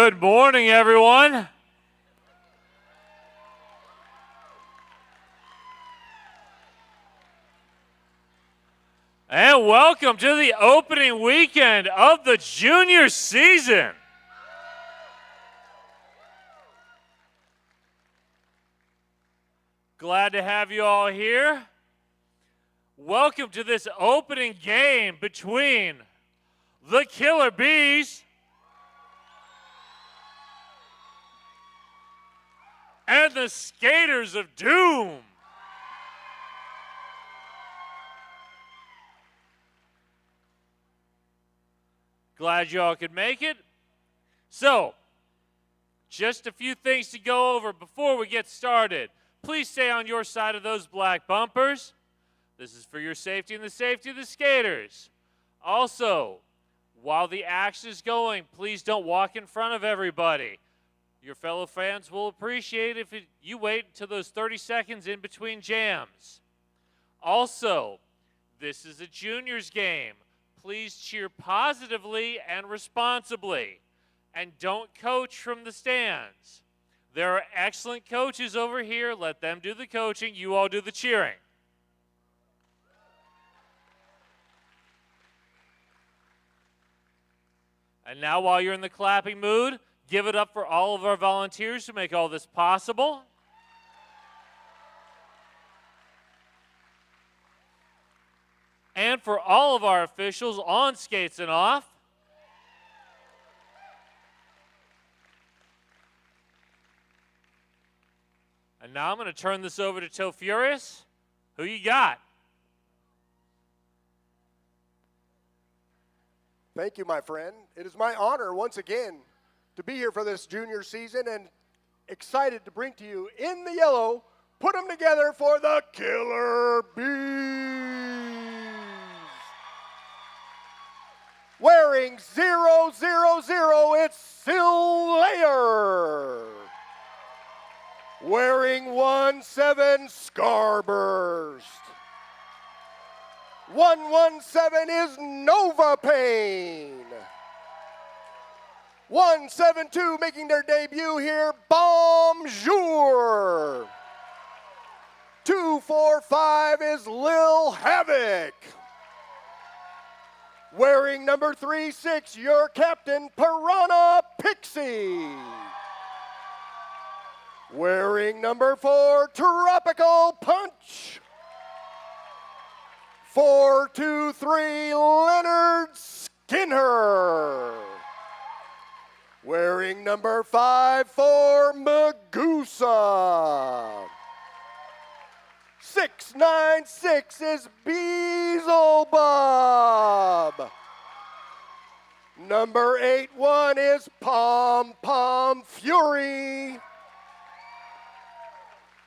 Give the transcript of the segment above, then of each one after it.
Good morning, everyone. And welcome to the opening weekend of the junior season. Glad to have you all here. Welcome to this opening game between the Killer Bees and the Skaters of Doom. Glad you all could make it. So, just a few things to go over before we get started. Please stay on your side of those black bumpers. This is for your safety and the safety of the skaters. Also, while the action is going, please don't walk in front of everybody. Your fellow fans will appreciate if you wait until those 30 seconds in between jams. Also, this is a juniors game. Please cheer positively and responsibly. And don't coach from the stands. There are excellent coaches over here. Let them do the coaching. You all do the cheering. And now, while you're in the clapping mood, give it up for all of our volunteers who make all this possible. And for all of our officials on skates and off. And now I'm going to turn this over to Toe Furious. Who you got? Thank you, my friend. It is my honor once again to be here for this junior season and excited to bring to you in the yellow, put them together for the Killer Bees. Wearing 000, it's Sillayer. Wearing 17, Scarburst. 117 is Nova Pain. 172 making their debut here, Bonjour. 245 is Lil Havoc. Wearing number 36, your captain, Piranha Pixie. Wearing number 4, Tropical Punch. 423, Leonard Skinner. Wearing number 5 for Magusa. 696 is Beelzebub. Number 81 is Pom Pom Fury.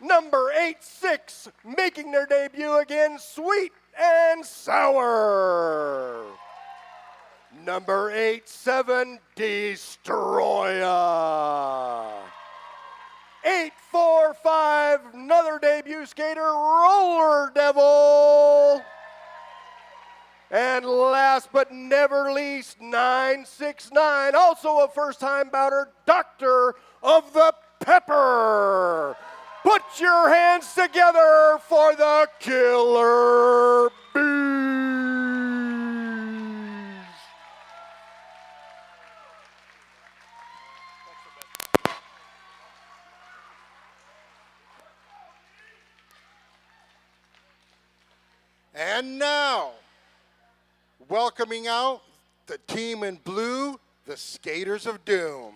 Number 86 making their debut again, Sweet and Sour. Number 87, Destroyer. 845, another debut skater, Roller Devil. And last but never least, 969, also a first-time bouter, Doctor of the Pepper. Put your hands together for the Killer Bees. And now, welcoming out the team in blue, the Skaters of Doom.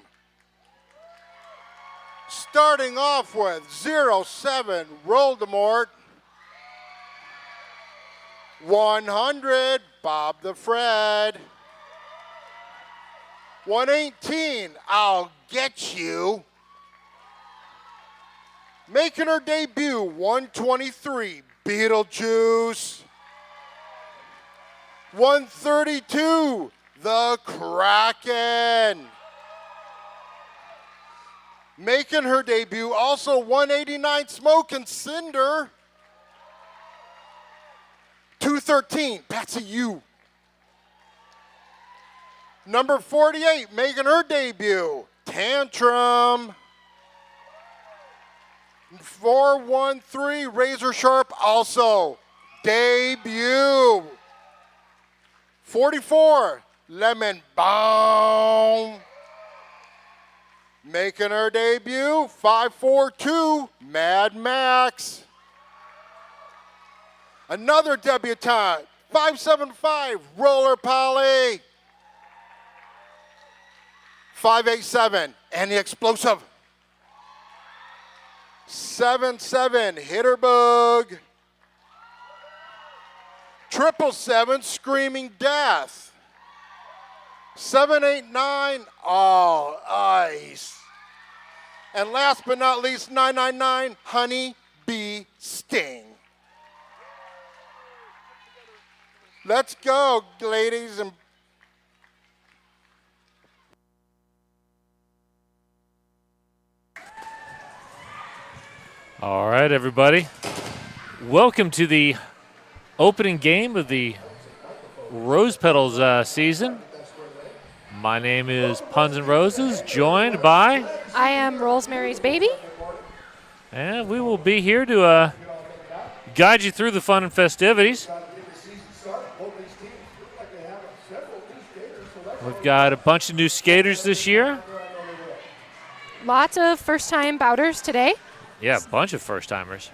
Starting off with 07, Voldemort. 100, Bob the Fred. 118, I'll Get You. Making her debut, 123, Beetlejuice. 132, the Kraken. Making her debut, also 189, Smoke and Cinder. 213, Patsy U. Number 48, making her debut, Tantrum. 413, Razor Sharp, also debut. 44, Lemon Bomb. Making her debut, 542, Mad Max. Another debutante, 575, Roller Polly. 587, and the explosive. 77, Hitterbug. 777, Screaming Death. 789, All Ice. And last but not least, 999, Honey Bee Sting. Let's go, ladies and All right, everybody. Welcome to the opening game of the Rose Petals season. My name is Puns and Roses, joined by... I am Rosemary's Baby. And we will be here to guide you through the fun and festivities. We've got a bunch of new skaters this year. Lots of first-time bouters today. Yeah, a bunch of first-timers.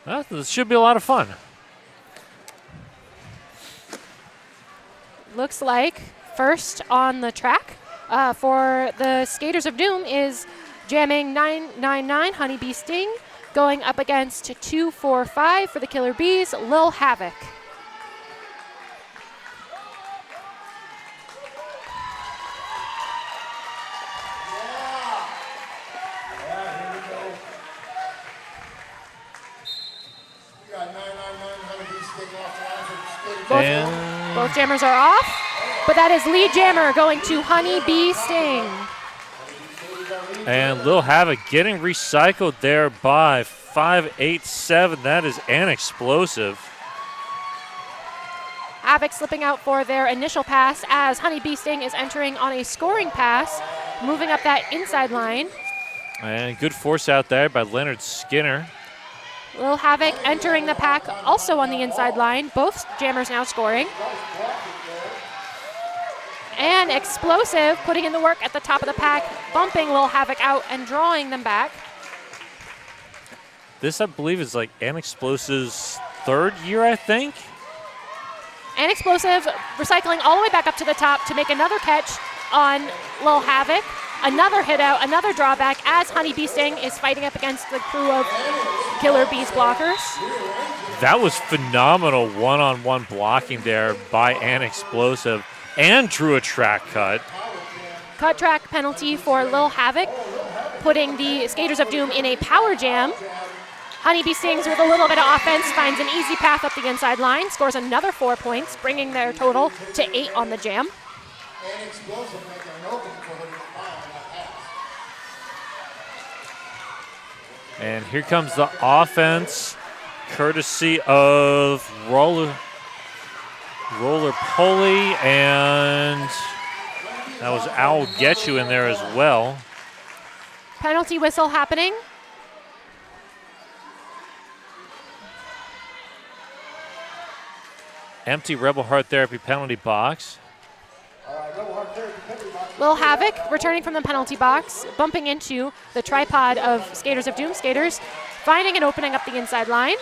Well, this should be a lot of fun. Looks like first on the track for the Skaters of Doom is jamming 999 Honeybee Sting, going up against 245 for the Killer Bees, Lil Havoc. Both jammers are off, but that is lead jammer going to Honey Bee Sting. And Lil Havoc getting recycled there by 587. That is an explosive. Havoc slipping out for their initial pass as Honey Bee Sting is entering on a scoring pass, moving up that inside line. And good force out there by Leonard Skinner. Lil Havoc entering the pack also on the inside line. Both jammers now scoring. And Explosive putting in the work at the top of the pack, bumping Lil Havoc out and drawing them back. This, I believe, is like an Explosive's third year, I think. And Explosive recycling all the way back up to the top to make another catch on Lil Havoc. Another hit out, another drawback as Honey Bee Sting is fighting up against the crew of Killer Bees blockers. That was phenomenal one-on-one blocking there by an Explosive and drew a track cut. Cut track penalty for Lil Havoc, putting the Skaters of Doom in a power jam. Honey Bee Stings with a little bit of offense finds an easy path up the inside line, scores another 4 points, bringing their total to 8 on the jam. And here comes the offense, courtesy of Roller Pulley, and that was Owl Get You in there as well. Penalty whistle happening. Empty Rebel Heart Therapy penalty box. Lil Havoc returning from the penalty box, bumping into the tripod of Skaters of Doom skaters, finding an opening up the inside line.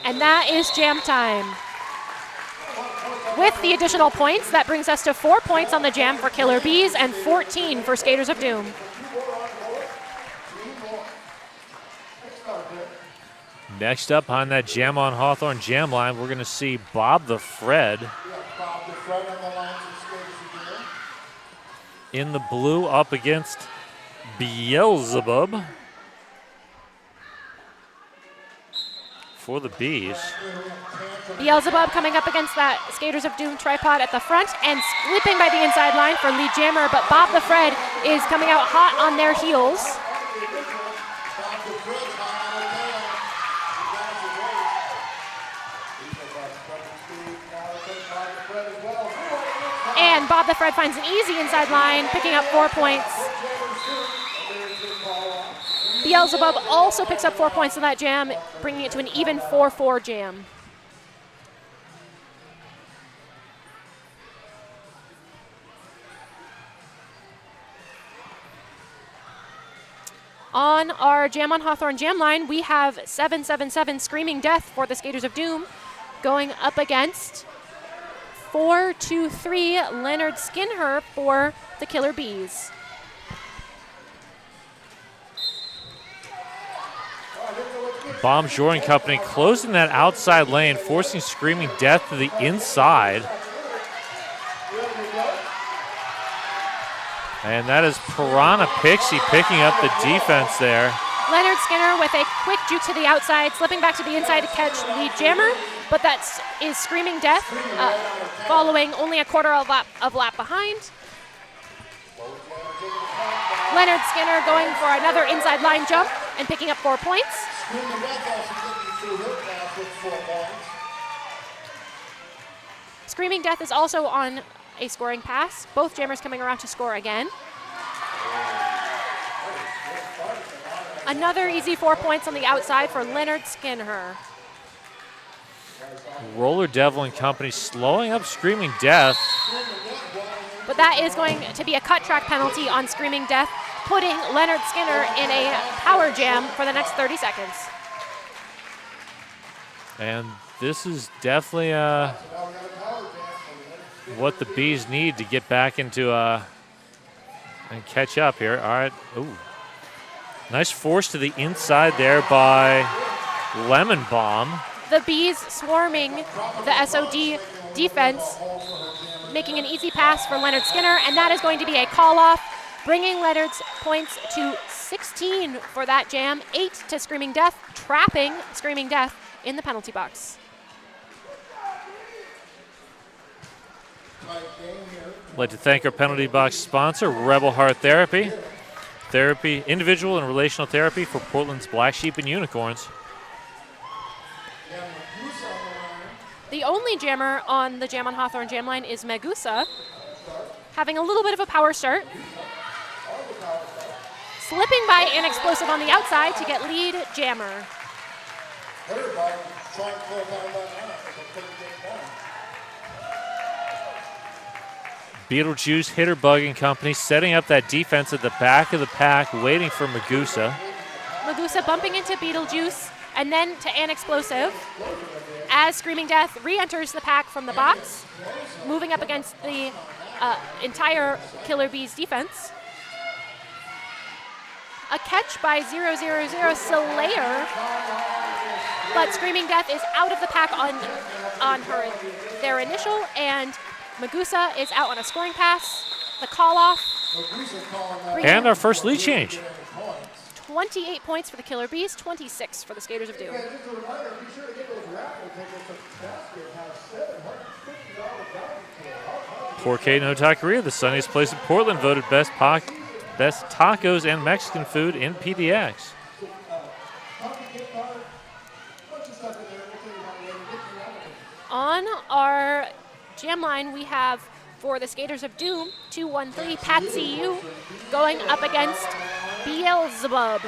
And that is jam time. With the additional points, that brings us to 4 points on the jam for Killer Bees and 14 for Skaters of Doom. Next up on that Jam on Hawthorne jam line, we're going to see Bob the Fred. In the blue up against Beelzebub for the Bees. Beelzebub coming up against that Skaters of Doom tripod at the front and slipping by the inside line for lead jammer, but Bob the Fred is coming out hot on their heels. And Bob the Fred finds an easy inside line, picking up 4 points. Beelzebub also picks up 4 points in that jam, bringing it to an even 4-4 jam. On our Jam on Hawthorne jam line, we have 777 Screaming Death for the Skaters of Doom going up against 423 Leonard Skinner for the Killer Bees. Bomb Joring Company closing that outside lane, forcing Screaming Death to the inside. And that is Piranha Pixie picking up the defense there. Leonard Skinner with a quick juke to the outside, slipping back to the inside to catch lead jammer, but that is Screaming Death, following only a quarter of lap behind. Leonard Skinner going for another inside line jump and picking up 4 points. Screaming Death is also on a scoring pass. Both jammers coming around to score again. Another easy 4 points on the outside for Leonard Skinner. Roller Devil and Company slowing up Screaming Death. But that is going to be a cut track penalty on Screaming Death, putting Leonard Skinner in a power jam for the next 30 seconds. And this is definitely what the Bees need to get back into and catch up here. All right. Ooh. Nice force to the inside there by Lemon Bomb. The Bees swarming the SOD defense, making an easy pass for Leonard Skinner, and that is going to be a call-off, bringing Leonard's points to 16 for that jam, 8 to Screaming Death, trapping Screaming Death in the penalty box. I'd like to thank our penalty box sponsor, Rebel Heart Therapy. Therapy, individual and relational therapy for Portland's Black Sheep and Unicorns. The only jammer on the Jam on Hawthorne jam line is Megusa, having a little bit of a power start. Slipping by an explosive on the outside to get lead jammer. Beetlejuice, Hitterbug and Company setting up that defense at the back of the pack, waiting for Megusa. Megusa bumping into Beetlejuice and then to an explosive as Screaming Death re-enters the pack from the box, moving up against the entire Killer Bees defense. A catch by 000 Slayer, but Screaming Death is out of the pack on their initial, and Megusa is out on a scoring pass. The call-off. And our first lead change. 28 points for the Killer Bees, 26 for the Skaters of Doom. 4K No Taqueria, the sunniest place in Portland, voted best tacos and Mexican food in PDX. On our jam line, we have, for the Skaters of Doom, 213 Patsy U going up against Beelzebub.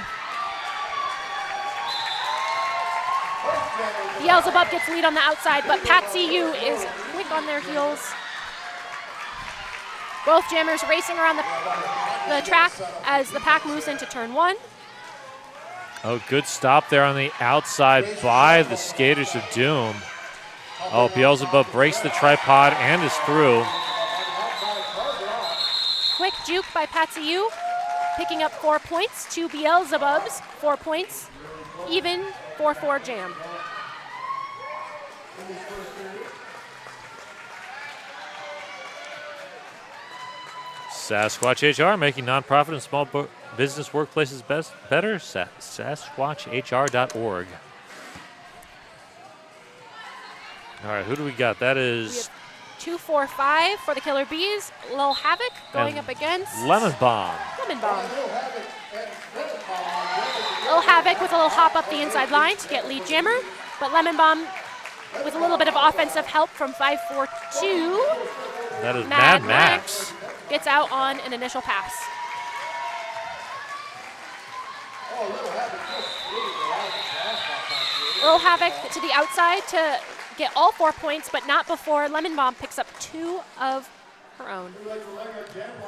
Beelzebub gets lead on the outside, but Patsy U is quick on their heels. Both jammers racing around the track as the pack moves into turn one. Oh, good stop there on the outside by the Skaters of Doom. Oh, Beelzebub breaks the tripod and is through. Quick juke by Patsy U, picking up 4 points to Beelzebub's 4 points, even 4-4 jam. Sasquatch HR, making nonprofit and small business workplaces better. SasquatchHR.org. All right, who do we got? That is 2-4-5 for the Killer Bees. Lil Havoc going up against Lemon Bomb. Lemon Bomb. Lil Havoc with a little hop up the inside line to get lead jammer, but Lemon Bomb with a little bit of offensive help from 542. That is Mad Max. Gets out on an initial pass. Little Havoc to the outside to get all 4 points, but not before Lemon Bomb picks up 2 of her own.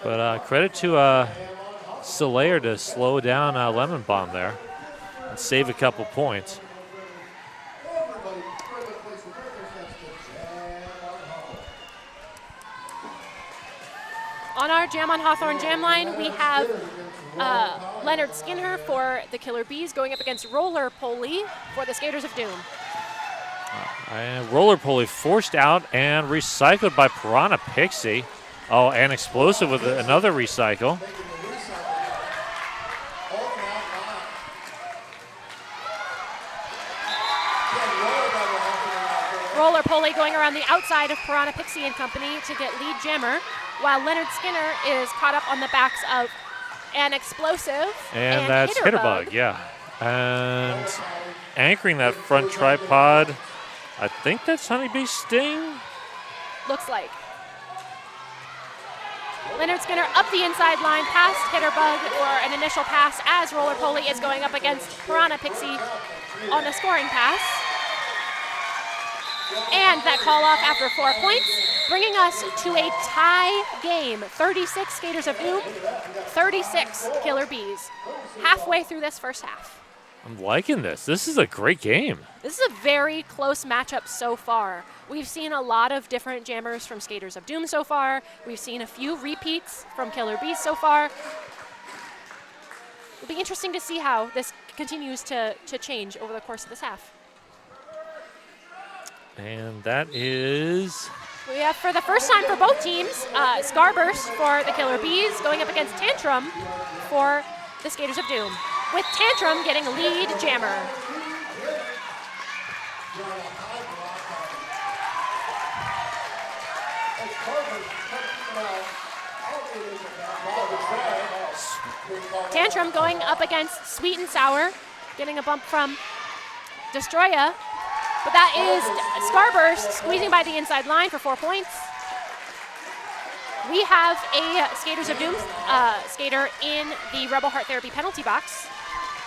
But credit to Solaire to slow down Lemon Bomb there and save a couple points. On our Jam on Hawthorne jam line, we have Leonard Skinner for the Killer Bees going up against Roller Polly for the Skaters of Doom. And Roller Polly forced out and recycled by Piranha Pixie. Oh, and Explosive with another recycle. Roller Polly going around the outside of Piranha Pixie and company to get lead jammer, while Leonard Skinner is caught up on the backs of an Explosive and that's Hitterbug, yeah. And anchoring that front tripod, I think that's Honeybee Sting. Looks like. Leonard Skinner up the inside line past Hitterbug for an initial pass as Roller Polly is going up against Piranha Pixie on a scoring pass. And that call off after 4 points, bringing us to a tie game. 36 Skaters of Doom, 36 Killer Bees. Halfway through this first half. I'm liking this. This is a great game. This is a very close matchup so far. We've seen a lot of different jammers from Skaters of Doom so far. We've seen a few repeats from Killer Bees so far. It'll be interesting to see how this continues to change over the course of this half. And that is... We have, for the first time for both teams, Scarburst for the Killer Bees going up against Tantrum for the Skaters of Doom, with Tantrum getting a lead jammer. Tantrum going up against Sweet and Sour, getting a bump from Destroya. But that is Scarburst squeezing by the inside line for 4 points. We have a Skaters of Doom skater in the Rebel Heart Therapy penalty box.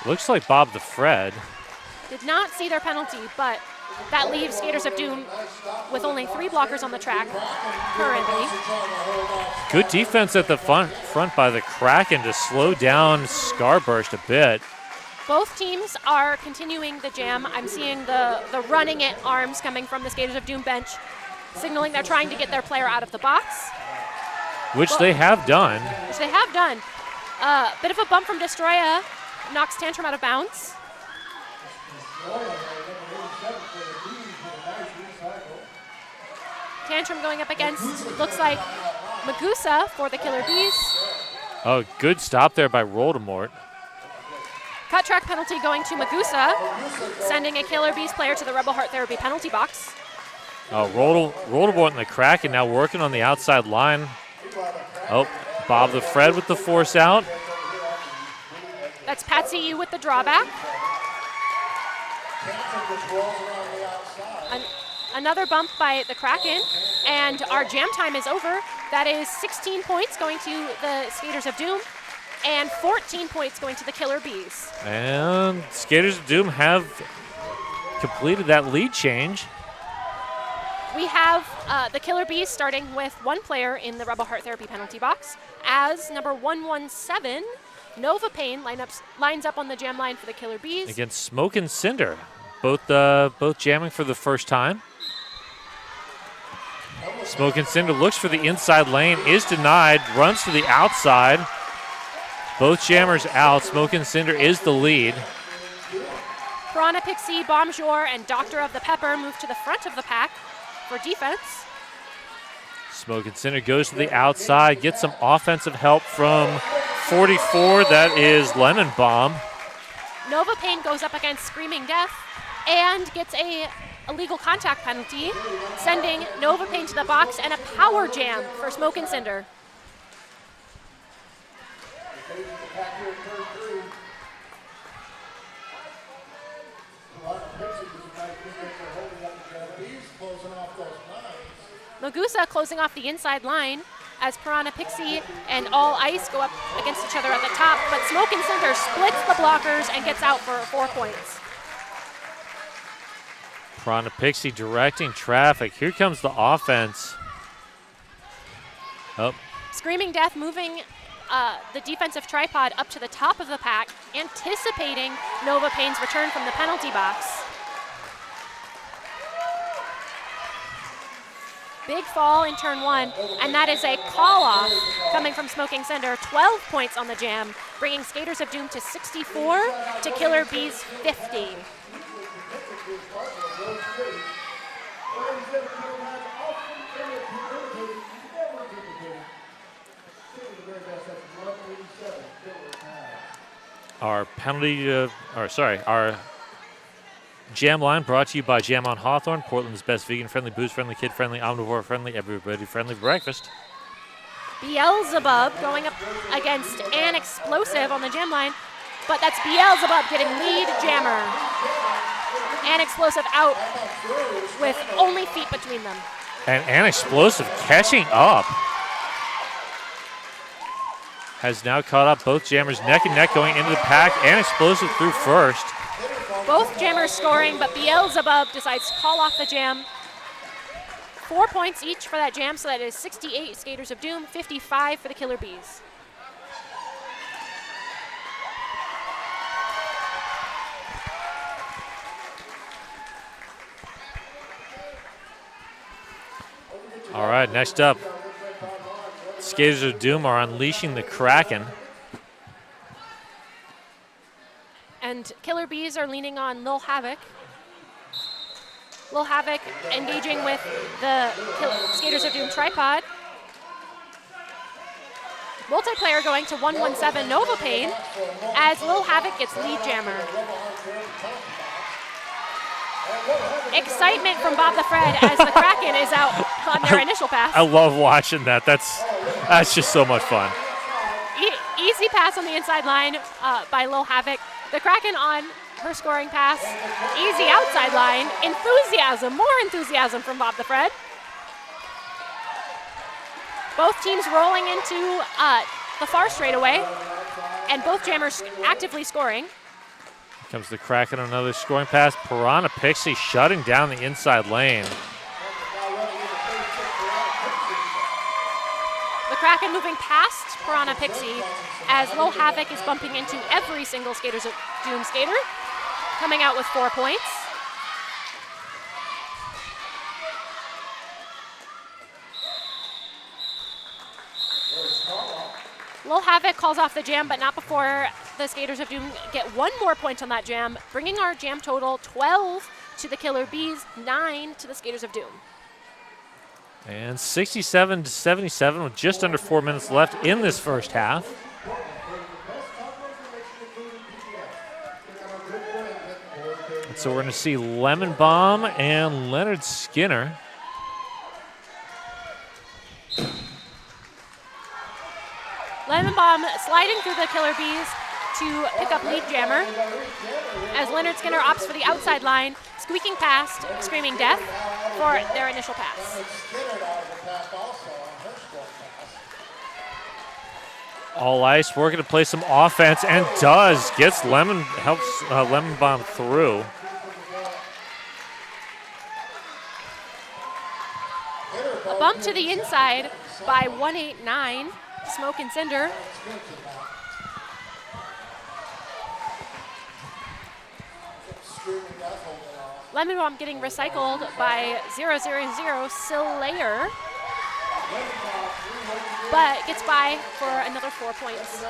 Looks like Bob the Fred. Did not see their penalty, but that leaves Skaters of Doom with only 3 blockers on the track currently. Good defense at the front by the Kraken to slow down Scarburst a bit. Both teams are continuing the jam. I'm seeing the running it arms coming from the Skaters of Doom bench, signaling they're trying to get their player out of the box. Which they have done. Bit of a bump from Destroya, knocks Tantrum out of bounds. Tantrum going up against, looks like, Magusa for the Killer Bees. Oh, good stop there by Voldemort. Cut track penalty going to Magusa, sending a Killer Bees player to the Rebel Heart Therapy penalty box. Oh, Voldemort and the Kraken now working on the outside line. Oh, Bob the Fred with the force out. That's Patsy U with the drawback. Another bump by the Kraken, and our jam time is over. That is 16 points going to the Skaters of Doom, and 14 points going to the Killer Bees. And Skaters of Doom have completed that lead change. We have the Killer Bees starting with 1 player in the Rebel Heart Therapy penalty box, as number 117, Nova Pain, lines up on the jam line for the Killer Bees. Against Smoke and Cinder, both jamming for the first time. Smoke and Cinder looks for the inside lane, is denied, runs to the outside. Both jammers out. Smoke and Cinder is the lead. Piranha Pixie, Bombjour, and Doctor of the Pepper move to the front of the pack for defense. Smoke and Cinder goes to the outside, gets some offensive help from 44. That is Lemon Bomb. Nova Pain goes up against Screaming Death and gets a illegal contact penalty, sending Nova Pain to the box and a power jam for Smoke and Cinder. Magusa closing off the inside line as Piranha Pixie and All Ice go up against each other at the top, but Smoke and Cinder splits the blockers and gets out for 4 points. Piranha Pixie directing traffic. Here comes the offense. Oh, Screaming Death moving the defensive tripod up to the top of the pack, anticipating Nova Payne's return from the penalty box. Big fall in turn 1, and that is a call-off coming from Smoking Cinder. 12 points on the jam, bringing Skaters of Doom to 64 to Killer Bees 50. Our jam line brought to you by Jam on Hawthorne, Portland's best vegan-friendly, booze-friendly, kid-friendly, omnivore-friendly, everybody-friendly breakfast. Beelzebub going up against an explosive on the jam line, but that's Beelzebub getting lead jammer. An explosive out with only feet between them. And an explosive catching up. Has now caught up both jammers neck and neck going into the pack. And explosive through first. Both jammers scoring, but Beelzebub decides to call off the jam. 4 points each for that jam, so that is 68 Skaters of Doom, 55 for the Killer Bees. All right, next up, Skaters of Doom are unleashing the Kraken. And Killer Bees are leaning on Lil Havoc. Lil Havoc engaging with the Skaters of Doom tripod. Multiplayer going to 117 Nova Payne as Lil Havoc gets lead jammer. Excitement from Bob the Fred as the Kraken is out on their initial pass. I love watching that. That's just so much fun. Easy pass on the inside line by Lil Havoc. The Kraken on her scoring pass. Easy outside line. Enthusiasm, more enthusiasm from Bob the Fred. Both teams rolling into the far straightaway, and both jammers actively scoring. Here comes the Kraken on another scoring pass. Piranha Pixie shutting down the inside lane. The Kraken moving past Piranha Pixie as Lil Havoc is bumping into every single Skaters of Doom skater, coming out with 4 points. Lil Havoc calls off the jam, but not before the Skaters of Doom get 1 more point on that jam, bringing our jam total 12 to the Killer Bees, 9 to the Skaters of Doom. And 67 to 77 with just under 4 minutes left in this first half. And so we're going to see Lemon Bomb and Leonard Skinner. Lemon Bomb sliding through the Killer Bees to pick up lead jammer as Leonard Skinner opts for the outside line, squeaking past Screaming Death for their initial pass. All Ice working to play some offense and does. Helps Lemon Bomb through. A bump to the inside by 189, Smoke and Cinder. Lemon Bomb getting recycled by 000 Slayer, but gets by for another 4 points.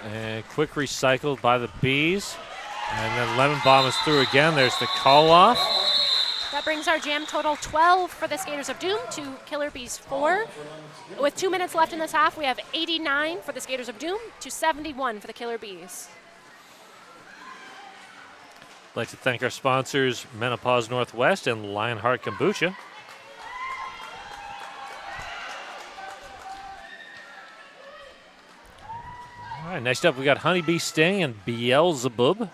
And quick recycled by the Bees. And then Lemon Bomb is through again. There's the call-off. That brings our jam total 12 for the Skaters of Doom to Killer Bees 4. With 2 minutes left in this half, we have 89 for the Skaters of Doom to 71 for the Killer Bees. I'd like to thank our sponsors, Menopause Northwest and Lionheart Kombucha. All right, next up we got Honeybee Sting and Beelzebub.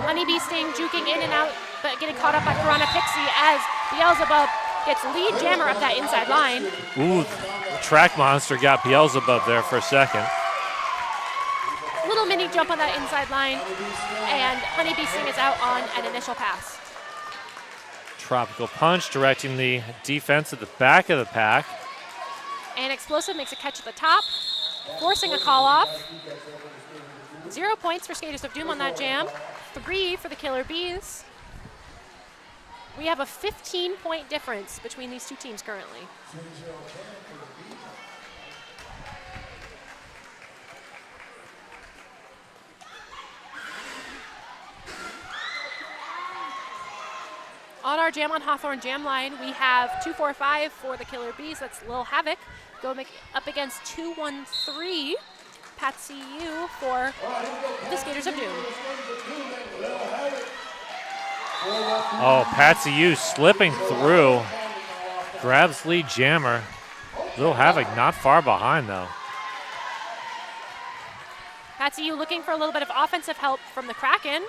Honeybee Sting juking in and out, but getting caught up by Piranha Pixie as Beelzebub gets lead jammer up that inside line. Ooh, the track monster got Beelzebub there for a second. Little mini jump on that inside line, and Honeybee Sting is out on an initial pass. Tropical Punch directing the defense at the back of the pack. And Explosive makes a catch at the top, forcing a call off. 0 points for Skaters of Doom on that jam. 3 for the Killer Bees. We have a 15-point difference between these two teams currently. On our Jam on Hawthorne jam line, we have 2-4-5 for the Killer Bees. That's Lil Havoc going up against 2-1-3. Patsy U for the Skaters of Doom. Oh, Patsy U slipping through. Grabs lead jammer. Lil Havoc not far behind though. Patsy U looking for a little bit of offensive help from the Kraken.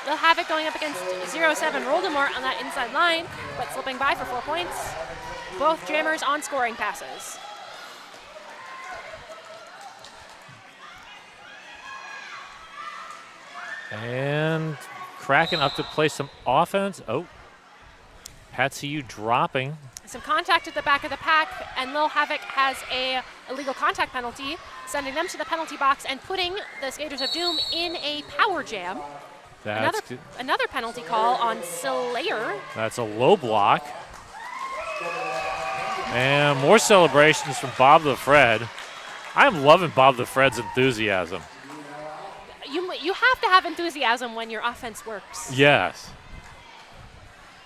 Lil Havoc going up against 0-7 Voldemort on that inside line, but slipping by for 4 points. Both jammers on scoring passes. And Kraken up to play some offense. Oh, Patsy U dropping. Some contact at the back of the pack, and Lil Havoc has a illegal contact penalty, sending them to the penalty box and putting the Skaters of Doom in a power jam. Another penalty call on Slayer. That's a low block. And more celebrations from Bob the Fred. I'm loving Bob the Fred's enthusiasm. You have to have enthusiasm when your offense works. Yes.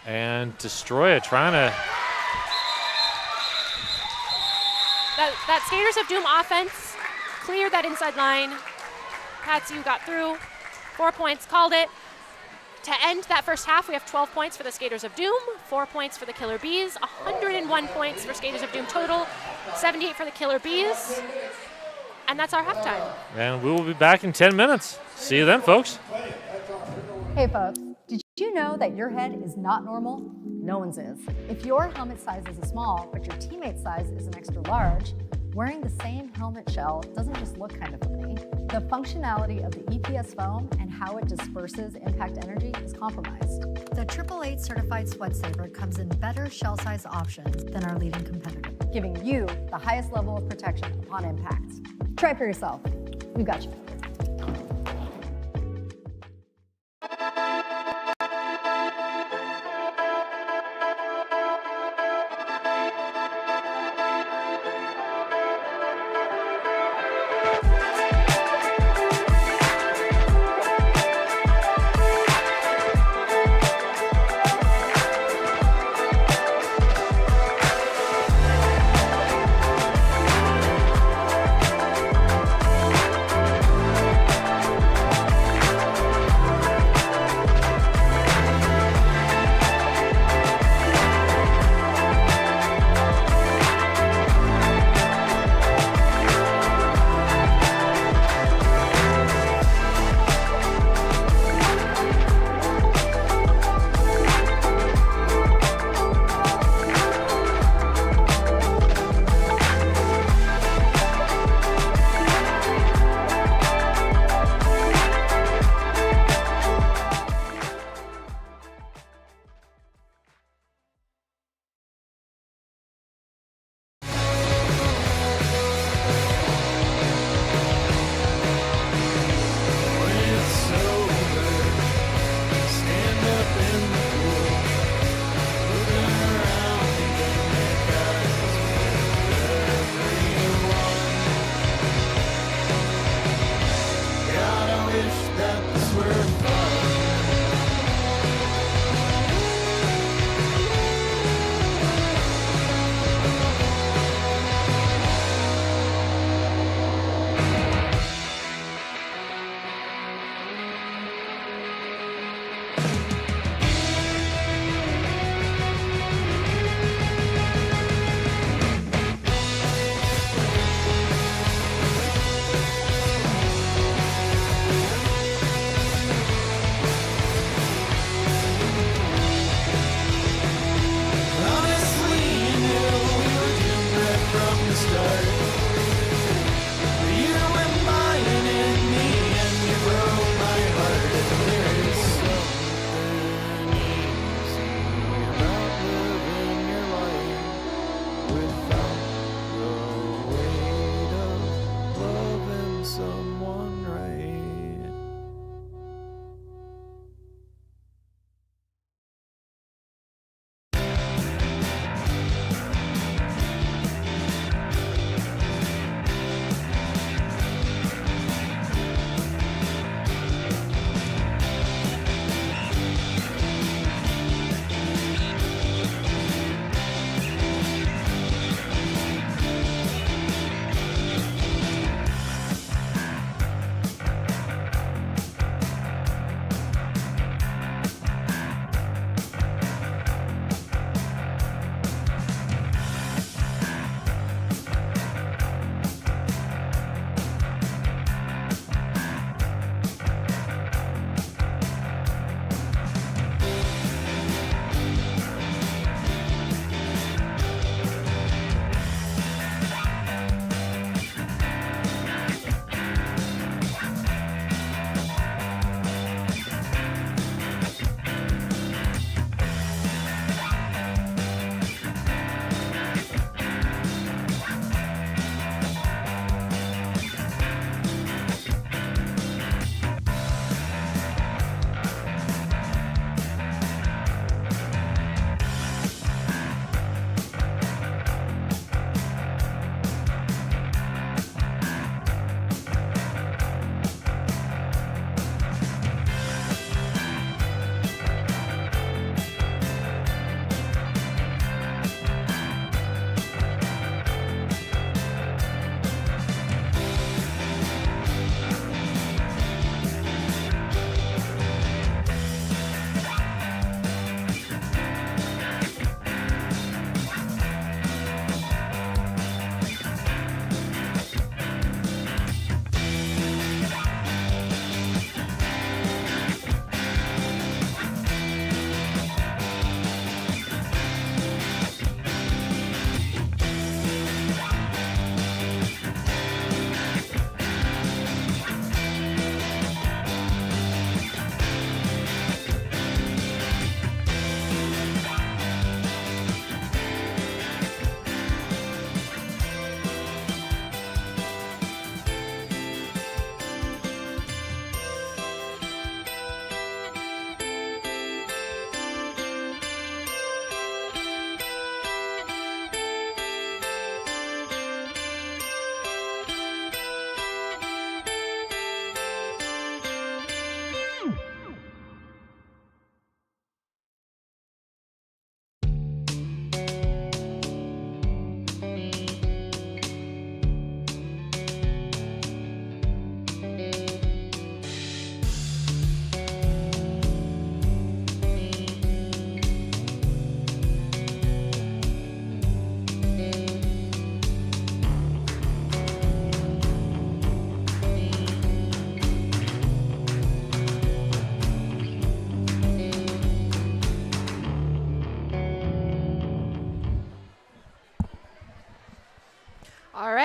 And Destroyer trying to... That Skaters of Doom offense cleared that inside line. Patsy got through. 4 points, called it. To end that first half, we have 12 points for the Skaters of Doom, 4 points for the Killer Bees, 101 points for Skaters of Doom total, 78 for the Killer Bees. And that's our halftime. And we will be back in 10 minutes. See you then, folks. Hey folks, did you know that your head is not normal? No one's is. If your helmet size is a small, but your teammate's size is an extra large, wearing the same helmet shell doesn't just look kind of funny. The functionality of the EPS foam and how it disperses impact energy is compromised. The 888 certified Sweat Saver comes in better shell size options than our leading competitor, giving you the highest level of protection upon impact. Try for yourself. We've got you.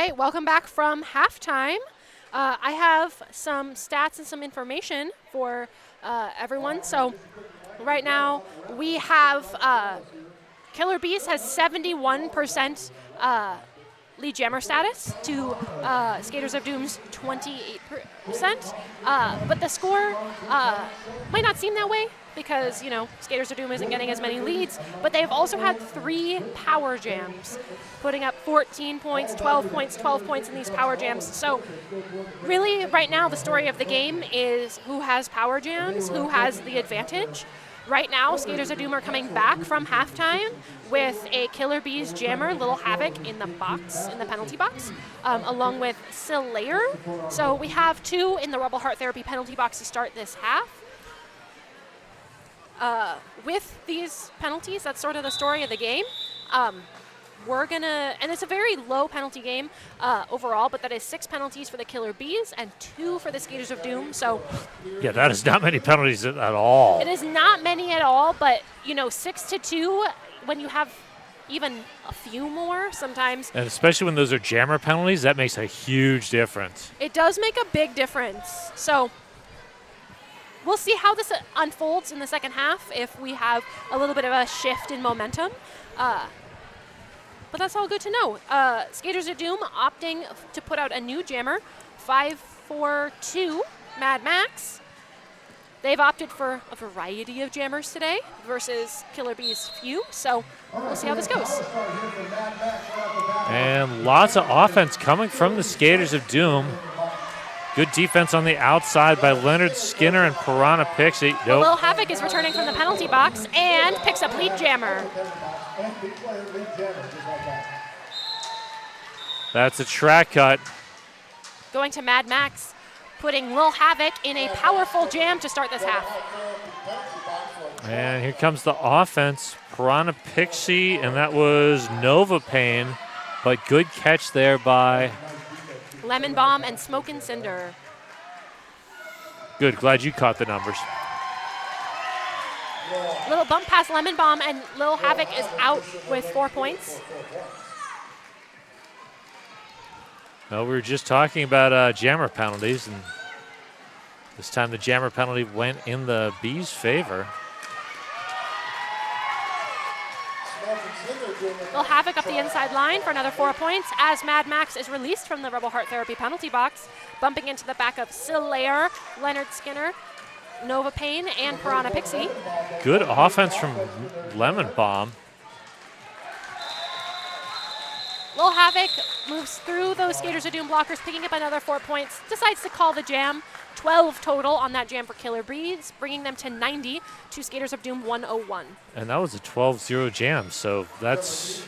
right, welcome back from halftime. I have some stats and some information for everyone. So right now we have Killer Bees has 71% lead jammer status to Skaters of Doom's 28%. But the score might not seem that way because, you know, Skaters of Doom isn't getting as many leads, but they've also had 3 power jams, putting up 14 points, 12 points, 12 points in these power jams. So really, right now, the story of the game is who has power jams, who has the advantage. Right now, Skaters of Doom are coming back from halftime with a Killer Bees jammer, Little Havoc, in the box, in the penalty box, along with Slayer. So we have 2 in the Rebel Heart Therapy penalty box to start this half. With these penalties, that's sort of the story of the game. We're gonna, and it's a very low penalty game overall, but that is 6 penalties for the Killer Bees and 2 for the Skaters of Doom. So Yeah, that is not many penalties at all. it is not many at all, but you know, 6-2 when you have even a few more sometimes. And especially when those are jammer penalties, that makes a huge difference. It does make a big difference. So we'll see how this unfolds in the second half if we have a little bit of a shift in momentum. But that's all good to know. Skaters of Doom opting to put out a new jammer, 542 Mad Max. They've opted for a variety of jammers today versus Killer Bees' few, so we'll see how this goes. And lots of offense coming from the Skaters of Doom. Good defense on the outside by Leonard Skinner and Piranha Pixie. Nope. Lil Havoc is returning from the penalty box and picks up lead jammer. That's a track cut. Going to Mad Max, putting Lil Havoc in a powerful jam to start this half. And here comes the offense. Piranha Pixie, and that was Nova Pain. But good catch there by Lemon Bomb and Smoke and Cinder. Good, glad you caught the numbers. Little bump past Lemon Bomb, and Lil Havoc is out with 4 points. Well, we were just talking about jammer penalties, and this time the jammer penalty went in the Bees' favor. Lil Havoc up the inside line for another 4 points as Mad Max is released from the Rebel Heart Therapy penalty box, bumping into the back of Slayer, Leonard Skinner, Nova Pain, and Piranha Pixie. Good offense from Lemon Bomb. Lil Havoc moves through those Skaters of Doom blockers, picking up another 4 points, decides to call the jam. 12 total on that jam for Killer Bees, bringing them to 90 to Skaters of Doom 101. And that was a 12-0 jam, so that's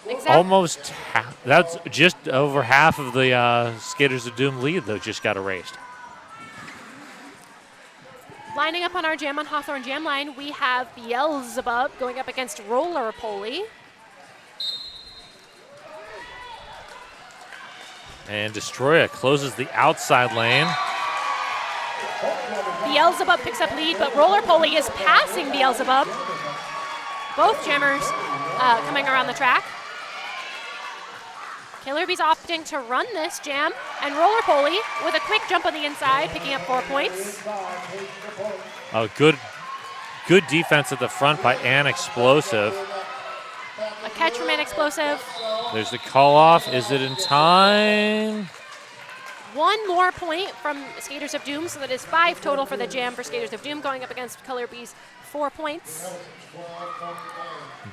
Exactly. almost half. That's just over half of the Skaters of Doom lead, though, just got erased. Lining up on our Jam on Hawthorne jam line, we have Beelzebub going up against Roller Poly. And Destroya closes the outside lane. Beelzebub picks up lead, but Roller Poly is passing Beelzebub. Both jammers coming around the track. Killer Bees opting to run this jam, and Roller Poly with a quick jump on the inside, picking up 4 points. Oh, good defense at the front by Ann Explosive. A catch from an Explosive. There's the call off. Is it in time? 1 more point from Skaters of Doom, so that is 5 total for the jam for Skaters of Doom, going up against Killer Bees, 4 points.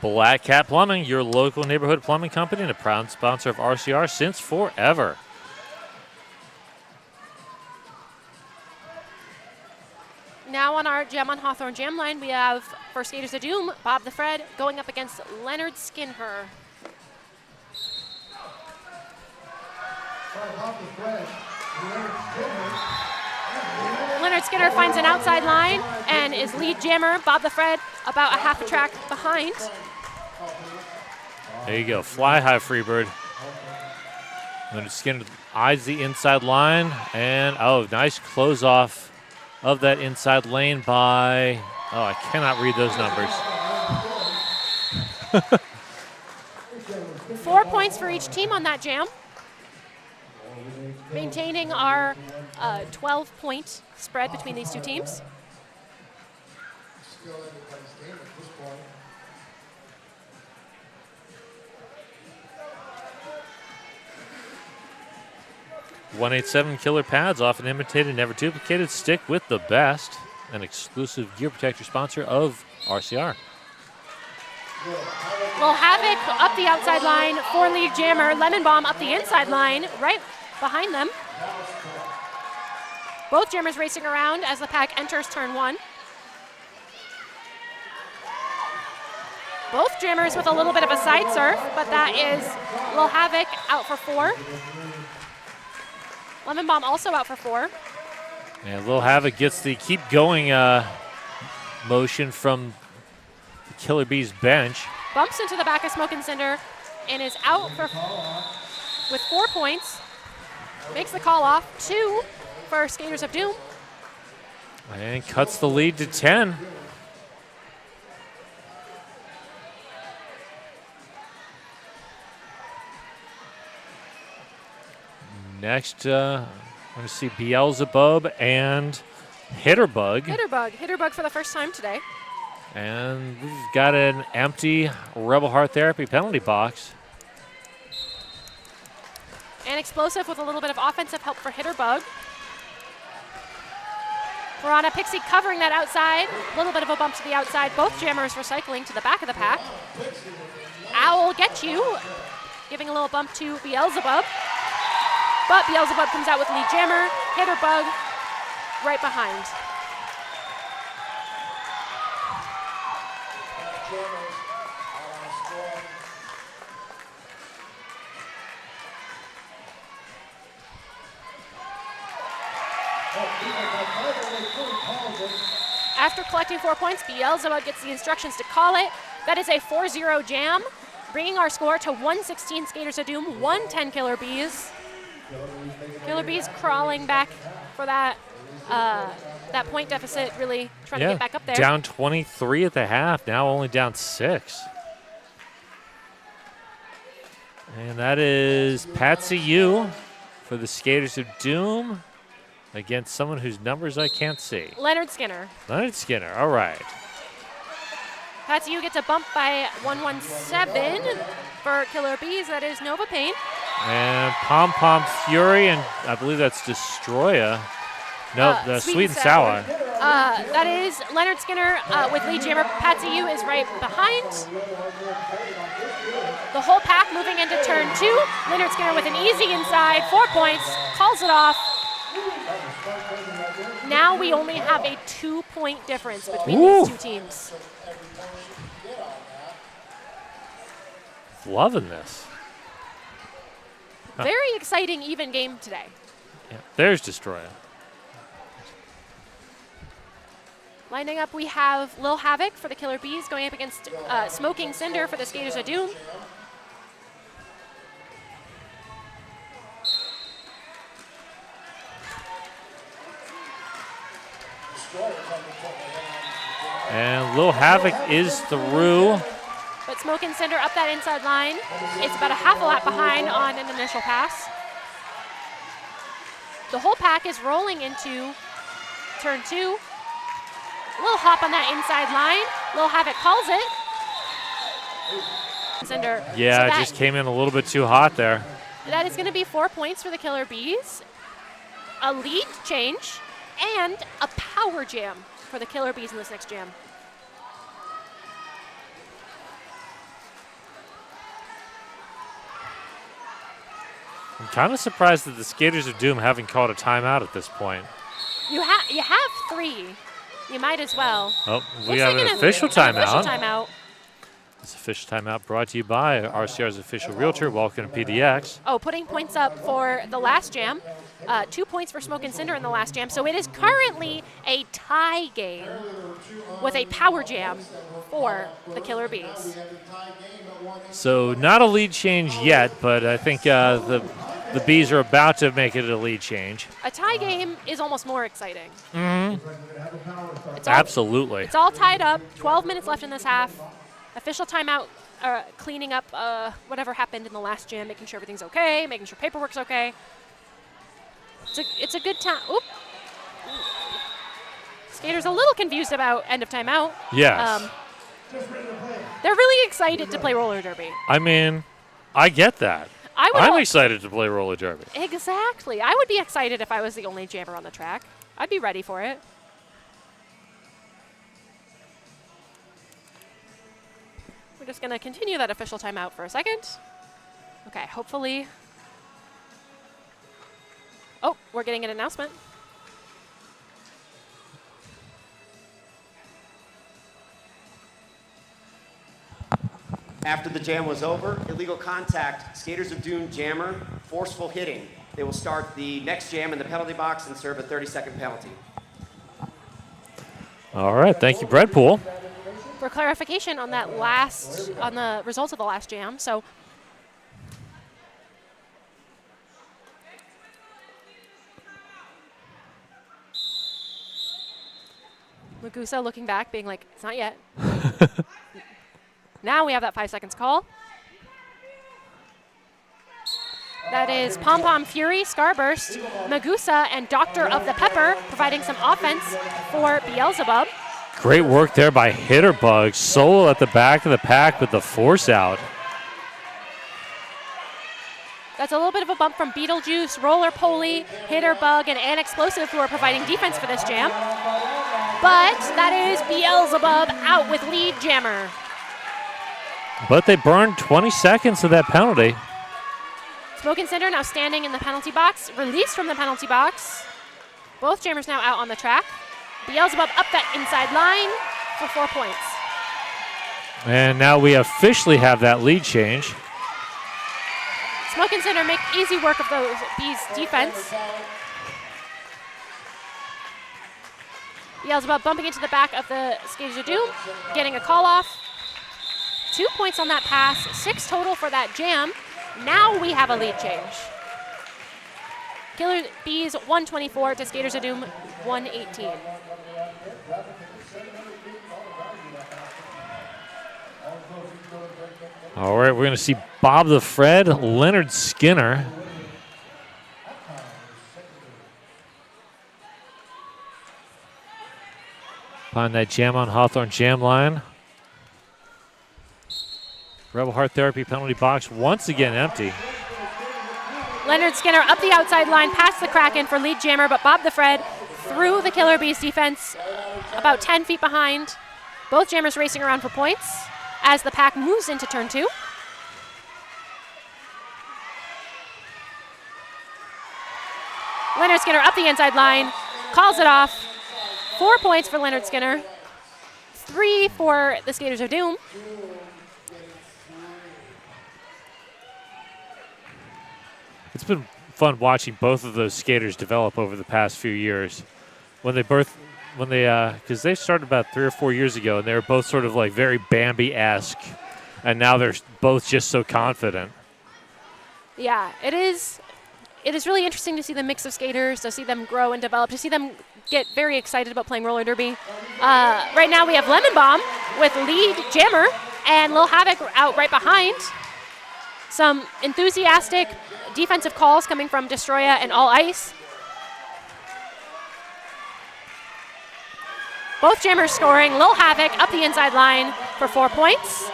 Black Cat Plumbing, your local neighborhood plumbing company and a proud sponsor of RCR since forever. Now on our Jam on Hawthorne jam line, we have, for Skaters of Doom, Bob the Fred going up against Leonard Skinner. Leonard Skinner finds an outside line and is lead jammer. Bob the Fred about a half a track behind. There you go, fly high, Freebird. Leonard Skinner eyes the inside line, and oh, nice close off of that inside lane by, oh, I cannot read those numbers. 4 4 points for each team on that jam. Maintaining our 12-point spread between these two teams. .187 killer pads, often imitated, never duplicated. Stick with the best. An exclusive gear protector sponsor of RCR. Lil Havoc up the outside line for lead jammer. Lemon Bomb up the inside line, right behind them. Both jammers racing around as the pack enters turn 1. Both jammers with a little bit of a side surf, but that is Lil Havoc out for 4. Lemon Bomb also out for 4. And Lil Havoc gets the keep going motion from the Killer Bees bench. Bumps into the back of Smoke and Cinder and is out with 4 points. Makes the call off. 2 for Skaters of Doom. And cuts the lead to 10. Next, I'm going to see Beelzebub and Hitterbug. Hitterbug for the first time today. And we've got an empty Rebel Heart Therapy penalty box. And Explosive with a little bit of offensive help for Hitterbug. Piranha Pixie covering that outside. A little bit of a bump to the outside. Both jammers recycling to the back of the pack. Owl Get You giving a little bump to Beelzebub. But Beelzebub comes out with lead jammer. Hitterbug right behind. After collecting 4 points, Beelzebub gets the instructions to call it. That is a 4-0 jam, bringing our score to 116 Skaters of Doom, 110 Killer Bees. Killer Bees crawling back for that that point deficit, really trying to get back up there. Down 23 at the half, now only down 6. And that is Patsy U for the Skaters of Doom against someone whose numbers I can't see. Leonard Skinner. Leonard Skinner, all right. Patsy U gets a bump by 117 for Killer Bees. That is Nova Pain. And Pom Pom Fury, and I believe that's Destroya. No, the Sweet and Sour. That is Leonard Skinner with lead jammer. Patsy U is right behind. The whole pack moving into turn 2. Leonard Skinner with an easy inside, 4 points, calls it off. Now we only have a 2-point difference between these two teams. Loving this. Very exciting, even game today. Yeah, there's Destroya. Lining up, we have Lil Havoc for the Killer Bees going up against Smoking Cinder for the Skaters of Doom. And Lil Havoc is through. But Smoke and Cinder up that inside line. It's about a half a lap behind on an initial pass. The whole pack is rolling into turn 2. Little hop on that inside line. Lil Havoc calls it. Cinder. Yeah, So it just came in a little bit too hot there. that is going to be 4 points for the Killer Bees. A lead change and a power jam for the Killer Bees in this next jam. I'm kind of surprised that the Skaters of Doom haven't called a timeout at this point. You have 3. You might as well. Oh, we Looks have like an official timeout. Official timeout. This official timeout brought to you by RCR's official realtor, Welcome to PDX. Oh, putting points up for the last jam. 2 points for Smoke and Cinder in the last jam. So it is currently a tie game with a power jam for the Killer Bees. So not a lead change yet, but I think the Bees are about to make it a lead change. A tie game is almost more exciting. Absolutely. It's all tied up. 12 minutes left in this half. Official timeout cleaning up whatever happened in the last jam, making sure everything's okay, making sure paperwork's okay. It's a good time. Oop. Skater's a little confused about end of timeout. Yes. They're really excited to play roller derby. I mean, I get that. I'm excited to play roller derby. Exactly. I would be excited if I was the only jammer on the track. I'd be ready for it. We're just going to continue that official timeout for a second. Okay, hopefully. Oh, we're getting an announcement. After the jam was over, illegal contact, Skaters of Doom jammer, forceful hitting. They will start the next jam in the penalty box and serve a 30-second penalty. All right, thank you, Breadpool. For clarification on that on the results of the last jam, so Magusa looking back, being like, it's not yet. Now we have that 5 seconds call. That is Pom Pom Fury, Scarburst, Magusa, and Doctor of the Pepper providing some offense for Beelzebub. Great work there by Hitterbug. Solo at the back of the pack with the force out. That's a little bit of a bump from Beetlejuice, Roller Poly, Hitterbug, and Explosive, who are providing defense for this jam. But that is Beelzebub out with lead jammer. But they burned 20 seconds of that penalty. Smoke and Cinder now standing in the penalty box, released from the penalty box. Both jammers now out on the track. Beelzebub up that inside line for 4 points. And now we officially have that lead change. Smoke and Cinder make easy work of those Bees' defense. Beelzebub bumping into the back of the Skaters of Doom, getting a call off. 2 points on that pass, 6 total for that jam. Now we have a lead change. Killer Bees 124 to Skaters of Doom 118. All right, we're going to see Bob the Fred, Leonard Skinner. Upon that jam on Hawthorne jam line. Rebel Heart Therapy penalty box once again empty. Leonard Skinner up the outside line, past the Kraken for lead jammer, but Bob the Fred through the Killer Bees defense, about 10 feet behind. Both jammers racing around for points as the pack moves into turn 2. Leonard Skinner up the inside line, calls it off. 4 points for Leonard Skinner, 3 for the Skaters of Doom. It's been fun watching both of those skaters develop over the past few years. Because they started about 3 or 4 years ago, and they were both sort of like very Bambi-esque, and now they're both just so confident. Yeah, it is really interesting to see the mix of skaters, to see them grow and develop, to see them get very excited about playing roller derby. Right now we have Lemon Bomb with lead jammer and Lil Havoc out right behind. Some enthusiastic defensive calls coming from Destroya and All Ice. Both jammers scoring. Lil Havoc up the inside line for 4 points.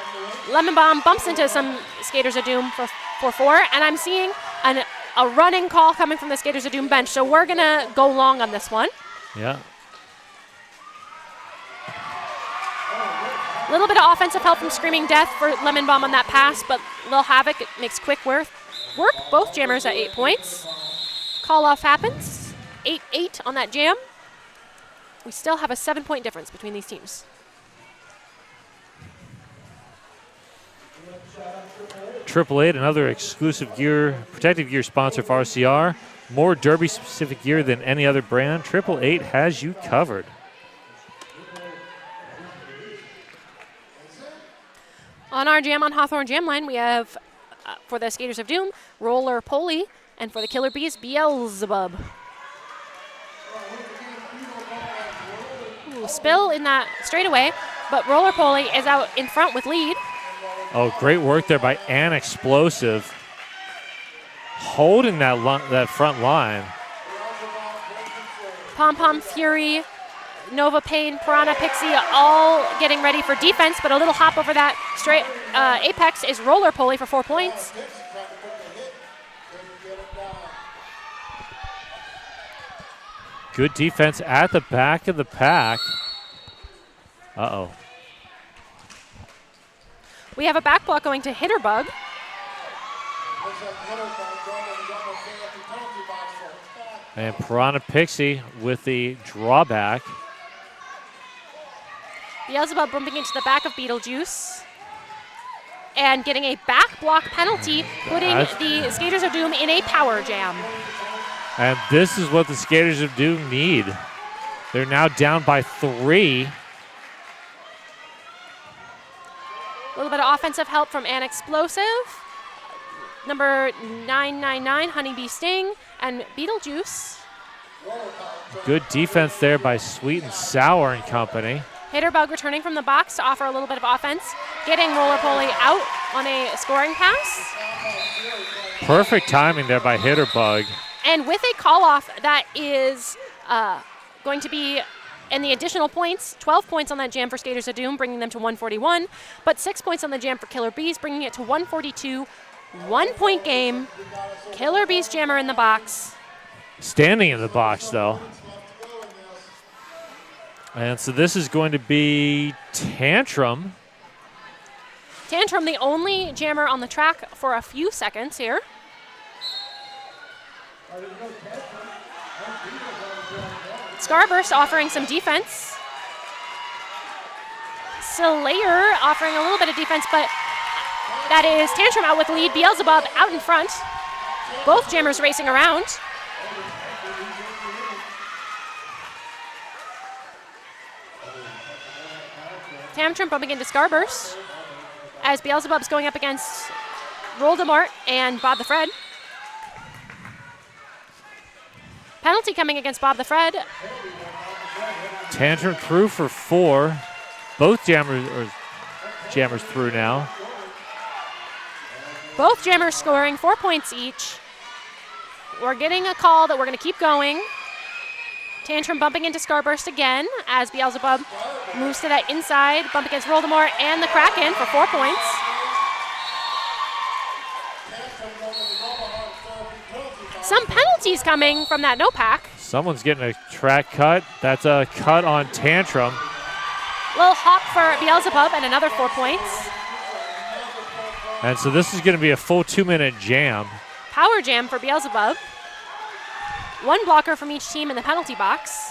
Lemon Bomb bumps into some Skaters of Doom for 4, and I'm seeing a running call coming from the Skaters of Doom bench, so we're going to go long on this one. Yeah. A little bit of offensive help from Screaming Death for Lemon Bomb on that pass, but Lil Havoc makes quick work. Both jammers at 8 points. Call off happens. 8-8 on that jam. We still have a 7-point difference between these teams. Triple Eight, another exclusive gear, protective gear sponsor for RCR. More Derby-specific gear than any other brand. Triple Eight has you covered. On our Jam on Hawthorne Jam line, we have, for the Skaters of Doom, Roller Poly, and for the Killer Bees, Beelzebub. Ooh, spill in that straightaway, but Roller Poly is out in front with lead. Oh, great work there by An Explosive. Holding that front line. Pom Pom Fury, Nova Pain, Piranha Pixie all getting ready for defense, but a little hop over that straight apex is Roller Pulley for 4 points. Good defense at the back of the pack. Uh-oh. We have a back block going to Hitterbug. And Piranha Pixie with the drawback. Beelzebub bumping into the back of Beetlejuice. And getting a back block penalty, putting the Skaters of Doom in a power jam. And this is what the Skaters of Doom need. They're now down by 3. A little bit of offensive help from An Explosive. Number 999, Honeybee Sting, and Beetlejuice. Good defense there by Sweet and Sour and company. Hitterbug returning from the box to offer a little bit of offense, getting Roller Pulley out on a scoring pass. Perfect timing there by Hitterbug. And with a call-off that is going to be, and the additional points, 12 points on that jam for Skaters of Doom, bringing them to 141, but 6 points on the jam for Killer Bees, bringing it to 142. 1 point game. Killer Bees jammer in the box. Standing in the box, though. And so this is going to be Tantrum. Tantrum, the only jammer on the track for a few seconds here. Scarburst offering some defense. Slayer offering a little bit of defense, but that is Tantrum out with the lead. Beelzebub out in front. Both jammers racing around. Tantrum bumping into Scarburst as Beelzebub's going up against Roldemort and Bob the Fred. Penalty coming against Bob the Fred. Tantrum through for 4. Both jammers through now. Both jammers scoring 4 points each. We're getting a call that we're going to keep going. Tantrum bumping into Scarburst again as Beelzebub moves to that inside, bump against Roldemort and the Kraken for 4 points. Some penalties coming from that no pack. Someone's getting a track cut. That's a cut on Tantrum. Little hop for Beelzebub and another 4 points. And so this is going to be a full 2-minute jam. Power jam for Beelzebub. 1 blocker from each team in the penalty box.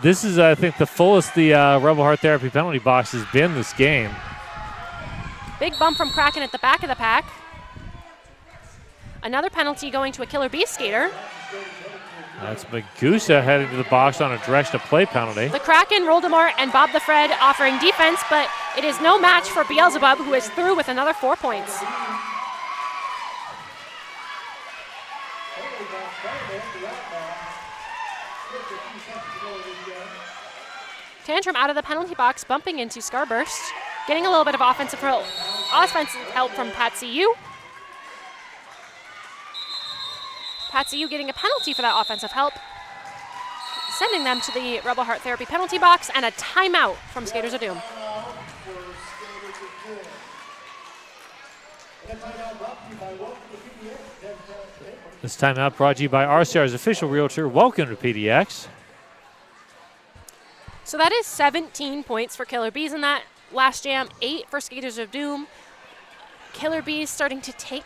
This is, I think, the fullest the Rebel Heart Therapy penalty box has been this game. Big bump from Kraken at the back of the pack. Another penalty going to a Killer Beast skater. That's Magusa heading to the box on a direction of play penalty. The Kraken, Roldemort, and Bob the Fred offering defense, but it is no match for Beelzebub, who is through with another 4 points. Tantrum out of the penalty box, bumping into Scarburst, getting a little bit of offensive help from Patsy U. Patsy U getting a penalty for that offensive help, sending them to the Rebel Heart Therapy penalty box, and a timeout from Skaters of Doom. This timeout brought to you by RCR's official realtor. Welcome to PDX. So that is 17 points for Killer Bees in that last jam, 8 for Skaters of Doom. Killer Bees starting to take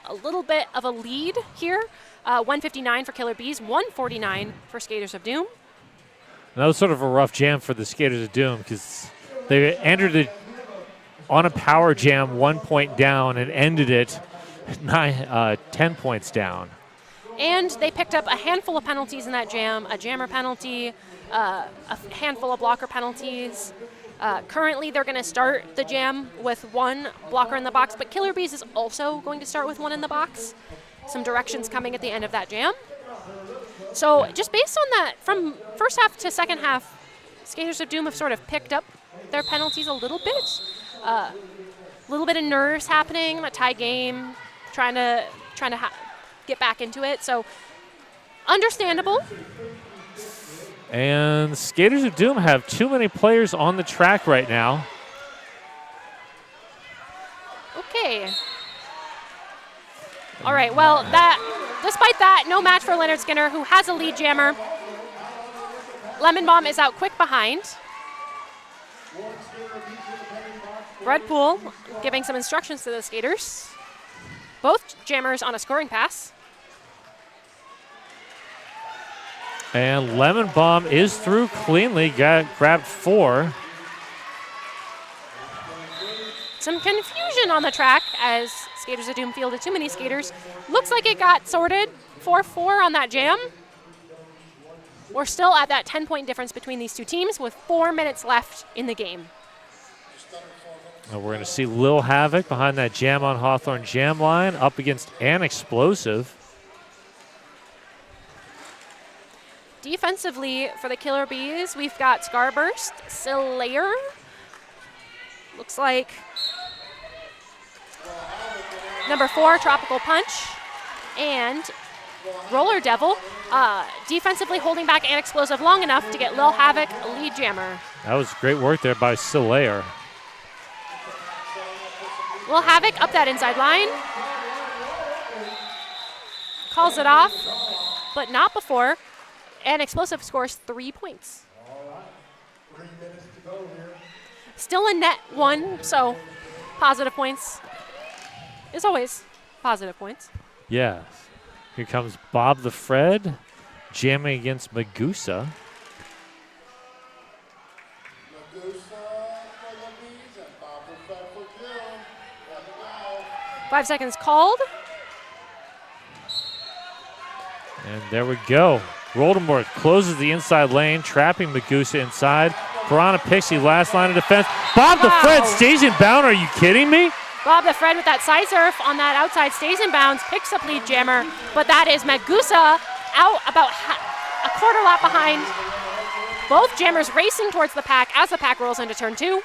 a little bit of a lead here. 159 for Killer Bees, 149 for Skaters of Doom. That was sort of a rough jam for the Skaters of Doom because they entered it on a power jam 1 point down and ended it 10 points down. And they picked up a handful of penalties in that jam, a jammer penalty, a handful of blocker penalties. Currently, they're going to start the jam with 1 blocker in the box, but Killer Bees is also going to start with 1 in the box. Some directions coming at the end of that jam. So just based on that, from first half to second half, Skaters of Doom have sort of picked up their penalties a little bit. A little bit of nerves happening, a tie game, trying to get back into it. So understandable. And Skaters of Doom have too many players on the track right now. Okay. All right, well, despite that, no match for Leonard Skinner, who has a lead jammer. Lemon Bomb is out quick behind. Red Pool giving some instructions to the skaters. Both jammers on a scoring pass. And Lemon Bomb is through cleanly, grabbed 4. Some confusion on the track as Skaters of Doom fielded too many skaters. Looks like it got sorted 4-4 on that jam. We're still at that 10-point difference between these two teams with 4 minutes left in the game. And we're going to see Lil Havoc behind that jam on Hawthorne jam line up against An Explosive. Defensively for the Killer Bees, we've got Scarburst, Slayer. Looks like number 4, Tropical Punch, and Roller Devil. Defensively holding back An Explosive long enough to get Lil Havoc a lead jammer. That was great work there by Slayer. Lil Havoc up that inside line. Calls it off, but not before An Explosive scores 3 points. Still a net 1, so positive points is always positive points. Yes. Here comes Bob the Fred jamming against Magusa. 5 seconds called. And there we go. Voldemort closes the inside lane, trapping Magusa inside. Piranha Pixie, last line of defense. Bob the Fred stays in bound. Are you kidding me? Bob the Fred with that side surf on that outside stays in bounds, picks up lead jammer, but that is Magusa out about a quarter lap behind. Both jammers racing towards the pack as the pack rolls into turn 2.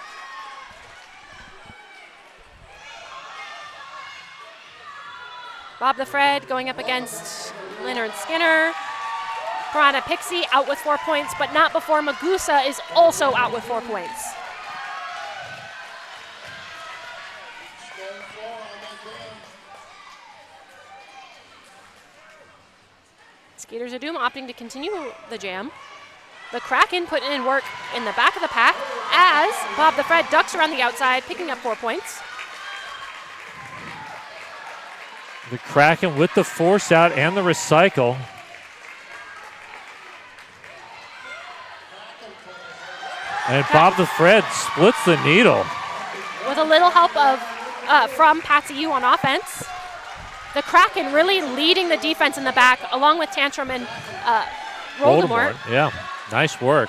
Bob the Fred going up against Leonard Skinner. Piranha Pixie out with 4 points, but not before Magusa is also out with 4 points. Skaters of Doom opting to continue the jam. The Kraken putting in work in the back of the pack as Bob the Fred ducks around the outside, picking up 4 points. The Kraken with the force out and the recycle. And Bob the Fred splits the needle. With a little help from Patsy U on offense. The Kraken really leading the defense in the back, along with Tantrum and Voldemort. Yeah, nice work.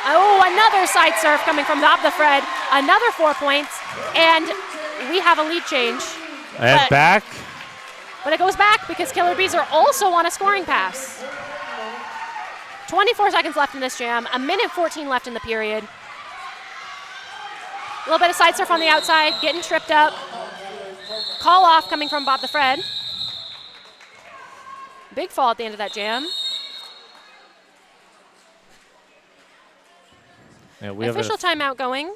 Oh, another side surf coming from Bob the Fred. Another 4 points, and we have a lead change. And back. But it goes back because Killer Bees are also on a scoring pass. 24 seconds left in this jam, 1:14 left in the period. A little bit of side surf on the outside, getting tripped up. Call off coming from Bob the Fred. Big fall at the end of that jam. And we Official timeout going.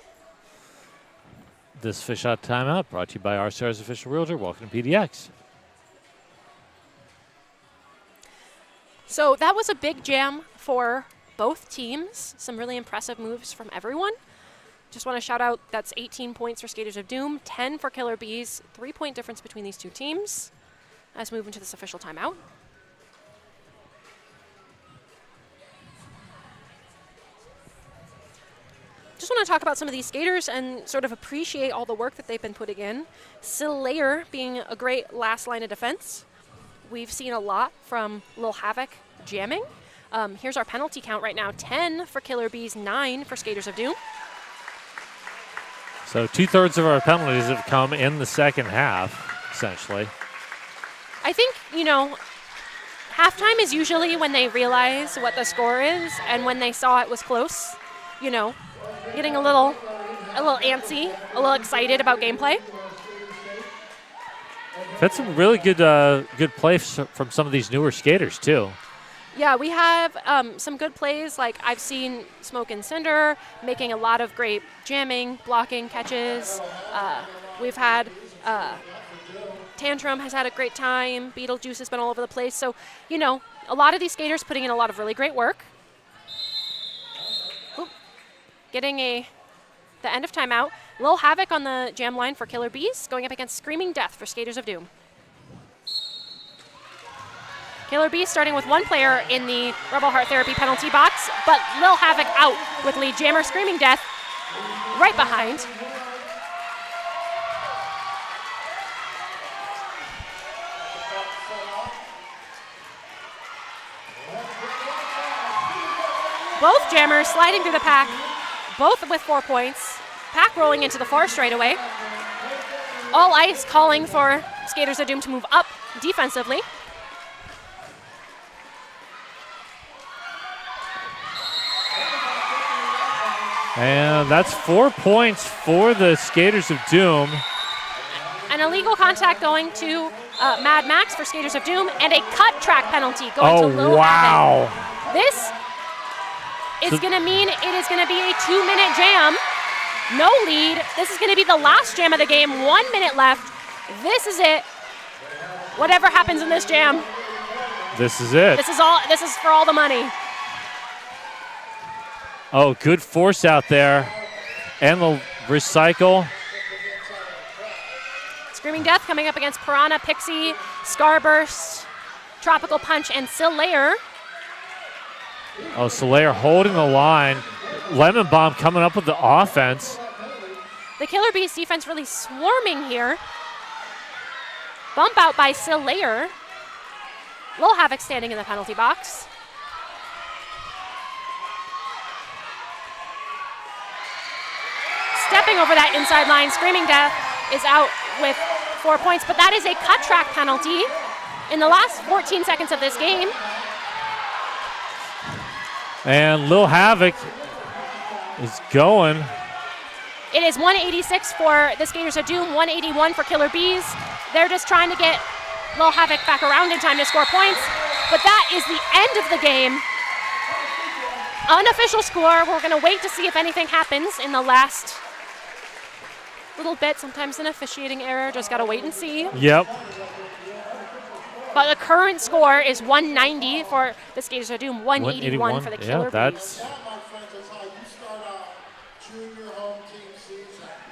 This Fish Out timeout brought to you by RCR's official realtor. Welcome to PDX. So that was a big jam for both teams. Some really impressive moves from everyone. Just want to shout out, that's 18 points for Skaters of Doom, 10 for Killer Bees, 3 point difference between these two teams. Let's move into this official timeout. Just want to talk about some of these skaters and sort of appreciate all the work that they've been putting in. Slayer being a great last line of defense. We've seen a lot from Lil Havoc jamming. Here's our penalty count right now, 10 for Killer Bees, 9 for Skaters of Doom. So 2/3 of our penalties have come in the second half, essentially. I think, halftime is usually when they realize what the score is and when they saw it was close. getting a little antsy, a little excited about gameplay. That's some really good play from some of these newer skaters too. Yeah, we have some good plays. Like I've seen Smoke and Cinder making a lot of great jamming, blocking, catches. We've had Tantrum has had a great time. Beetlejuice has been all over the place. So, a lot of these skaters putting in a lot of really great work. Oop. Getting the end of timeout. Lil Havoc on the jam line for Killer Bees, going up against Screaming Death for Skaters of Doom. Killer Bees starting with one player in the Rebel Heart Therapy penalty box, but Lil Havoc out with lead jammer Screaming Death right behind. Both jammers sliding through the pack, both with 4 points. Pack rolling into the far straightaway. All ice calling for Skaters of Doom to move up defensively. And that's 4 points for the Skaters of Doom. An illegal contact going to Mad Max for Skaters of Doom, and a cut track penalty going to Lil wow. Havoc. This is going to mean it is going to be a 2-minute jam. No lead. This is going to be the last jam of the game. 1 minute left. This is it. Whatever happens in this jam. This is it. This is for all the money. Oh, good force out there. And the recycle. Screaming Death coming up against Piranha, Pixie, Scarburst, Tropical Punch, and Sillayer. Oh, Sillayer holding the line. Lemon Bomb coming up with the offense. The Killer Bees defense really swarming here. Bump out by Sillayer. Lil Havoc standing in the penalty box. Stepping over that inside line, Screaming Death is out with 4 points, but that is a cut track penalty in the last 14 seconds of this game. And Lil Havoc is going. It is 186 for the Skaters of Doom, 181 for Killer Bees. They're just trying to get Lil Havoc back around in time to score points, but that is the end of the game. Unofficial score. We're going to wait to see if anything happens in the last little bit. Sometimes an officiating error. Just got to wait and see. Yep. But the current score is 190 for the Skaters of Doom, 181 for the Killer Bees.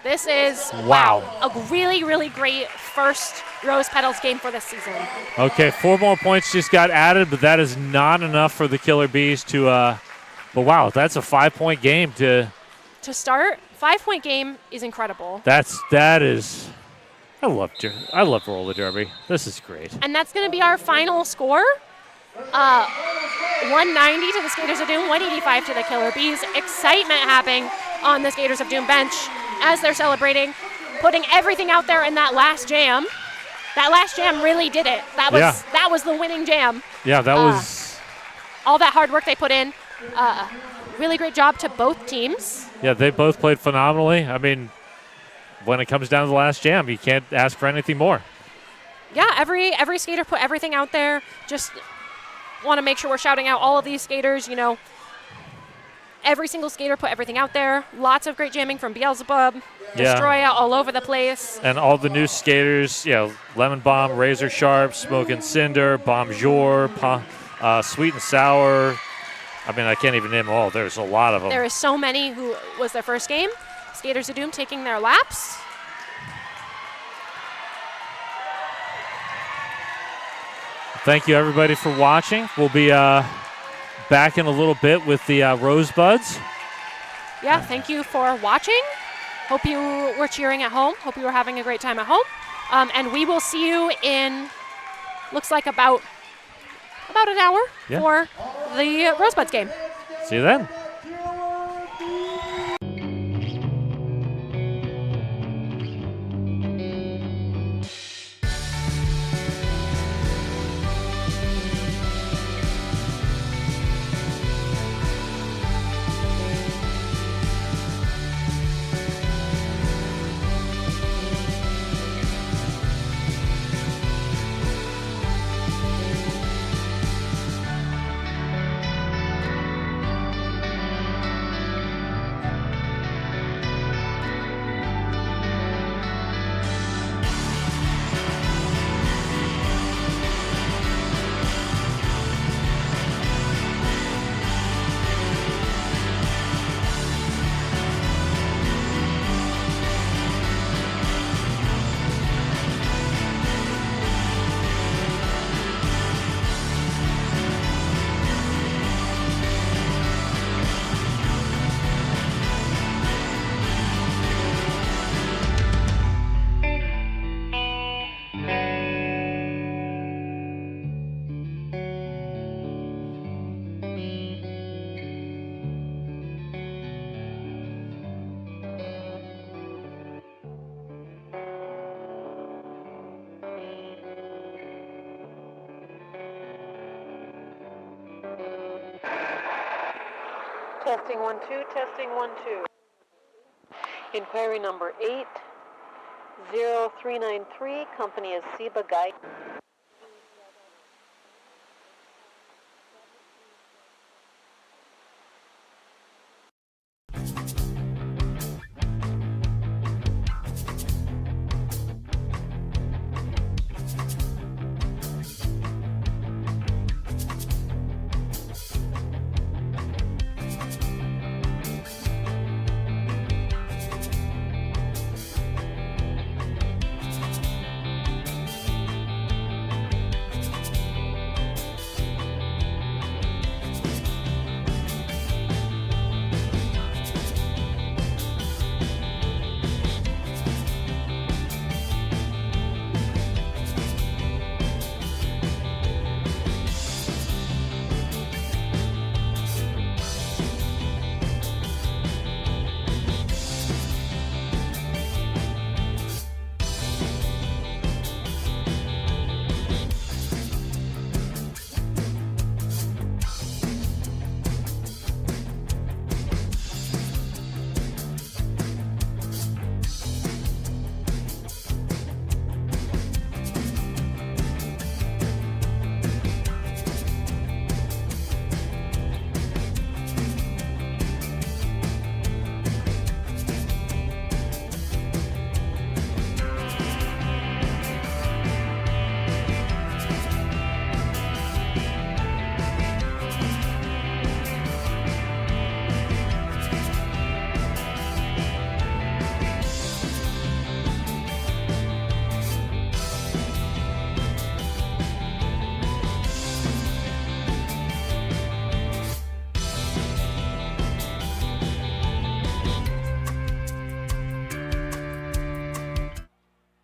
This is a really, really great first Rose Petals game for this season. Okay, 4 more points just got added, but that is not enough for the Killer Bees to. But wow, that's a 5-point game to start. 5-point game is incredible. That is. I love roller derby. This is great. And that's going to be our final score. 190 to the Skaters of Doom, 185 to the Killer Bees. Excitement happening on the Skaters of Doom bench as they're celebrating, putting everything out there in that last jam. That last jam really did it. That was the winning jam. Yeah, that was all that hard work they put in. Really great job to both teams. Yeah, they both played phenomenally. I mean, when it comes down to the last jam, you can't ask for anything more. Yeah, every skater put everything out there. Just want to make sure we're shouting out all of these skaters. Every single skater put everything out there. Lots of great jamming from Beelzebub, Destroya, all over the place. And all the new skaters, Lemon Bomb, Razor Sharp, Smoke and Cinder, Bonjour, Sweet and Sour. I mean, I can't even name them all. There's a lot of them. There is so many who was their first game. Skaters of Doom taking their laps. Thank you, everybody, for watching. We'll be back in a little bit with the Rosebuds. Yeah, thank you for watching. Hope you were cheering at home. Hope you were having a great time at home. And we will see you in, looks like about an hour for the Rosebuds game. See you then. Testing 1 2, testing 1 2. Inquiry number 80393, company is Seba Guide.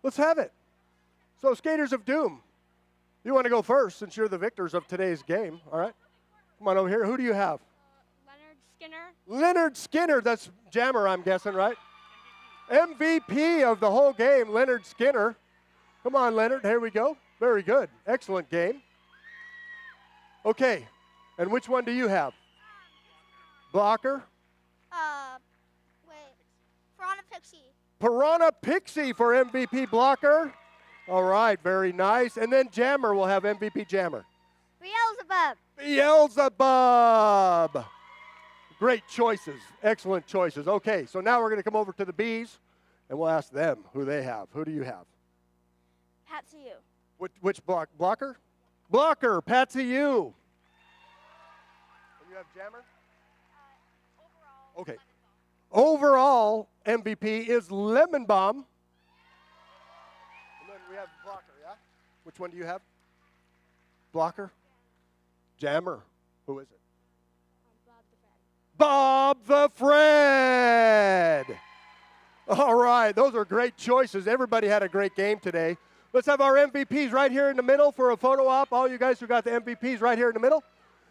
Let's have it. So, Skaters of Doom, you want to go first since you're the victors of today's game, all right? Come on over here. Who do you have? Leonard Skinner. Leonard Skinner. That's Jammer, I'm guessing, right? MVP of the whole game, Leonard Skinner. Come on, Leonard. Here we go. Very good. Excellent game. Okay. And which one do you have? Blocker? Piranha Pixie. Piranha Pixie for MVP Blocker. All right, very nice. And then Jammer will have MVP Jammer. Beelzebub. Beelzebub. Great choices. Excellent choices. Okay, so now we're going to come over to the Bees, and we'll ask them who they have. Who do you have? Patsy U. Which blocker? Blocker, Patsy U. And you have Jammer? Overall. Okay. Overall MVP is Lemon Bomb. And then we have Blocker, yeah? Which one do you have? Blocker? Jammer. Who is it? Bob the Fred. All right, those are great choices. Everybody had a great game today. Let's have our MVPs right here in the middle for a photo op. All you guys who got the MVPs right here in the middle.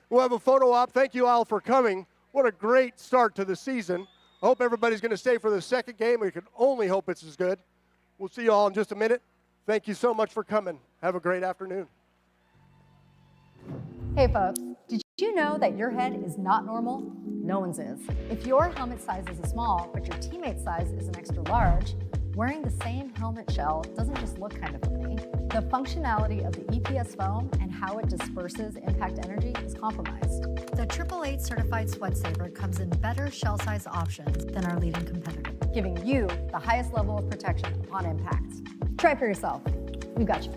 We'll have a photo op. Thank you all for coming. What a great start to the season. I hope everybody's going to stay for the second game. We can only hope it's as good. We'll see you all in just a minute. Thank you so much for coming. Have a great afternoon. Hey folks, did you know that your head is not normal? No one's is. If your helmet size is a small, but your teammate's size is an extra large, wearing the same helmet shell doesn't just look kind of funny. The functionality of the EPS foam and how it disperses impact energy is compromised. The 888 certified sweat saver comes in better shell size options than our leading competitor, giving you the highest level of protection upon impact. Try for yourself. We've got you.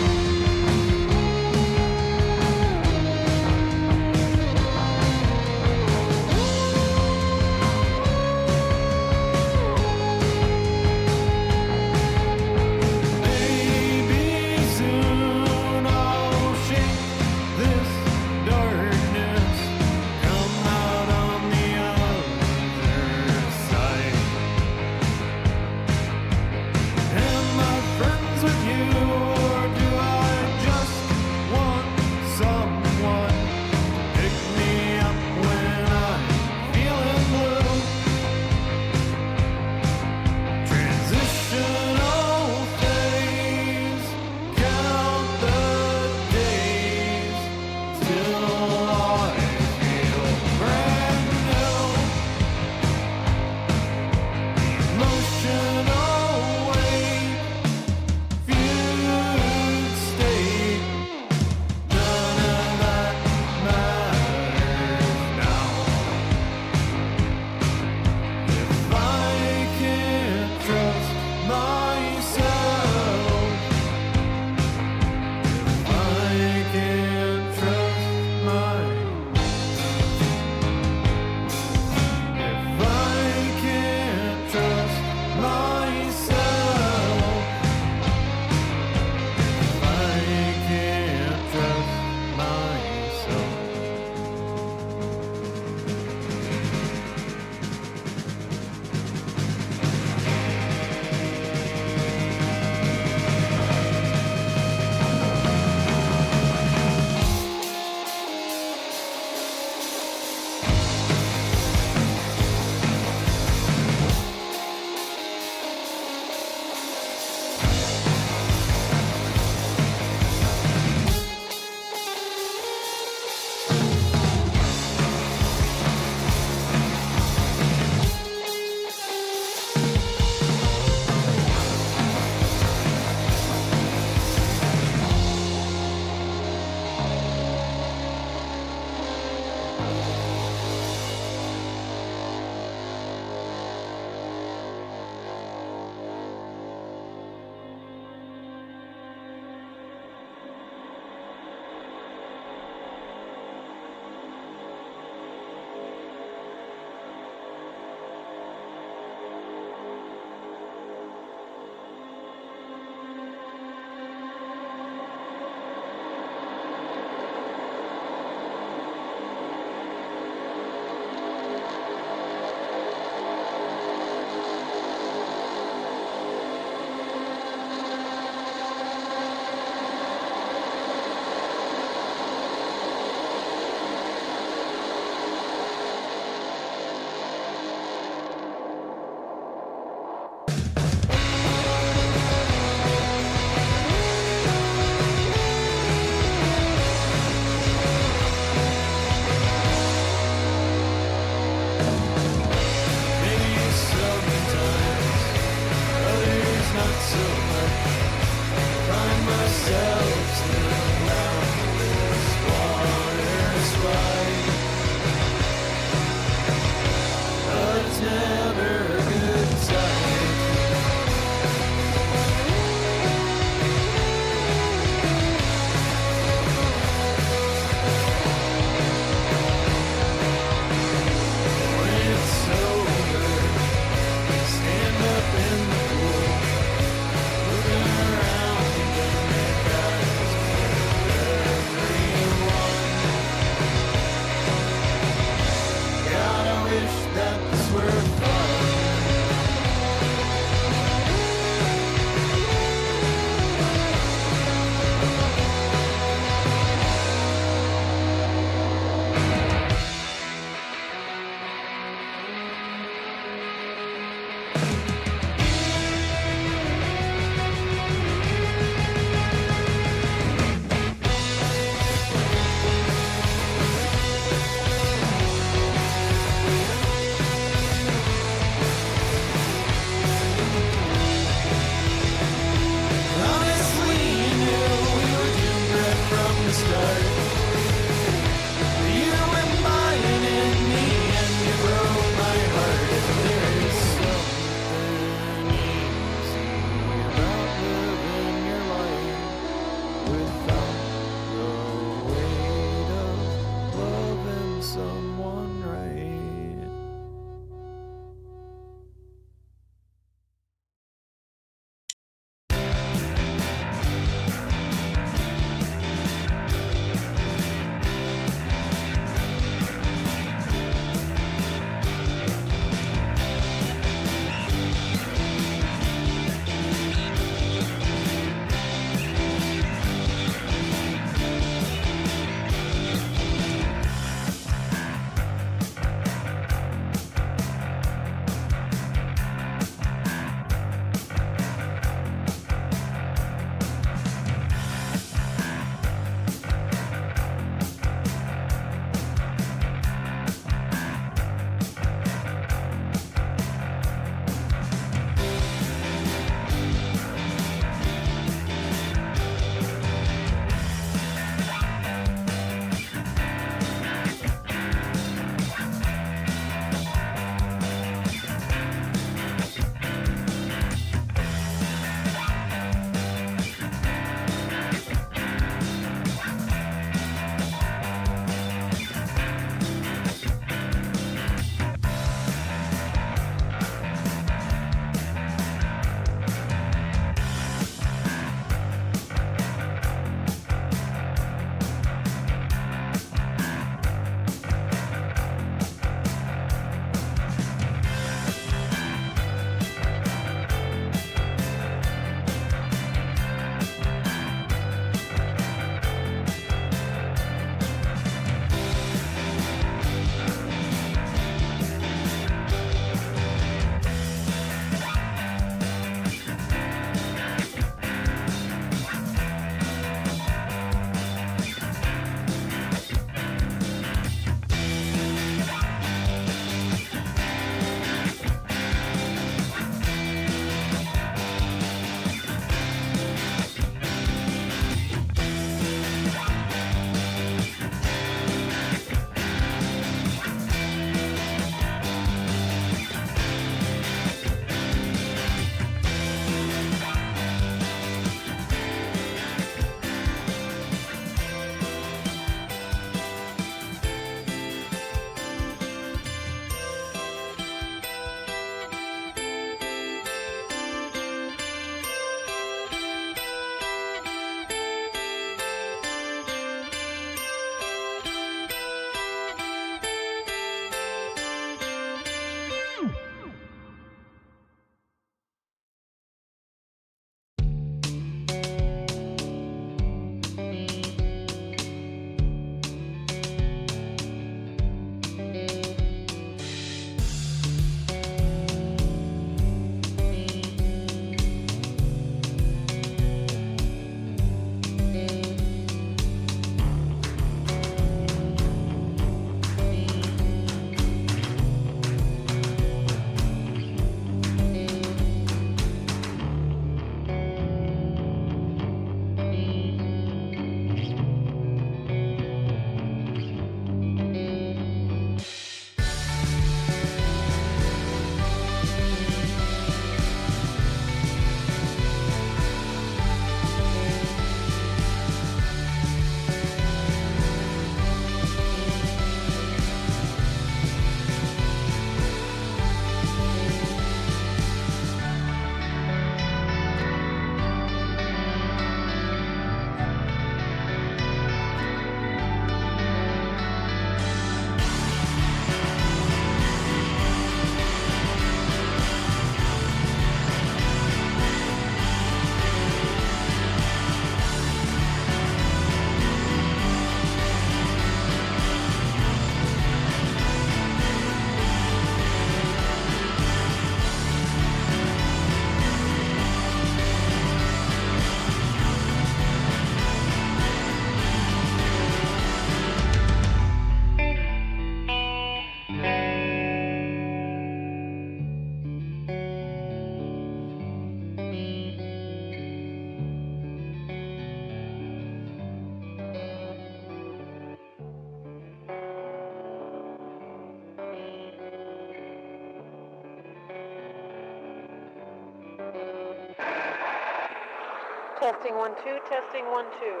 Testing 1 2, testing 1 2.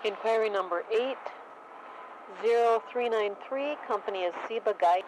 Inquiry number 80393, company is Seba Guide.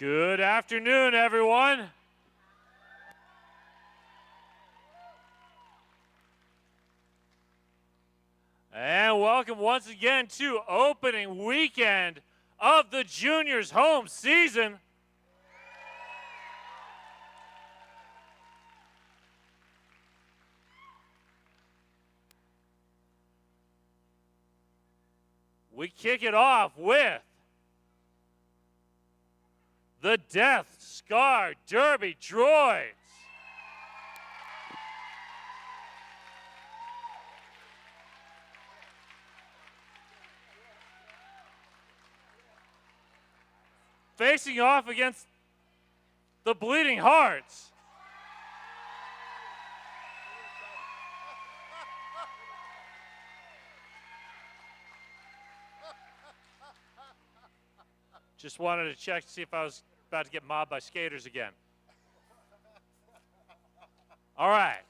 Good afternoon, everyone. And welcome once again to opening weekend of the Juniors home season. We kick it off with the Death Scar Derby Droids. Facing off against the Bleeding Hearts. Just wanted to check to see if I was about to get mobbed by skaters again. All right.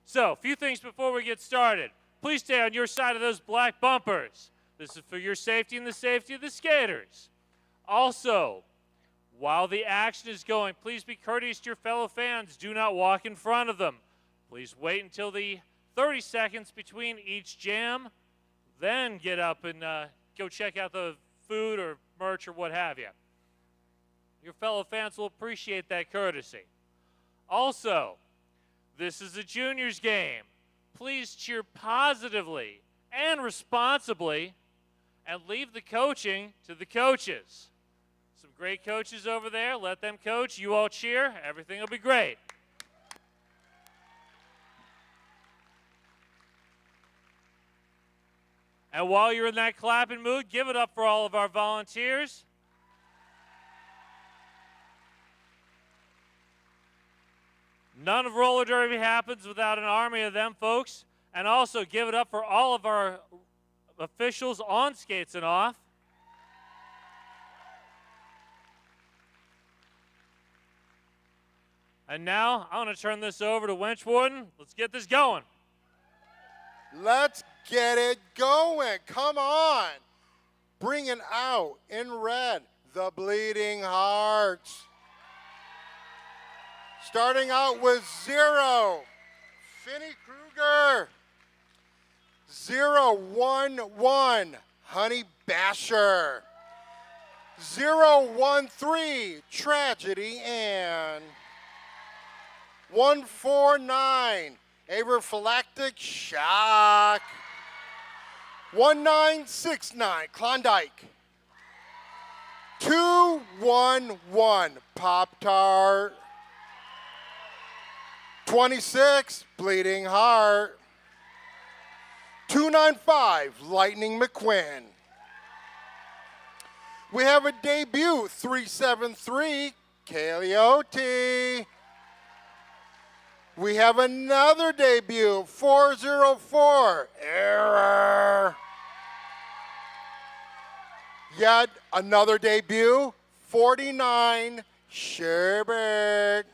So, a few things before we get started. Please stay on your side of those black bumpers. This is for your safety and the safety of the skaters. Also, while the action is going, please be courteous to your fellow fans. Do not walk in front of them. Please wait until the 30 seconds between each jam, then get up and go check out the food or merch or what have you. Your fellow fans will appreciate that courtesy. Also, this is a juniors game. Please cheer positively and responsibly and leave the coaching to the coaches. Some great coaches over there. Let them coach. You all cheer. Everything will be great. And while you're in that clapping mood, give it up for all of our volunteers. None of roller derby happens without an army of them folks. And also give it up for all of our officials on skates and off. And now I want to turn this over to Winch Warden. Let's get this going. Let's get it going. Come on. Bring it out in red, the Bleeding Hearts. Starting out with 0, Finney Kruger. 0-1-1, Honey Basher. 0-1-3, Tragedy Ann. 1-4-9, Aerophylactic Shock. 1969, Klondike. 2-1-1, Pop-Tart. 26, Bleeding Heart. 295, Lightning McQuinn. We have a debut, 373, Coyote. We have another debut, 404, Error. Yet another debut, 49, Sherbert.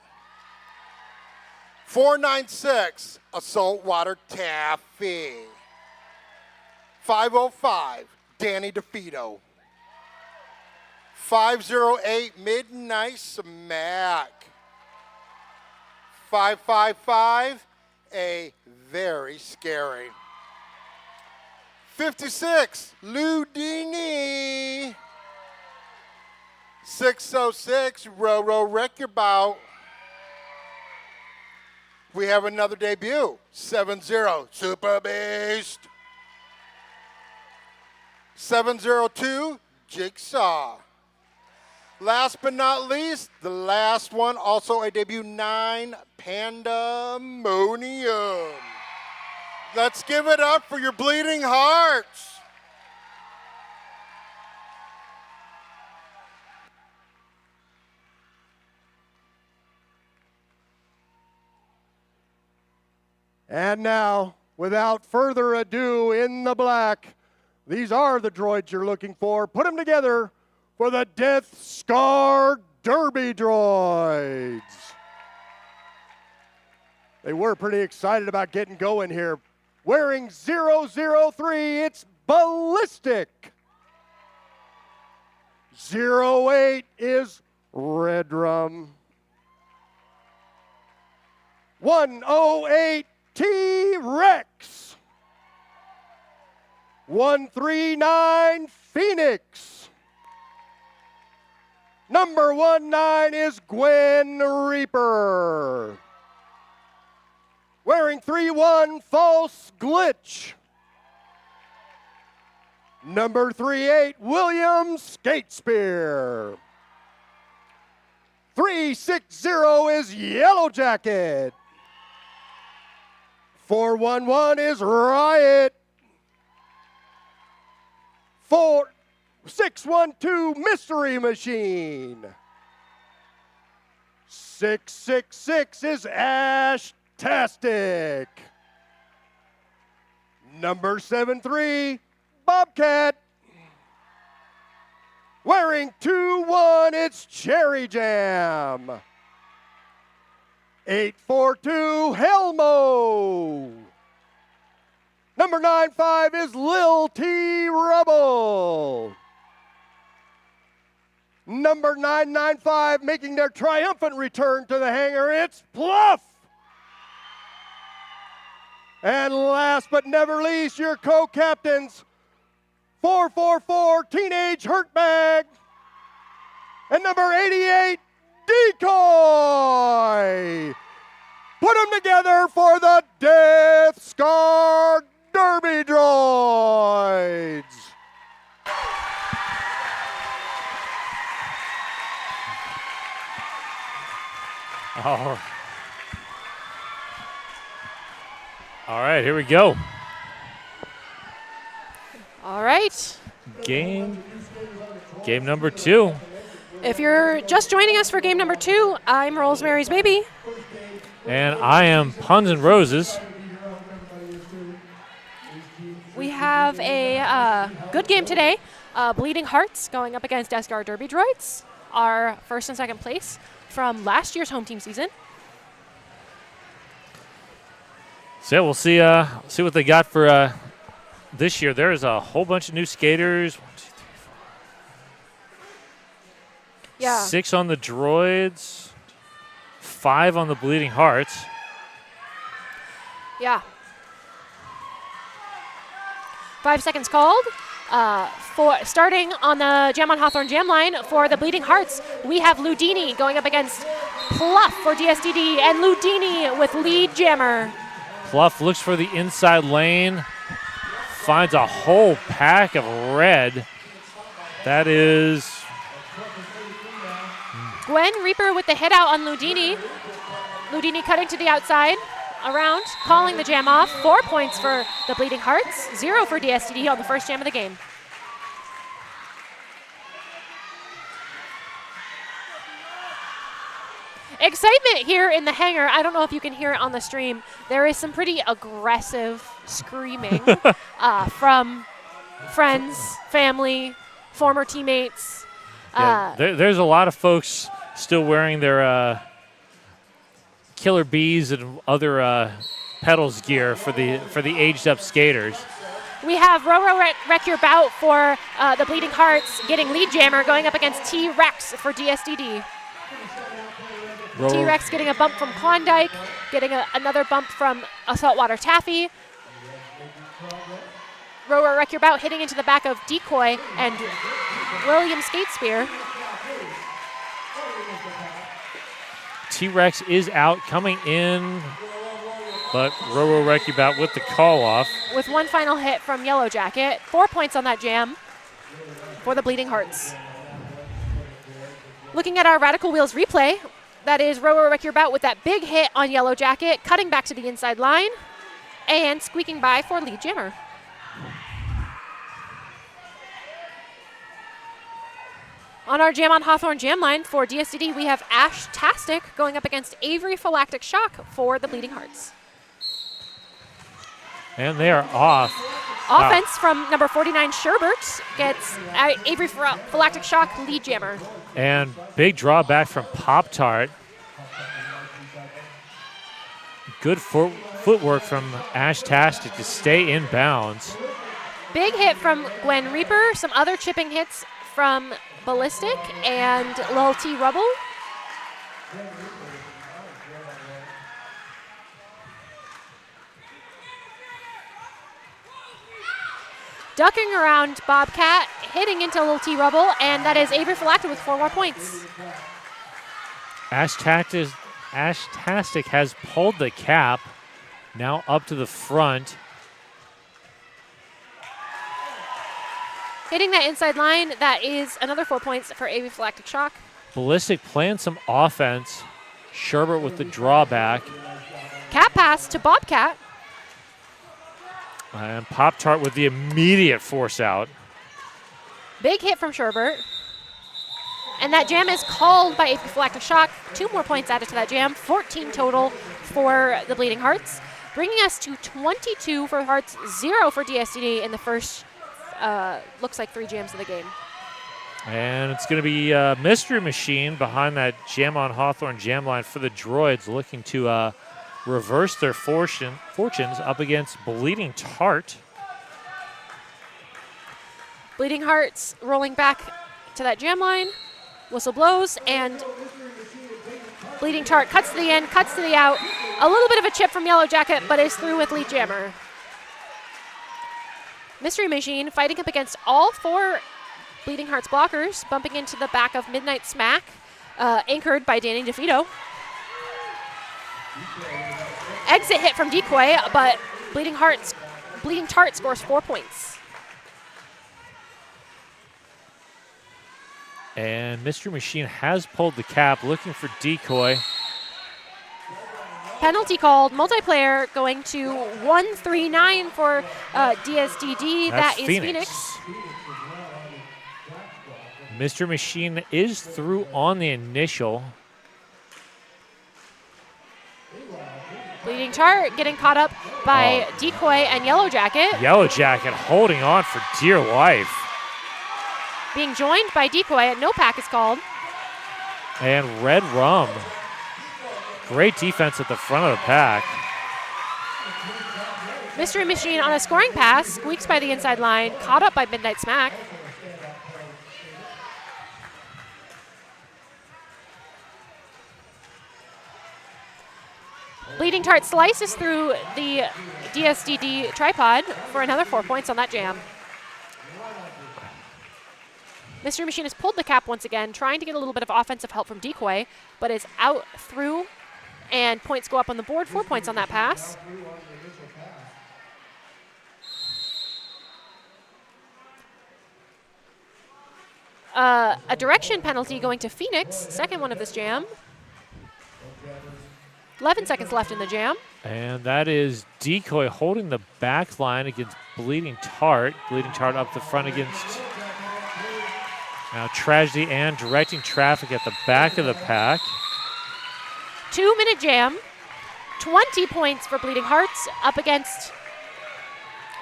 496, Assault Water Taffy. 505, Danny DeFito. 508, Midnight Smack. 555, A Very Scary. 56, Ludini. 606, Row Wreck Your Bout. We have another debut, 70, Super Beast. 702, Jigsaw. Last but not least, the last one, also a debut, 9, Pandemonium. Let's give it up for your Bleeding Hearts. And now, without further ado, in the black, these are the droids you're looking for. Put them together for the Death Scar Derby Droids. They were pretty excited about getting going here. Wearing 003, it's Ballistic. 08 is Red Drum. 108 T-Rex. 139 Phoenix. Number 19 is Gwen Reaper. Wearing 3-1 False Glitch. Number 38 William Skatespear. 360 is Yellow Jacket. 411 is Riot. 612 Mystery Machine. 666 is Ash-tastic. Number 73 Bobcat. Wearing 2-1, it's Cherry Jam. 842 Helmo. Number 95 is Lil T Rubble. Number 995 making their triumphant return to the hangar, it's Pluff. And last but never least, your co-captains, 444 Teenage Hurtbag and number 88 Decoy. Put them together for the Death Scar Derby Droids. All right, here we go. All right. Game number 2. If you're just joining us for game number 2, I'm Rosemary's Baby. And I am Puns and Roses. We have a good game today. Bleeding Hearts going up against Death Scar Derby Droids, our first and second place from last year's home team season. So yeah, we'll see what they got for this year. There's a whole bunch of new skaters. 1, 2, 3, 4. Yeah. 6 on the Droids. 5 on the Bleeding Hearts. Yeah. 5 seconds called. For starting on the Jam on Hawthorne Jam line for the Bleeding Hearts, we have Ludini going up against Pluff for DSDD, and Ludini with lead jammer. Pluff looks for the inside lane, finds a whole pack of red. That is Gwen Reaper with the hit out on Ludini. Ludini cutting to the outside, around, calling the jam off. 4 points for the Bleeding Hearts, 0 for DSDD on the first jam of the game. Excitement here in the hangar. I don't know if you can hear it on the stream. There is some pretty aggressive screaming from friends, family, former teammates. There's a lot of folks still wearing their Killer Bees and other pedals gear for the aged up skaters. We have Roro Wreck Your Bout for the Bleeding Hearts getting lead jammer going up against T-Rex for DSDD. T-Rex getting a bump from Klondike, getting another bump from a Saltwater Taffy. Roro Wreck Your Bout hitting into the back of Decoy and William Skatespear. T-Rex is out, coming in, but Roro Wreck Your Bout with the call off. With one final hit from Yellow Jacket. 4 points on that jam for the Bleeding Hearts. Looking at our Radical Wheels replay, that is Roro Wreck Your Bout with that big hit on Yellow Jacket, cutting back to the inside line, and squeaking by for lead jammer. On our Jam on Hawthorne Jam line for DSDD, we have Ash-tastic going up against Avery Phylactic Shock for the Bleeding Hearts. And they are off. Offense from number 49, Sherbert, gets Avery Phylactic Shock lead jammer. And big drawback from Pop-Tart. Good footwork from Ash-tastic to stay in bounds. Big hit from Gwen Reaper, some other chipping hits from Ballistic and Lil T Rubble. Ducking around Bobcat, hitting into Lil T Rubble, and that is Avery Phylactic with 4 more points. Ashtastic has pulled the cap, now up to the front. Hitting that inside line, that is another 4 points for Avery Phylactic Shock. Ballistic playing some offense. Sherbert with the drawback. Cap pass to Bobcat. And Pop-Tart with the immediate force out. Big hit from Sherbert. And that jam is called by Avery Phylactic Shock. 2 more points added to that jam. 14 total for the Bleeding Hearts. Bringing us to 22 for Hearts, 0 for DSTD in the first, looks like 3 jams of the game. And it's going to be Mystery Machine behind that Jam on Hawthorne jam line for the Droids, looking to reverse their fortunes up against Bleeding Tart. Bleeding Hearts rolling back to that jam line. Whistle blows, and Bleeding Tart cuts to the end, cuts to the out. A little bit of a chip from Yellow Jacket, but is through with lead jammer. Mystery Machine fighting up against all 4 Bleeding Hearts blockers, bumping into the back of Midnight Smack, anchored by Danny DeVito. Exit hit from Decoy, but Bleeding Tart scores 4 points. And Mystery Machine has pulled the cap, looking for Decoy. Penalty called, multiplayer going to 139 for DSDD. That's That is Phoenix. Mystery Machine is through on the initial. Bleeding Tart getting caught up by Decoy and Yellow Jacket. Yellow Jacket holding on for dear life. Being joined by Decoy, no pack is called. And Red Rum. Great defense at the front of the pack. Mystery Machine on a scoring pass, squeaks by the inside line, caught up by Midnight Smack. Bleeding Tart slices through the DSDD tripod for another 4 points on that jam. Mystery Machine has pulled the cap once again, trying to get a little bit of offensive help from Decoy, but is out through, and points go up on the board. 4 points on that pass. A direction penalty going to Phoenix, second one of this jam. 11 seconds left in the jam. And that is Decoy holding the back line against Bleeding Tart. Bleeding Tart up the front against now Tragedy and directing traffic at the back of the pack. 2-minute jam. 20 points for Bleeding Hearts up against,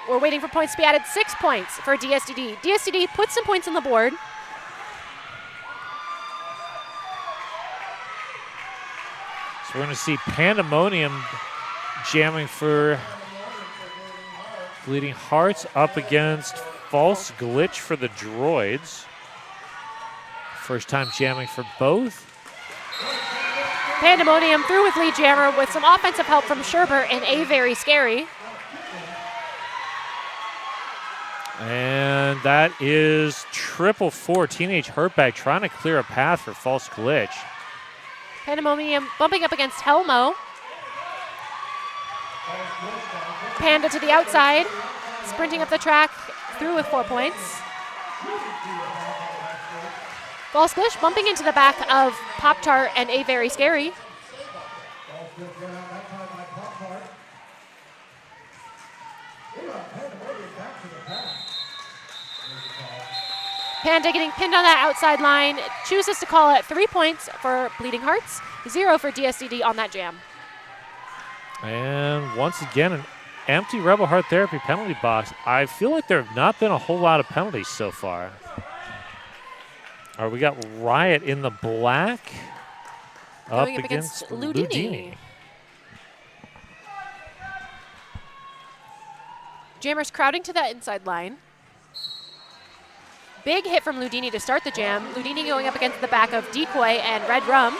we're waiting for points to be added, 6 points for DSDD. DSDD puts some points on the board. So we're going to see Pandemonium jamming for Bleeding Hearts up against False Glitch for the Droids. First time jamming for both. Pandemonium through with lead jammer with some offensive help from Sherbert and A Very Scary. And that is 444 Teenage Hurtbag trying to clear a path for False Glitch. Pandemonium bumping up against Helmo. Panda to the outside, sprinting up the track through with 4 points. False Glitch bumping into the back of Pop-Tart and A Very Scary. Panda getting pinned on that outside line, chooses to call it 3 points for Bleeding Hearts, 0 for DSDD on that jam. And once again, an empty Rebel Heart Therapy penalty box. I feel like there have not been a whole lot of penalties so far. All right, we got Riot in the black Going up against Ludini. Jammers crowding to that inside line. Big hit from Ludini to start the jam. Ludini going up against the back of Decoy and Red Rum.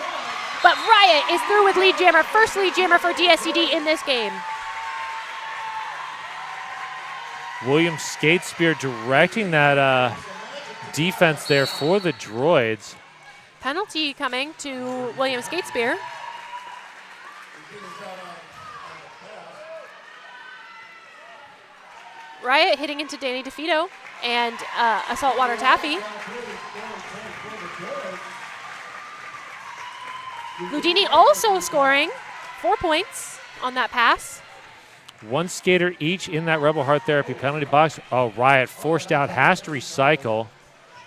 But Riot is through with lead jammer. First lead jammer for DSCD in this game. William Skatespear directing that defense there for the Droids. Penalty coming to William Skatespear. Riot hitting into Danny DeFito and a saltwater taffy. Ludini also scoring 4 points on that pass. One skater each in that Rebel Heart Therapy penalty box. Oh, Riot forced out, has to recycle.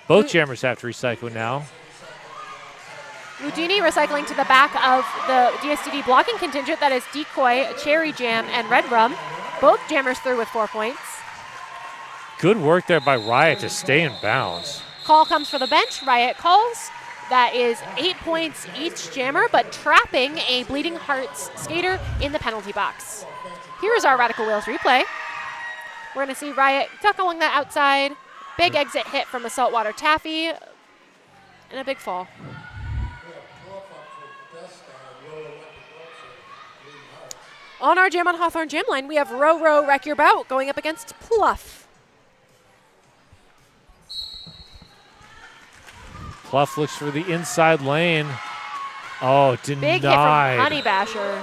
Both jammers have to recycle now. Ludini recycling to the back of the DSTD blocking contingent. That is Decoy, Cherry Jam, and Red Rum. Both jammers through with 4 points. Good work there by Riot to stay in bounds. Call comes for the bench. Riot calls. That is 8 points each jammer, but trapping a Bleeding Hearts skater in the penalty box. Here's our Radical Wheels replay. We're going to see Riot tuck along that outside. Big exit hit from a saltwater taffy. And a big fall. On our Jam on Hawthorne jam line, we have Row Row Wreck Your Bout going up against Pluff. Pluff looks for the inside lane. Oh, denied. Big hit from Honey Basher.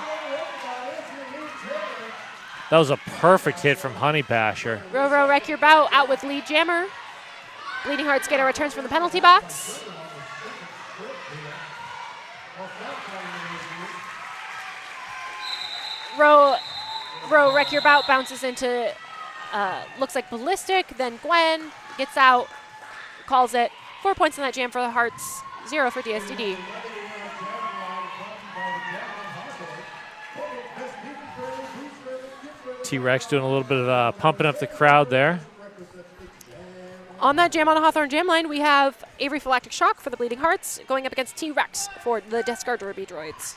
That was a perfect hit from Honey Basher. Row Row Wreck Your Bout out with lead jammer. Bleeding Heart skater returns from the penalty box. Row Wreck Your Bout bounces into, looks like Ballistic, then Gwen gets out, calls it. 4 points in that jam for the Hearts, 0 for DSDD. T-Rex doing a little bit of pumping up the crowd there. On that Jam on Hawthorne jam line, we have Avery Phylactic Shock for the Bleeding Hearts going up against T-Rex for the Descar Derby Droids.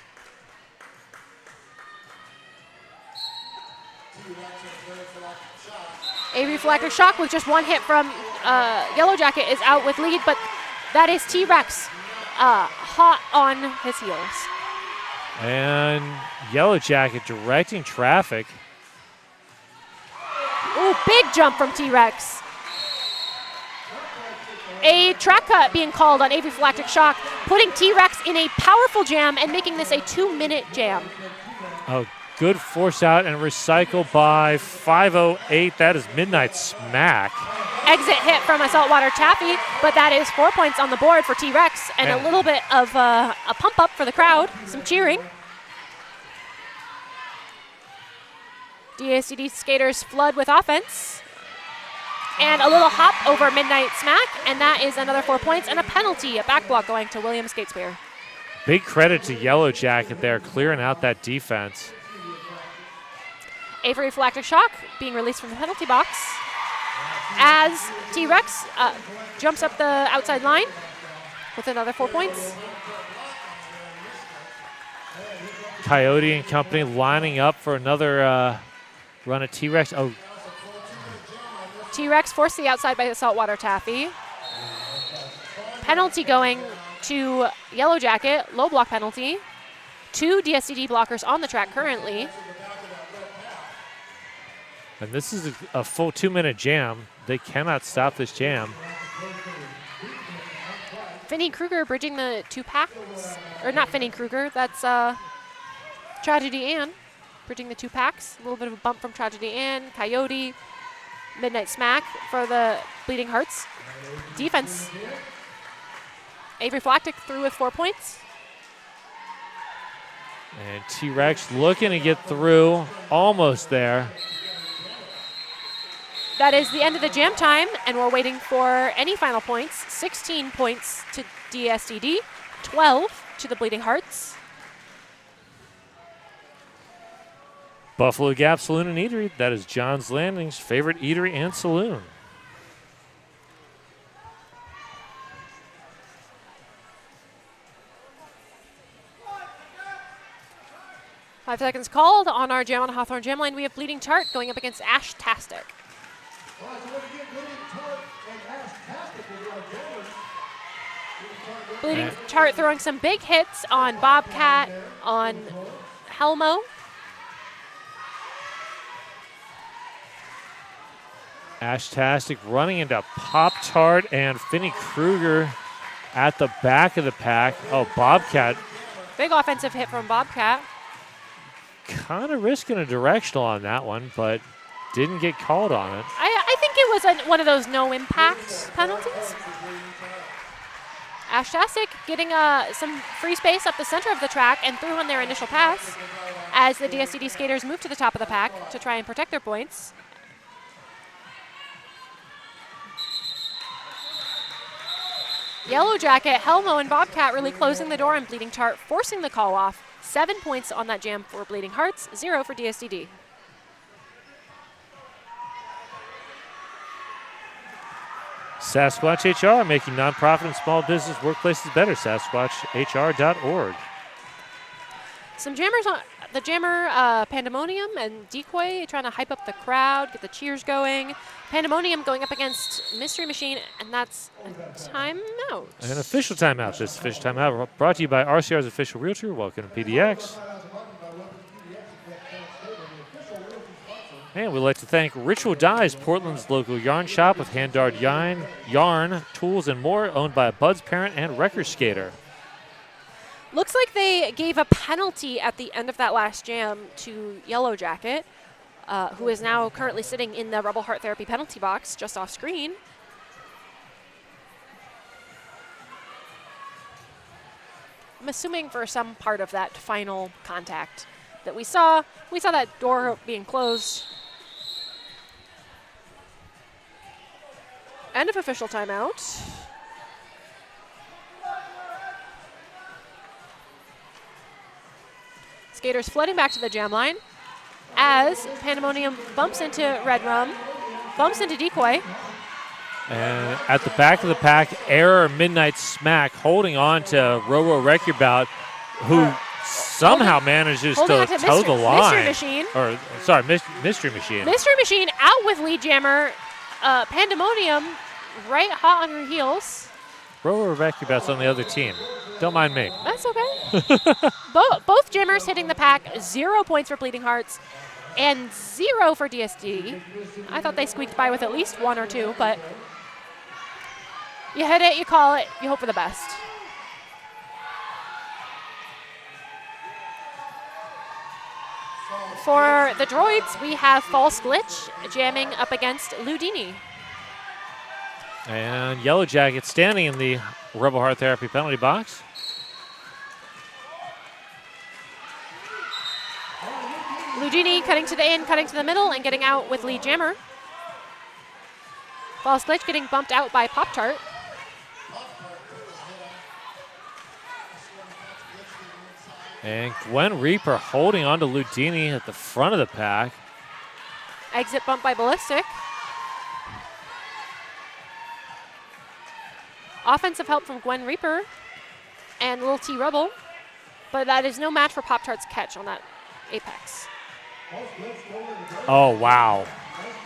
Avery Phylactic Shock with just one hit from Yellow Jacket is out with lead, but that is T-Rex hot on his heels. And Yellow Jacket directing traffic. Ooh, big jump from T-Rex. A track cut being called on Avery Phylactic Shock, putting T-Rex in a powerful jam and making this a 2-minute jam. Oh, good force out and recycle by 5:08. That is Midnight Smack. Exit hit from a saltwater taffy, but that is 4 points on the board for T-Rex and a little bit of a pump up for the crowd, some cheering. DSCD skaters flood with offense. And a little hop over Midnight Smack, and that is another 4 points and a penalty, a back block going to William Skatespear. Big credit to Yellow Jacket there, clearing out that defense. Avery Phylactic Shock being released from the penalty box as T-Rex jumps up the outside line with another 4 points. Coyote and company lining up for another run at T-Rex. Oh, T-Rex forced the outside by the saltwater taffy. Penalty going to Yellow Jacket, low block penalty. 2 DSCD blockers on the track currently. and this is a full 2-minute jam. They cannot stop this jam. Finney Kruger bridging the 2 packs. Or not Finney Kruger, that's Tragedy Ann bridging the 2 packs. A little bit of a bump from Tragedy Ann, Coyote, Midnight Smack for the Bleeding Hearts. Defense. Avery Phylactic through with 4 points. And T-Rex looking to get through, almost there. That is the end of the jam time, and we're waiting for any final points. 16 points to DSDD, 12 to the Bleeding Hearts. Buffalo Gap Saloon and Eatery, that is John's Landing's favorite eatery and saloon. Five seconds called on our Jam on Hawthorne jam line. We have Bleeding Tart going up against Ash-tastic. Bleeding Chart throwing some big hits on Bobcat, on Helmo. Ashtastic running into Pop-Tart and Finney Kruger at the back of the pack. Oh, Bobcat Big offensive hit from Bobcat. kind of risking a directional on that one, but didn't get called on it. I think it was one of those no impact penalties. Ashtastic getting some free space up the center of the track and threw on their initial pass as the DSCD skaters move to the top of the pack to try and protect their points. Yellow Jacket, Helmo, and Bobcat really closing the door on Bleeding Chart, forcing the call off. 7 points on that jam for Bleeding Hearts, 0 for DSCD. Sasquatch HR making nonprofit and small business workplaces better. SasquatchHR.org. Some jammers on the jammer, Pandemonium and Decoy trying to hype up the crowd, get the cheers going. Pandemonium going up against Mystery Machine, and that's a timeout. An official timeout. This official timeout brought to you by RCR's official realtor. Welcome to PDX. And we'd like to thank Ritual Dyes, Portland's local yarn shop with hand-dyed yarn, tools, and more, owned by Bud's parent and record skater. Looks like they gave a penalty at the end of that last jam to Yellow Jacket, who is now currently sitting in the Rebel Heart Therapy penalty box just off screen. I'm assuming for some part of that final contact that we saw that door being closed. End of official timeout. Skaters flooding back to the jam line as Pandemonium bumps into Red Rum, bumps into Decoy. And at the back of the pack, Error Midnight Smack holding on to Robo Recubout, who somehow manages to toe the line. Mystery Machine. Or, sorry, Mystery Machine. Mystery Machine out with lead jammer. Pandemonium right hot on her heels. Robo Recubout's on the other team. Don't mind me. That's okay. Both jammers hitting the pack. 0 points for Bleeding Hearts and 0 for DSD. I thought they squeaked by with at least 1 or 2, but you hit it, you call it, you hope for the best. For the Droids, we have False Glitch jamming up against Ludini. And Yellow Jacket standing in the Rebel Heart Therapy penalty box. Ludini cutting to the in, cutting to the middle, and getting out with lead jammer. False Glitch getting bumped out by Pop-Tart. And Gwen Reaper holding on to Ludini at the front of the pack. Exit bump by Ballistic. Offensive help from Gwen Reaper and Little T Rebel, but that is no match for Pop-Tart's catch on that apex. Oh, wow.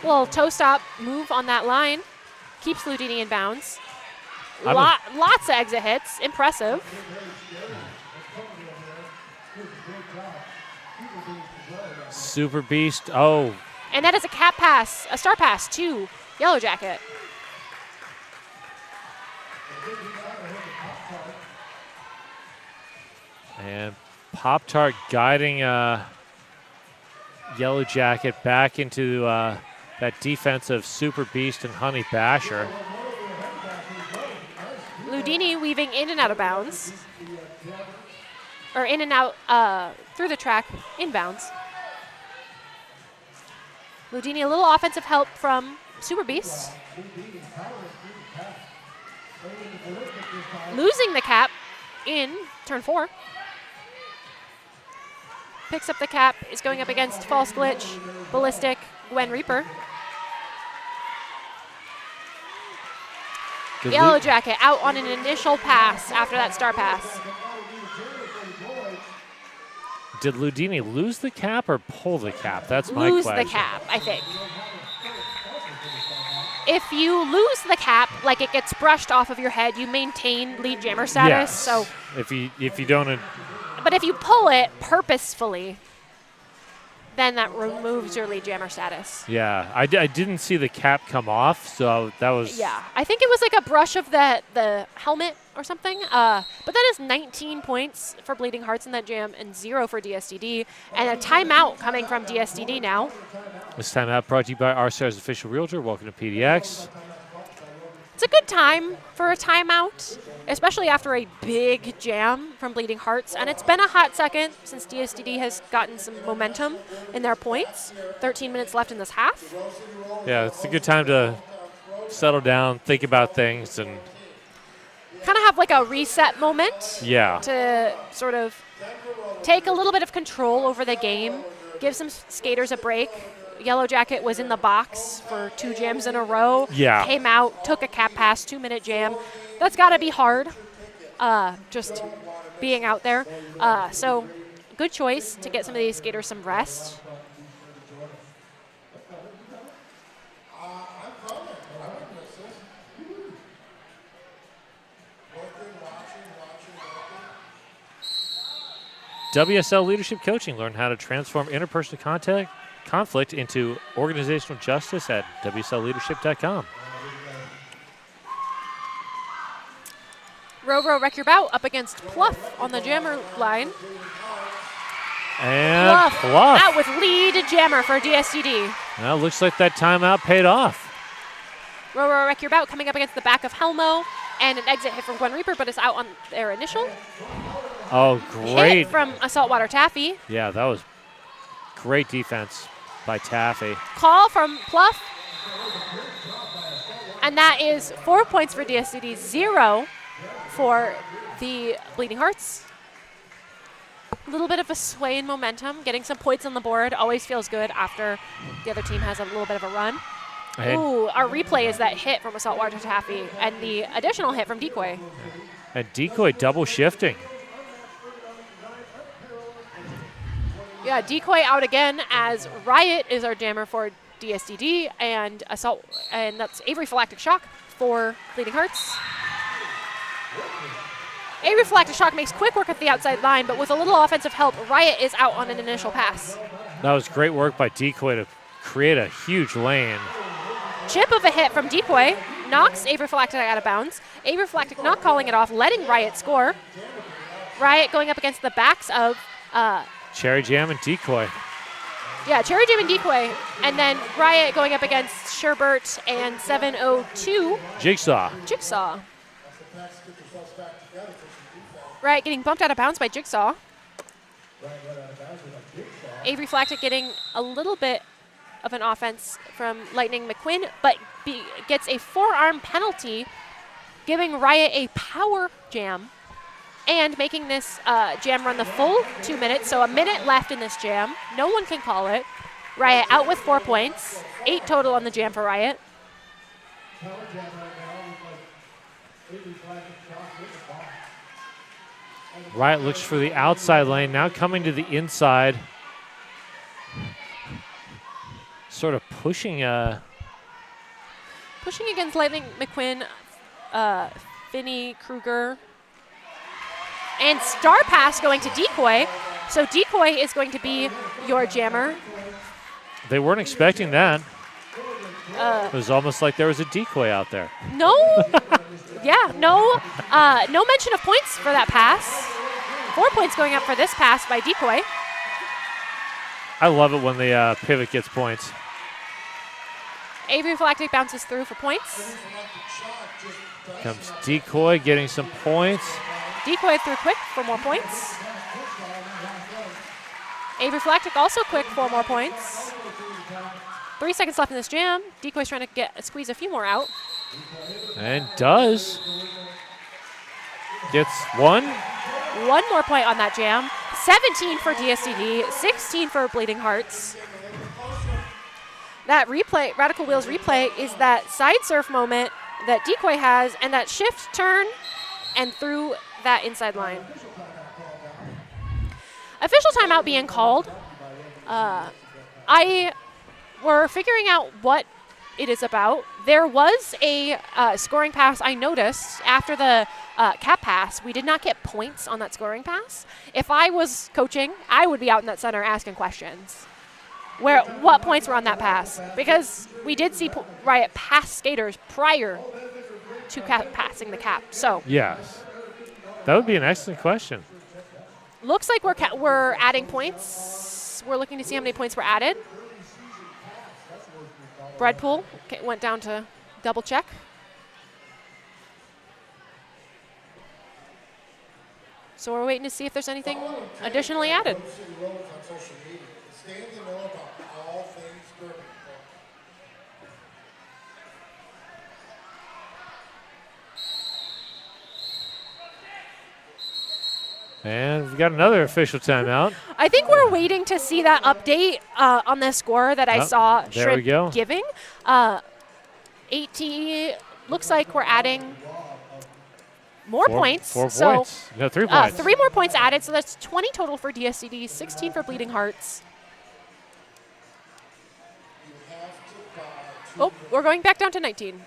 Little toe stop move on that line. Keeps Ludini in bounds. Lots of exit hits. Impressive. Super Beast. Oh. And that is a cap pass, a star pass to Yellow Jacket. And Pop-Tart guiding Yellow Jacket back into that defensive Super Beast and Honey Basher. Ludini weaving in and out of bounds. Or in and out through the track, inbounds. Ludini, a little offensive help from Super Beast. Losing the cap in turn 4. Picks up the cap, is going up against False Glitch, Ballistic, Gwen Reaper. Yellow Jacket out on an initial pass after that star pass. Did Ludini lose the cap or pull the cap? That's my question. Lose the cap, I think. If you lose the cap, like it gets brushed off of your head, you maintain lead jammer status. Yes. So, if you don't, but if you pull it purposefully, then that removes your lead jammer status. yeah, I didn't see the cap come off, so that was. Yeah, I think it was like a brush of the helmet or something. But that is 19 points for Bleeding Hearts in that jam and 0 for DSDD. And a timeout coming from DSDD now. This timeout brought to you by RCR's official realtor. Welcome to PDX. It's a good time for a timeout, especially after a big jam from Bleeding Hearts. And it's been a hot second since DSDD has gotten some momentum in their points. 13 minutes left in this half. Yeah, it's a good time to settle down, think about things, and kind of have like a reset moment. Yeah. To sort of take a little bit of control over the game, give some skaters a break. Yellow Jacket was in the box for 2 jams in a row. Yeah. Came out, took a cap pass, 2-minute jam. That's got to be hard, just being out there. So good choice to get some of these skaters some rest. WSL Leadership Coaching. Learn how to transform interpersonal conflict into organizational justice at WSLleadership.com. Row, wreck your bout up against Pluff on the jammer line. And Pluff. Out with lead jammer for DSDD. Well, looks like that timeout paid off. Row, wreck your bout coming up against the back of Helmo. And an exit hit from Gwen Reaper, but it's out on their initial. Oh, great. Hit from Saltwater Taffy. Yeah, that was great defense by Taffy. Call from Pluff. And that is 4 points for DSDD, 0 for the Bleeding Hearts. A little bit of a sway in momentum. Getting some points on the board always feels good after the other team has a little bit of a run. Ooh, our replay is that hit from Saltwater Taffy and the additional hit from Decoy. And Decoy double shifting. Yeah, Decoy out again as Riot is our jammer for DSDD and and that's Avery Phylactic Shock for Bleeding Hearts. Avery Phylactic Shock makes quick work at the outside line, but with a little offensive help, Riot is out on an initial pass. That was great work by Decoy to create a huge lane. Chip of a hit from Decoy knocks Avery Phylactic out of bounds. Avery Phylactic not calling it off, letting Riot score. Riot going up against the backs of Cherry Jam and Decoy. Yeah, Cherry Jam and Decoy. And then Riot going up against Sherbert and 702. Jigsaw. Riot getting bumped out of bounds by Jigsaw. Avery Phylactic getting a little bit of an offense from Lightning McQuinn, but gets a forearm penalty, giving Riot a power jam and making this jam run the full 2 minutes. So a minute left in this jam. No one can call it. Riot out with 4 points. 8 total on the jam for Riot. Riot looks for the outside lane, now coming to the inside. Sort of pushing against Lightning McQuinn, Finney Kruger. And star pass going to Decoy. So Decoy is going to be your jammer. They weren't expecting that. It was almost like there was a decoy out there. No, no mention of points for that pass. 4 points going up for this pass by Decoy. I love it when the pivot gets points. Avery Phylactic bounces through for points. Comes Decoy getting some points. Decoy through quick for more points. Avery Phylactic also quick for more points. 3 seconds left in this jam. Decoy's trying to squeeze a few more out. And does. Gets one. One more point on that jam. 17 for DSDD, 16 for Bleeding Hearts. That replay, Radical Wheels replay, is that side surf moment that Decoy has and that shift turn and through that inside line. Official timeout being called. We're figuring out what it is about. There was a scoring pass I noticed after the cap pass. We did not get points on that scoring pass. If I was coaching, I would be out in that center asking questions. What points were on that pass? Because we did see Riot pass skaters prior to passing the cap. So yes, that would be an excellent question. looks like we're adding points. We're looking to see how many points were added. Breadpool went down to double check. So we're waiting to see if there's anything additionally added. And we've got another official timeout. I think we're waiting to see that update on the score that I saw there we go. Shrimp giving. 8T looks like we're adding more points. 4 so, points. No, 3 points. 3 more points added, so that's 20 total for DSCD, 16 for Bleeding Hearts. Oh, we're going back down to 19.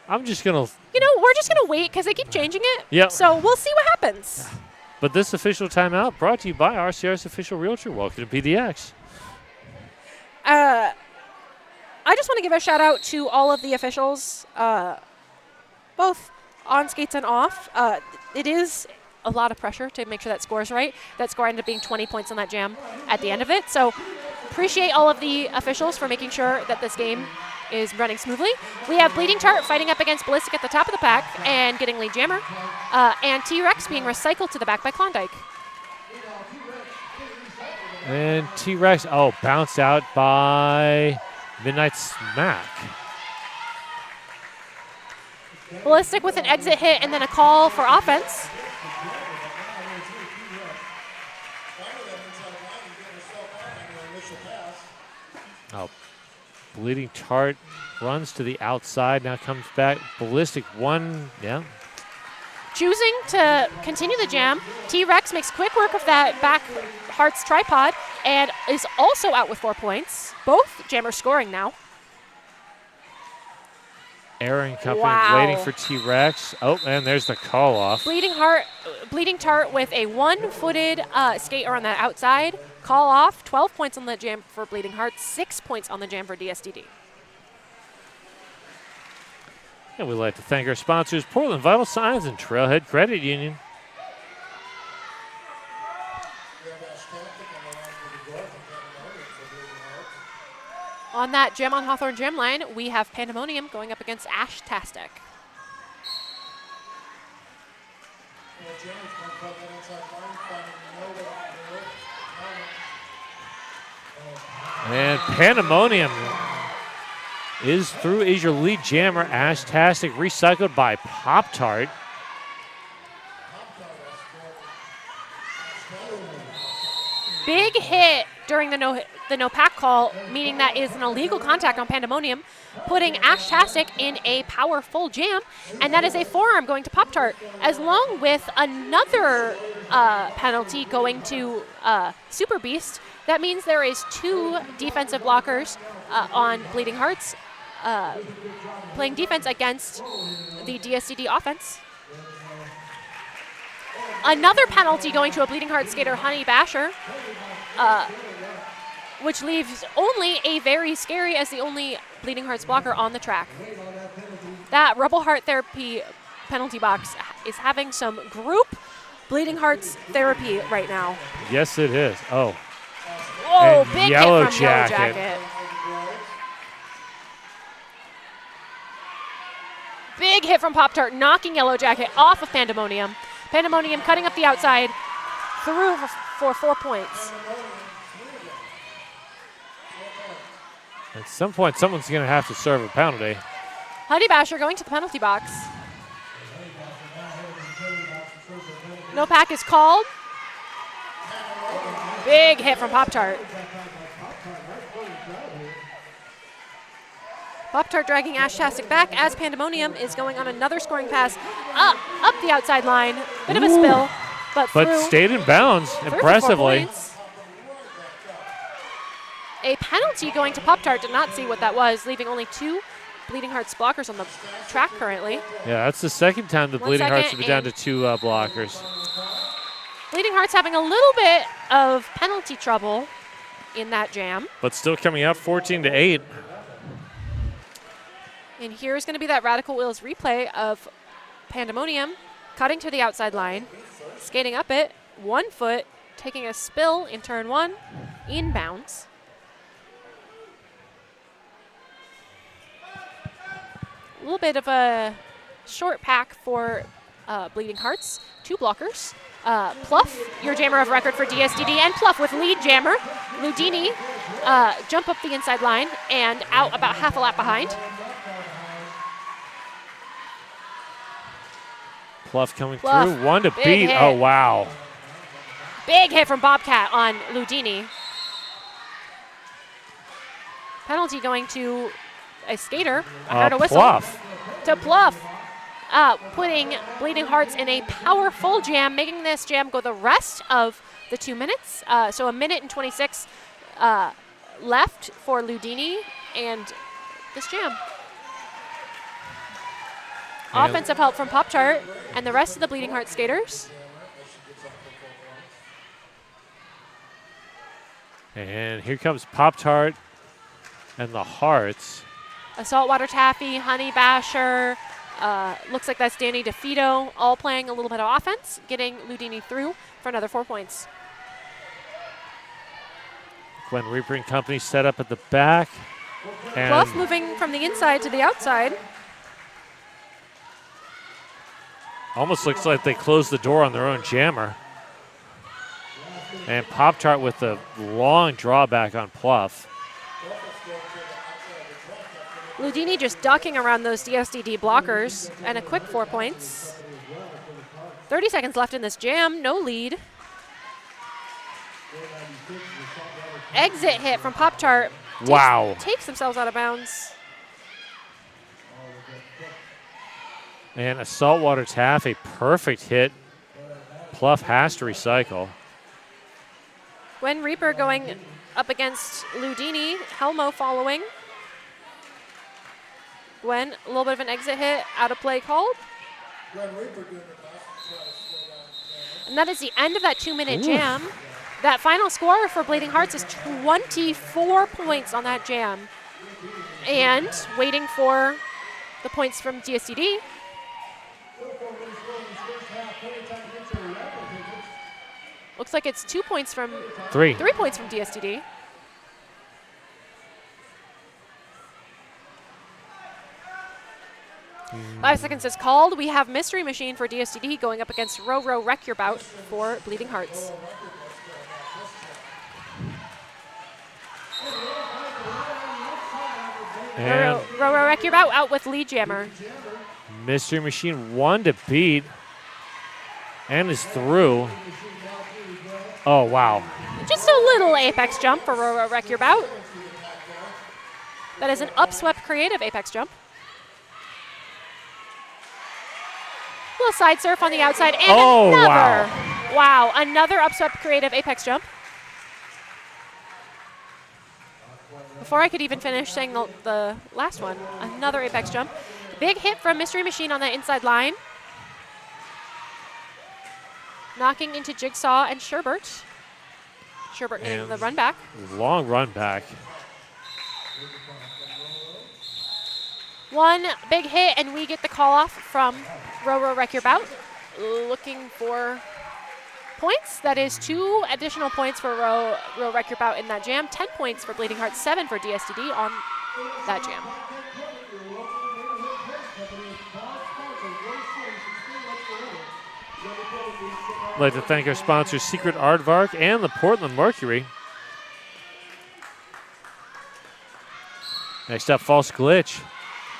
I'm just going to... we're just going to wait because they keep changing it. Yep. So we'll see what happens. But this official timeout brought to you by RCR's official realtor. Welcome to PDX. I just want to give a shout out to all of the officials, both on skates and off. It is a lot of pressure to make sure that score is right. That score ended up being 20 points on that jam at the end of it. So appreciate all of the officials for making sure that this game is running smoothly. We have Bleeding Tart fighting up against Ballistic at the top of the pack and getting lead jammer, and T-Rex being recycled to the back by Klondike. And T-Rex, bounced out by Midnight Smack. Ballistic with an exit hit and then a call for offense. Bleeding Tart runs to the outside, now comes back. Ballistic Choosing to continue the jam, T-Rex makes quick work of that back Hearts tripod and is also out with 4 points. Both jammers scoring now. Aaron Company waiting for T-Rex. Oh, and there's the call off. Bleeding Tart with a one-footed skater on the outside. Call off, 12 points on the jam for Bleeding Heart, 6 points on the jam for DSDD. And we'd like to thank our sponsors, Portland Vital Signs and Trailhead Credit Union. On that Gem on Hawthorne Gem line, we have Pandemonium going up against Ashtastic. And Pandemonium is through as your lead jammer. Ashtastic recycled by Pop-Tart. Big hit during the no pack call, meaning that is an illegal contact on Pandemonium, putting Ashtastic in a powerful jam, and that is a forearm going to Pop-Tart, as long with another penalty going to Super Beast. That means there is 2 defensive blockers on Bleeding Hearts playing defense against the DSCD offense. Another penalty going to a Bleeding Heart skater, Honey Basher, which leaves only a Very Scary as the only Bleeding Hearts blocker on the track. That Rebel Heart Therapy penalty box is having some group Bleeding Hearts therapy right now. Yes, it is. Oh. Whoa, big Yellow hit from Yellow Jacket. Big hit from Pop-Tart, knocking Yellow Jacket off of Pandemonium. Pandemonium cutting up the outside through for 4 points. At some point, someone's going to have to serve a penalty. Honey Basher going to the penalty box. No pack is called. Big hit from Pop-Tart. Pop-Tart dragging Ashtastic back as Pandemonium is going on another scoring pass up the outside line. Bit of a spill, but stayed in bounds impressively. a penalty going to Pop-Tart. Did not see what that was, leaving only 2 Bleeding Hearts blockers on the track currently. Yeah, that's the second time the Bleeding Hearts have been down to 2 blockers. Bleeding Hearts having a little bit of penalty trouble in that jam. But still coming up 14-8. And here's going to be that Radical Wheels replay of Pandemonium cutting to the outside line, skating up it, 1 foot, taking a spill in turn 1, inbounds. A little bit of a short pack for Bleeding Hearts, 2 blockers. Pluff, your jammer of record for DSDD, and Pluff with lead jammer. Ludini jump up the inside line and out about half a lap behind. Pluff coming Pluff, through, 1 to big beat. hit. Oh, wow. Big hit from Bobcat on Ludini. Penalty going to a skater. I heard a whistle. Pluff. To Pluff. Putting Bleeding Hearts in a powerful jam, making this jam go the rest of the 2 minutes. So 1 minute and 26 left for Ludini and this jam. Offensive help from Pop-Tart and the rest of the Bleeding Heart skaters. And here comes Pop-Tart and the Hearts. A Saltwater Taffy, Honey Basher, looks like that's Danny DeFito, all playing a little bit of offense, getting Ludini through for another 4 points. Gwen Reaper and company set up at the back. And Pluff moving from the inside to the outside. almost looks like they closed the door on their own jammer. And Pop-Tart with a long drawback on Pluff. Ludini just ducking around those DSDD blockers and a quick 4 points. 30 seconds left in this jam, no lead. Exit hit from Pop-Tart. Wow. Takes themselves out of bounds. And a Saltwater Taff, a perfect hit. Pluff has to recycle. Gwen Reaper going up against Ludini. Helmo following. Gwen, a little bit of an exit hit, out of play called. And that is the end of that 2 minute jam. That final score for Bleeding Hearts is 24 points on that jam. And waiting for the points from DSDD. Looks like it's 2 points from 3 points from DSDD. Mm. 5 seconds is called. We have Mystery Machine for DSDD going up against Row Row Wreck Your Bout for Bleeding Hearts. And Row Row Wreck Your Bout out with lead jammer. Mystery Machine 1 to beat. And is through. Oh, wow. Just a little apex jump for Row Row Wreck Your Bout. That is an upswept creative apex jump. Little side surf on the outside and another. Wow, another upswept creative apex jump. Before I could even finish saying the last one, another apex jump. Big hit from Mystery Machine on that inside line. Knocking into Jigsaw and Sherbert. Sherbert getting the run back. Long run back. One big hit, and we get the call off from Row Row Wreck Your Bout. Looking for points. That is 2 additional points for Row Row Wreck Your Bout in that jam. 10 points for Bleeding Hearts, 7 for DSDD on that jam. I'd like to thank our sponsors, Secret Aardvark and the Portland Mercury. Next up, False Glitch.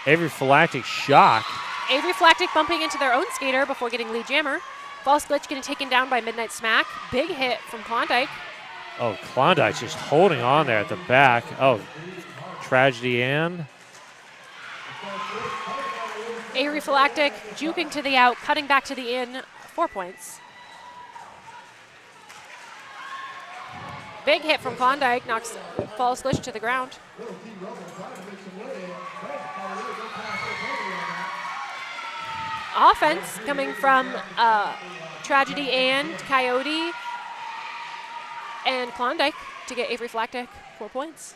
Avery Phylactic Shock. Avery Phylactic bumping into their own skater before getting lead jammer. False Glitch getting taken down by Midnight Smack. Big hit from Klondike. Oh, Klondike's just holding on there at the back. Oh, Tragedy Ann. Avery Phylactic juking to the out, cutting back to the in, 4 points. Big hit from Klondike, knocks Falls Glitch to the ground. Offense coming from Tragedy and Coyote and Klondike to get Avery Flactek 4 points.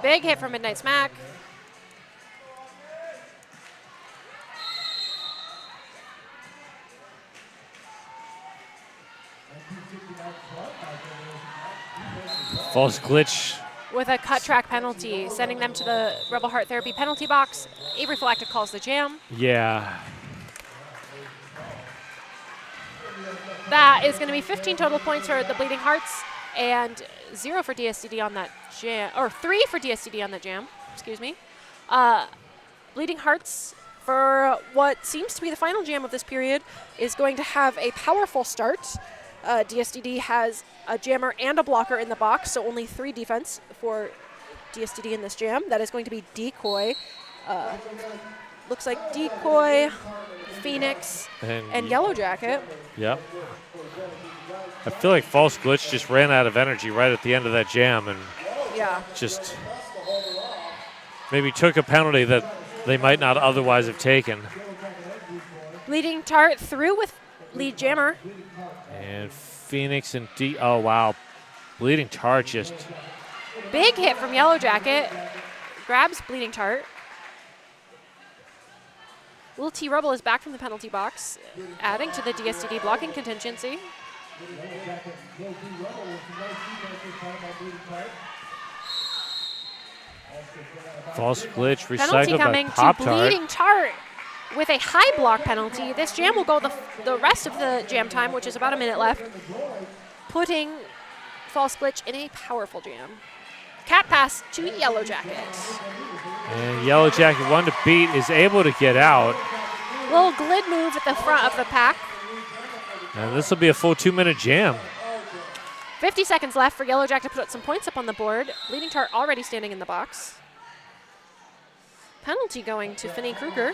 Big hit from Midnight Smack. False glitch. With a cut track penalty, sending them to the Rebel Heart Therapy penalty box. Avery Flactek calls the jam. Yeah. That is going to be 15 total points for the Bleeding Hearts and 0 for DSTD on that jam, or 3 for DSTD on that jam, excuse me. Bleeding Hearts, for what seems to be the final jam of this period, is going to have a powerful start. DSTD has a jammer and a blocker in the box, so only 3 defense for DSTD in this jam. That is going to be Decoy. Looks like Decoy, Phoenix, and Yellow Jacket. Yep. I feel like False Glitch just ran out of energy right at the end of that jam and just maybe took a penalty that they might not otherwise have taken. Bleeding Tart through with lead jammer. And Phoenix and oh wow. Bleeding Tart just. Big hit from Yellow Jacket. Grabs Bleeding Tart. Little T Rebel is back from the penalty box, adding to the DSTD blocking contingency. False glitch recycled Penalty coming by to Pop-Tart. Bleeding Tart with a high block penalty. This jam will go the rest of the jam time, which is about a minute left, putting False Glitch in a powerful jam. Cat pass to Yellow Jacket. And Yellow Jacket, one to beat, is able to get out. Little glid move at the front of the pack. And this will be a full 2-minute jam. 50 seconds left for Yellow Jacket to put some points up on the board. Bleeding Tart already standing in the box. Penalty going to Finney Kruger.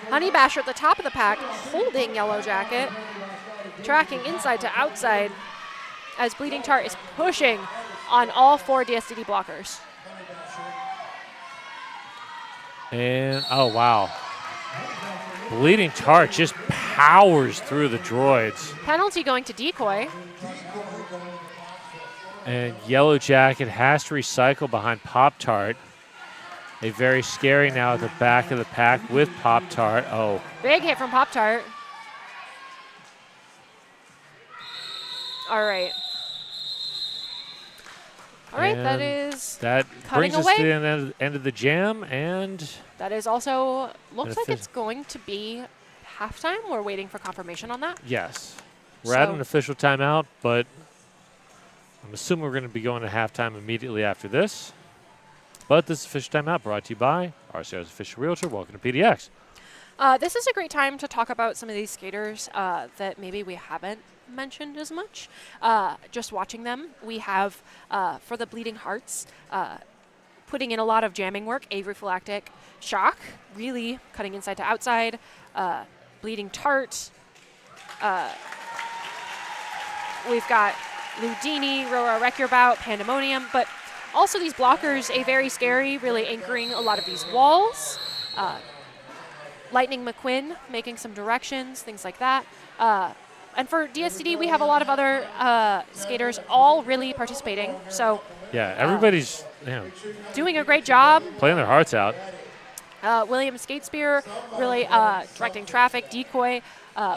Honey Basher at the top of the pack, holding Yellow Jacket. Tracking inside to outside as Bleeding Tart is pushing on all 4 DSTD blockers. And, oh, wow. Bleeding Tart just powers through the droids. Penalty going to Decoy. And Yellow Jacket has to recycle behind Pop-Tart. A very scary now at the back of the pack with Pop-Tart. Oh. Big hit from Pop-Tart. All right. All right, that is that cutting brings us away. to the end of the jam, and that is also looks like it's going to be halftime. We're waiting for confirmation on that. yes, we're at an official timeout, but I'm assuming we're going to be going to halftime immediately after this. But this is official timeout brought to you by RCR's official realtor. Welcome to PDX. This is a great time to talk about some of these skaters that maybe we haven't mentioned as much. Just watching them, we have for the Bleeding Hearts, putting in a lot of jamming work. Avery Flactek, Shock, really cutting inside to outside. Bleeding Tart. We've got Ludini, Rora Wreck Your Bout, Pandemonium, but also these blockers, a very scary, really anchoring a lot of these walls. Lightning McQuinn making some directions, things like that. And for DSTD, we have a lot of other skaters all really participating. So yeah, everybody's doing a great job. Playing their hearts out. William Skatespear really directing traffic. Decoy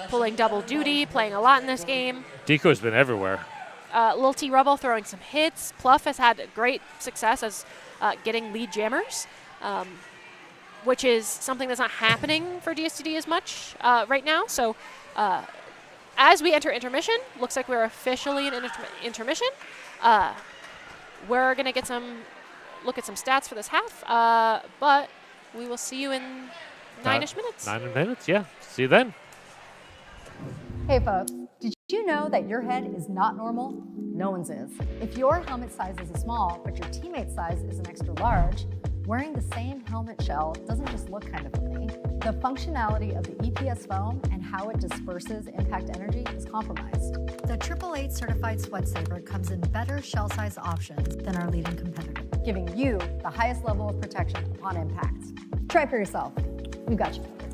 pulling double duty, playing a lot in this game. Decoy's been everywhere. Lil T Rebel throwing some hits. Pluff has had great success as getting lead jammers, which is something that's not happening for DSTD as much right now. So as we enter intermission, looks like we're officially in intermission. We're going to get look at some stats for this half, but we will see you in 9-ish minutes. 9 minutes, yeah. See you then. Hey folks, did you know that your head is not normal? No one's is. If your helmet size is a small, but your teammate size is an extra large, Wearing the same helmet shell doesn't just look kind of funny. The functionality of the EPS foam and how it disperses impact energy is compromised. The 888 certified sweat saver comes in better shell size options than our leading competitor, giving you the highest level of protection upon impact. Try it for yourself. We've got you covered.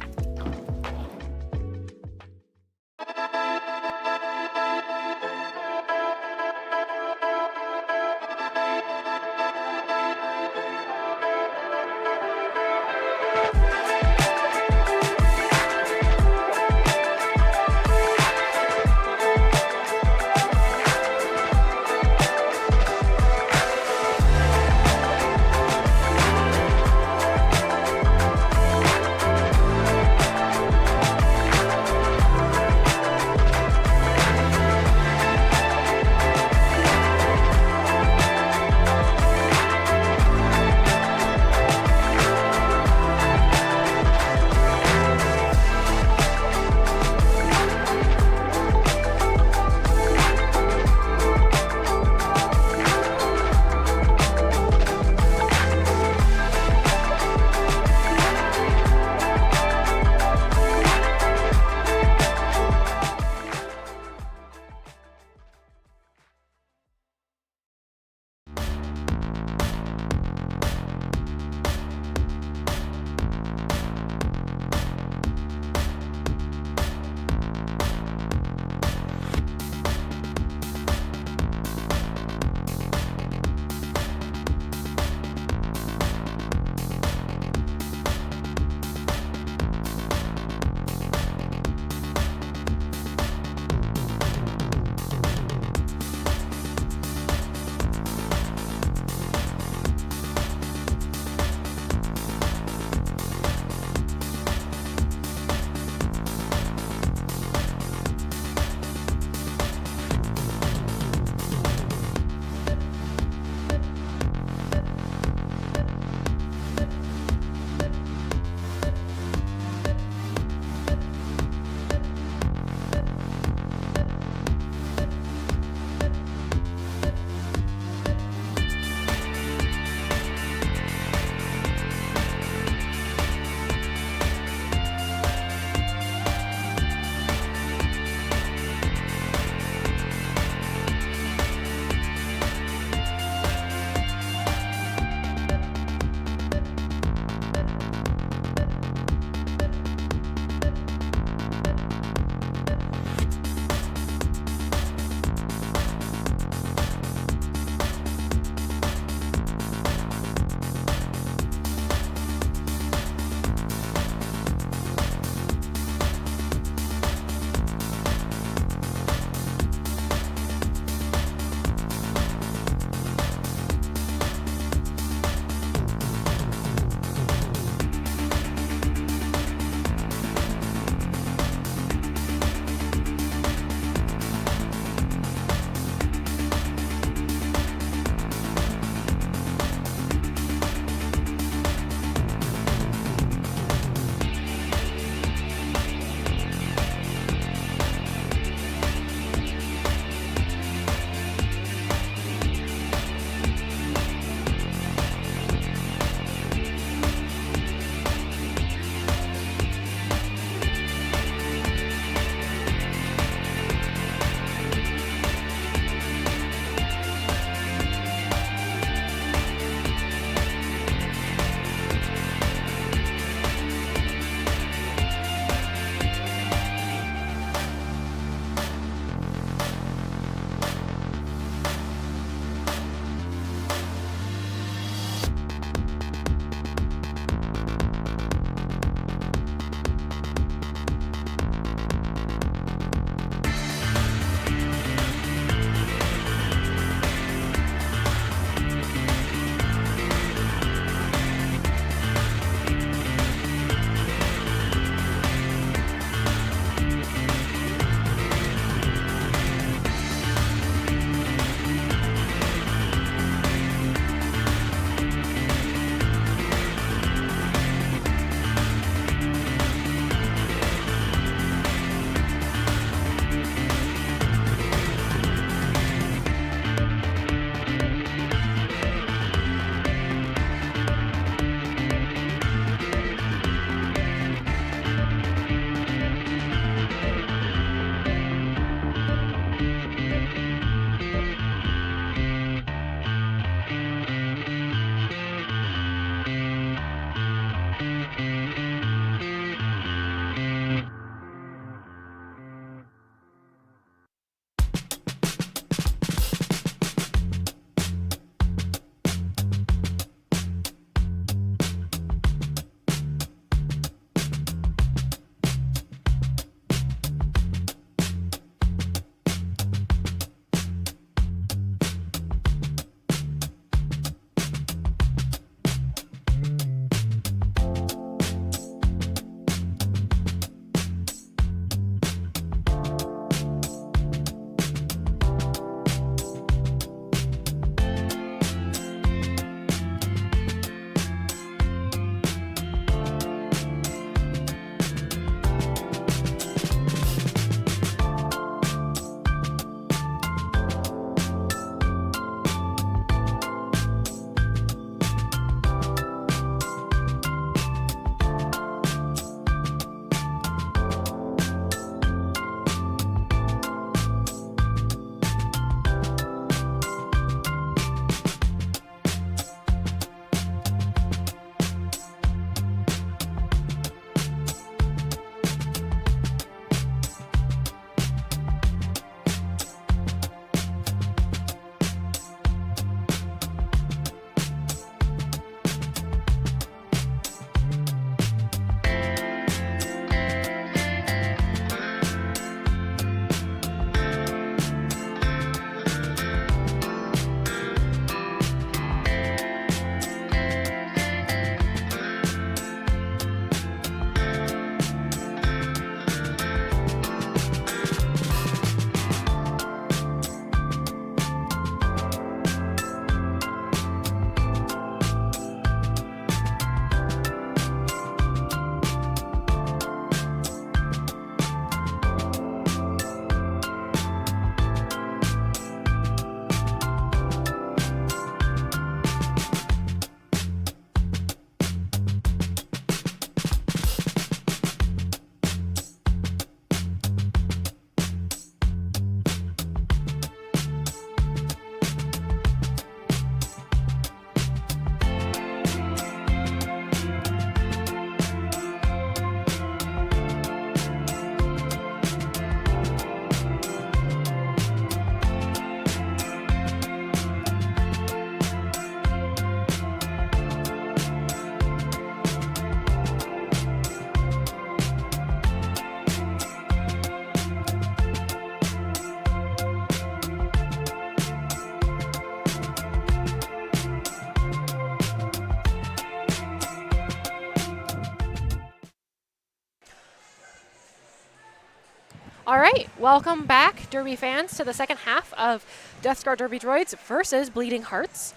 All right, welcome back, Derby fans, to the second half of Death Star Derby Droids versus Bleeding Hearts.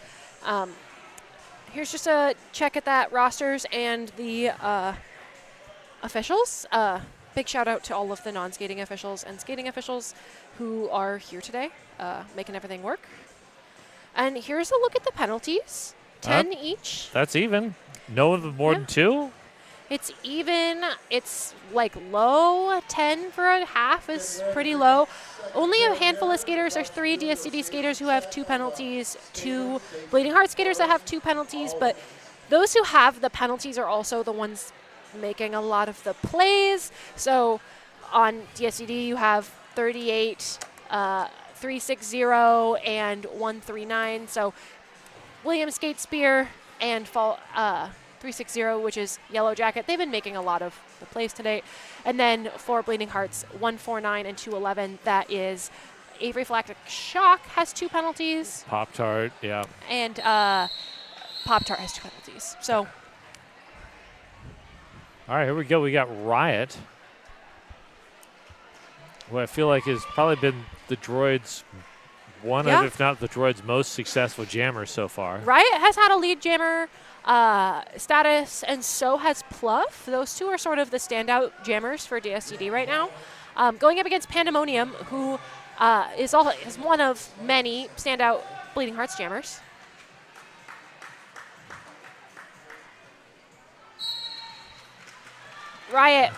Here's just a check at that rosters and the officials. Big shout out to all of the non-skating officials and skating officials who are here today, making everything work. And here's a look at the penalties, 10 each. That's even. No more than 2? It's even. It's like low. 10 for a half is pretty low. Only a handful of skaters. There's 3 DSCD skaters who have 2 penalties, 2 Bleeding Heart skaters that have 2 penalties, but those who have the penalties are also the ones making a lot of the plays. So on DSCD you have 38, 360, and 139. So William Skate Spear and 360, which is Yellow Jacket. They've been making a lot of the plays today. And then for Bleeding Hearts, 149 and 211, that is Avery Phylactic Shock has 2 penalties. Pop-Tart, yeah. And Pop-Tart has 2 penalties. So. All right, here we go. We got Riot. What I feel like has probably been the Droids' one of, if not the Droids' most successful jammers so far. Riot has had a lead jammer status, and so has Pluff. Those 2 are sort of the standout jammers for DSCD right now. Going up against Pandemonium, who is one of many standout Bleeding Hearts jammers. Riot,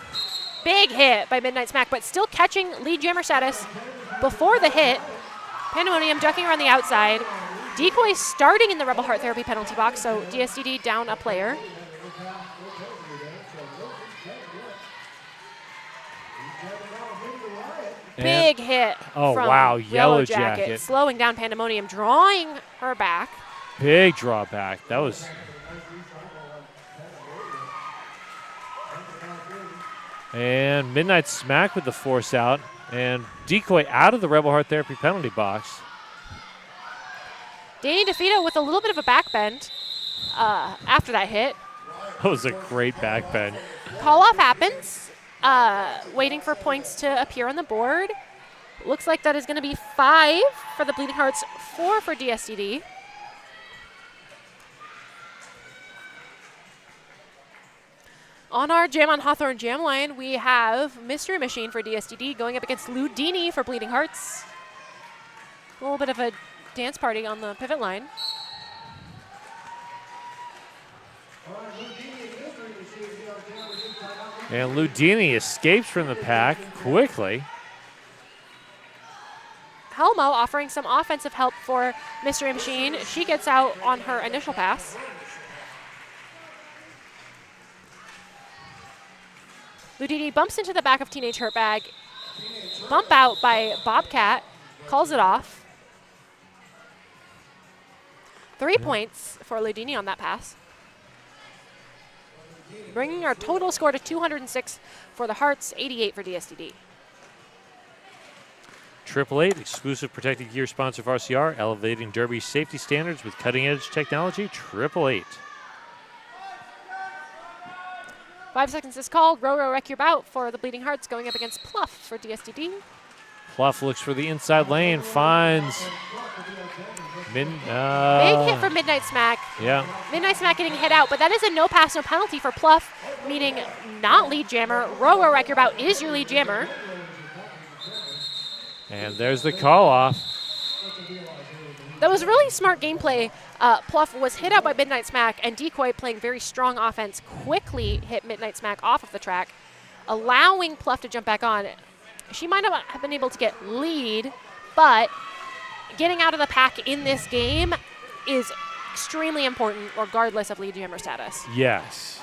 big hit by Midnight Smack, but still catching lead jammer status before the hit. Pandemonium ducking around the outside. Decoy starting in the Rebel Heart Therapy penalty box, so DSCD down a player. Big hit from Yellow Jacket. Slowing down Pandemonium, drawing her back. Big drawback. That was... And Midnight Smack with the force out, and Decoy out of the Rebel Heart Therapy penalty box. Danny DeFito with a little bit of a backbend after that hit. That was a great backbend. Call off happens. Waiting for points to appear on the board. Looks like that is going to be 5 for the Bleeding Hearts, 4 for DSCD. On our Jam on Hawthorne jam line, we have Mystery Machine for DSDD going up against Ludini for Bleeding Hearts. A little bit of a dance party on the pivot line. And Ludini escapes from the pack quickly. Helmo offering some offensive help for Mystery Machine. She gets out on her initial pass. Ludini bumps into the back of Teenage Hurtbag. Bump out by Bobcat. Calls it off. 3 points for Ludini on that pass. Bringing our total score to 206 for the Hearts, 88 for DSDD. 888, exclusive protected gear sponsor of RCR, elevating Derby safety standards with cutting-edge technology. 888. 5 seconds is called. Row, wreck your bout for the Bleeding Hearts going up against Pluff for DSDD. Pluff looks for the inside lane, finds big hit from Midnight Smack. Yeah. Midnight Smack getting hit out, but that is a no pass, no penalty for Pluff, meaning not lead jammer. Row, wreck your bout is your lead jammer. And there's the call off. That was really smart gameplay. Pluff was hit out by Midnight Smack, and Decoy, playing very strong offense, quickly hit Midnight Smack off of the track, allowing Pluff to jump back on. She might not have been able to get lead, but getting out of the pack in this game is extremely important regardless of lead jammer status. Yes.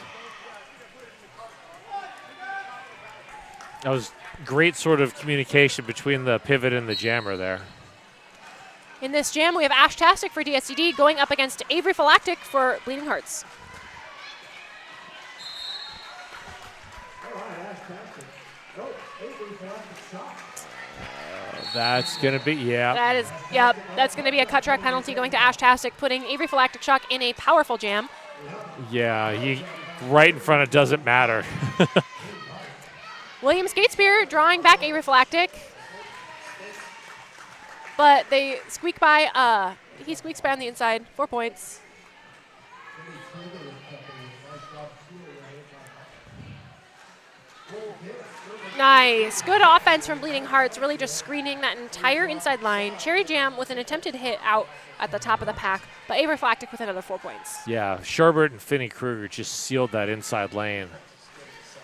That was great sort of communication between the pivot and the jammer there. In this jam, we have Ashtastic for DSCD going up against Avery Phylactic for Bleeding Hearts. That's going to be, that's going to be a cut track penalty going to Ashtastic, putting Avery Phylactic Shock in a powerful jam. Yeah, right in front of doesn't matter. William Skatespear drawing back a Reflactic. But they squeak by. He squeaks by on the inside. 4 points. Nice. Good offense from Bleeding Hearts, really just screening that entire inside line. Cherry Jam with an attempted hit out at the top of the pack, but a Reflactic with another 4 points. Yeah, Sherbert and Finney Kruger just sealed that inside lane.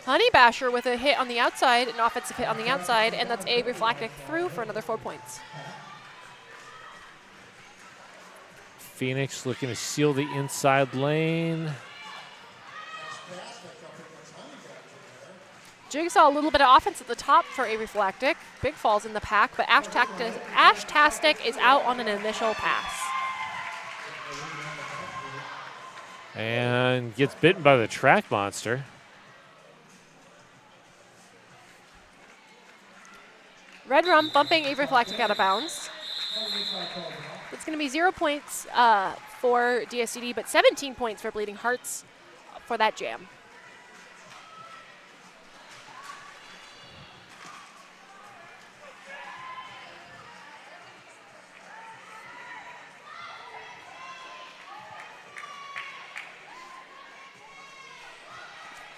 Honey Basher with a hit on the outside, an offensive hit on the outside, and that's a Reflactic through for another 4 points. Phoenix looking to seal the inside lane. Jigsaw, a little bit of offense at the top for a Reflactic. Big Falls in the pack, but Ashtastic is out on an initial pass. And gets bitten by the track monster. Red Rum bumping a Reflactic out of bounds. It's going to be 0 points for DSCD, but 17 points for Bleeding Hearts for that jam.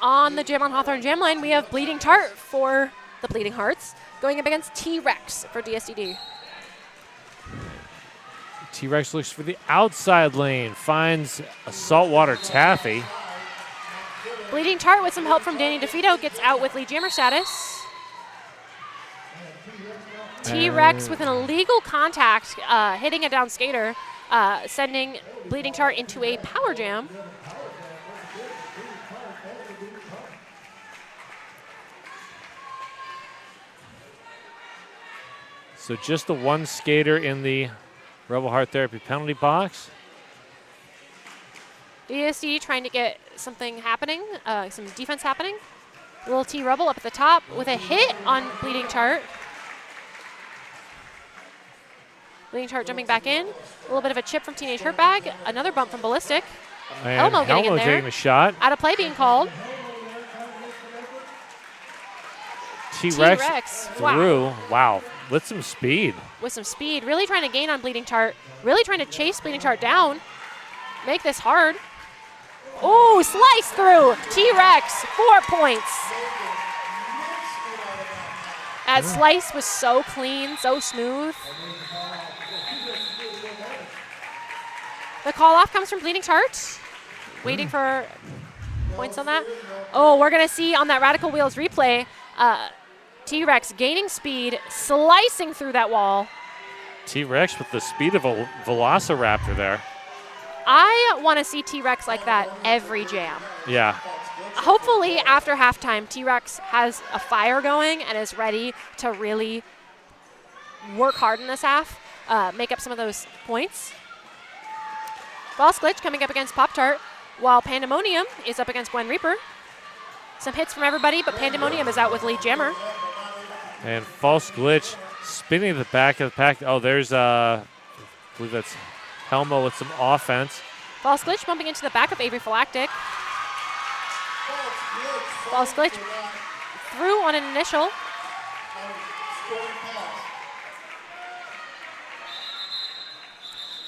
On the Jam on Hawthorne Jam line, we have Bleeding Tart for the Bleeding Hearts, going up against T-Rex for DSDD. T-Rex looks for the outside lane, finds a saltwater taffy. Bleeding Tart with some help from Danny DeFito gets out with lead jammer status. T-Rex with an illegal contact, hitting a down skater, sending Bleeding Tart into a power jam. So just the one skater in the Rebel Heart Therapy penalty box. DSD trying to get something happening, some defense happening. Little T Rebel up at the top with a hit on Bleeding Tart. Bleeding Tart jumping back in. A little bit of a chip from Teenage Hurtbag. Another bump from Ballistic. And Elmo getting in there. taking the shot. Out of play being called. T-Rex through. Wow. With some speed. With some speed. Really trying to gain on Bleeding Tart. Really trying to chase Bleeding Tart down. Make this hard. Oh, slice through. T-Rex, 4 points. That slice was so clean, so smooth. The call-off comes from Bleeding Tart. Waiting for points on that. Oh, we're going to see on that Radical Wheels replay, T-Rex gaining speed, slicing through that wall. T-Rex with the speed of a Velociraptor there. I want to see T-Rex like that every jam. Yeah. Hopefully after halftime, T-Rex has a fire going and is ready to really work hard in this half, make up some of those points. False Glitch coming up against Pop-Tart, while Pandemonium is up against Gwen Reaper. Some hits from everybody, but Pandemonium is out with lead jammer. And False Glitch spinning at the back of the pack. Oh, there's, I believe that's Helmo with some offense. False Glitch bumping into the back of Avery Phylactic. False Glitch through on an initial.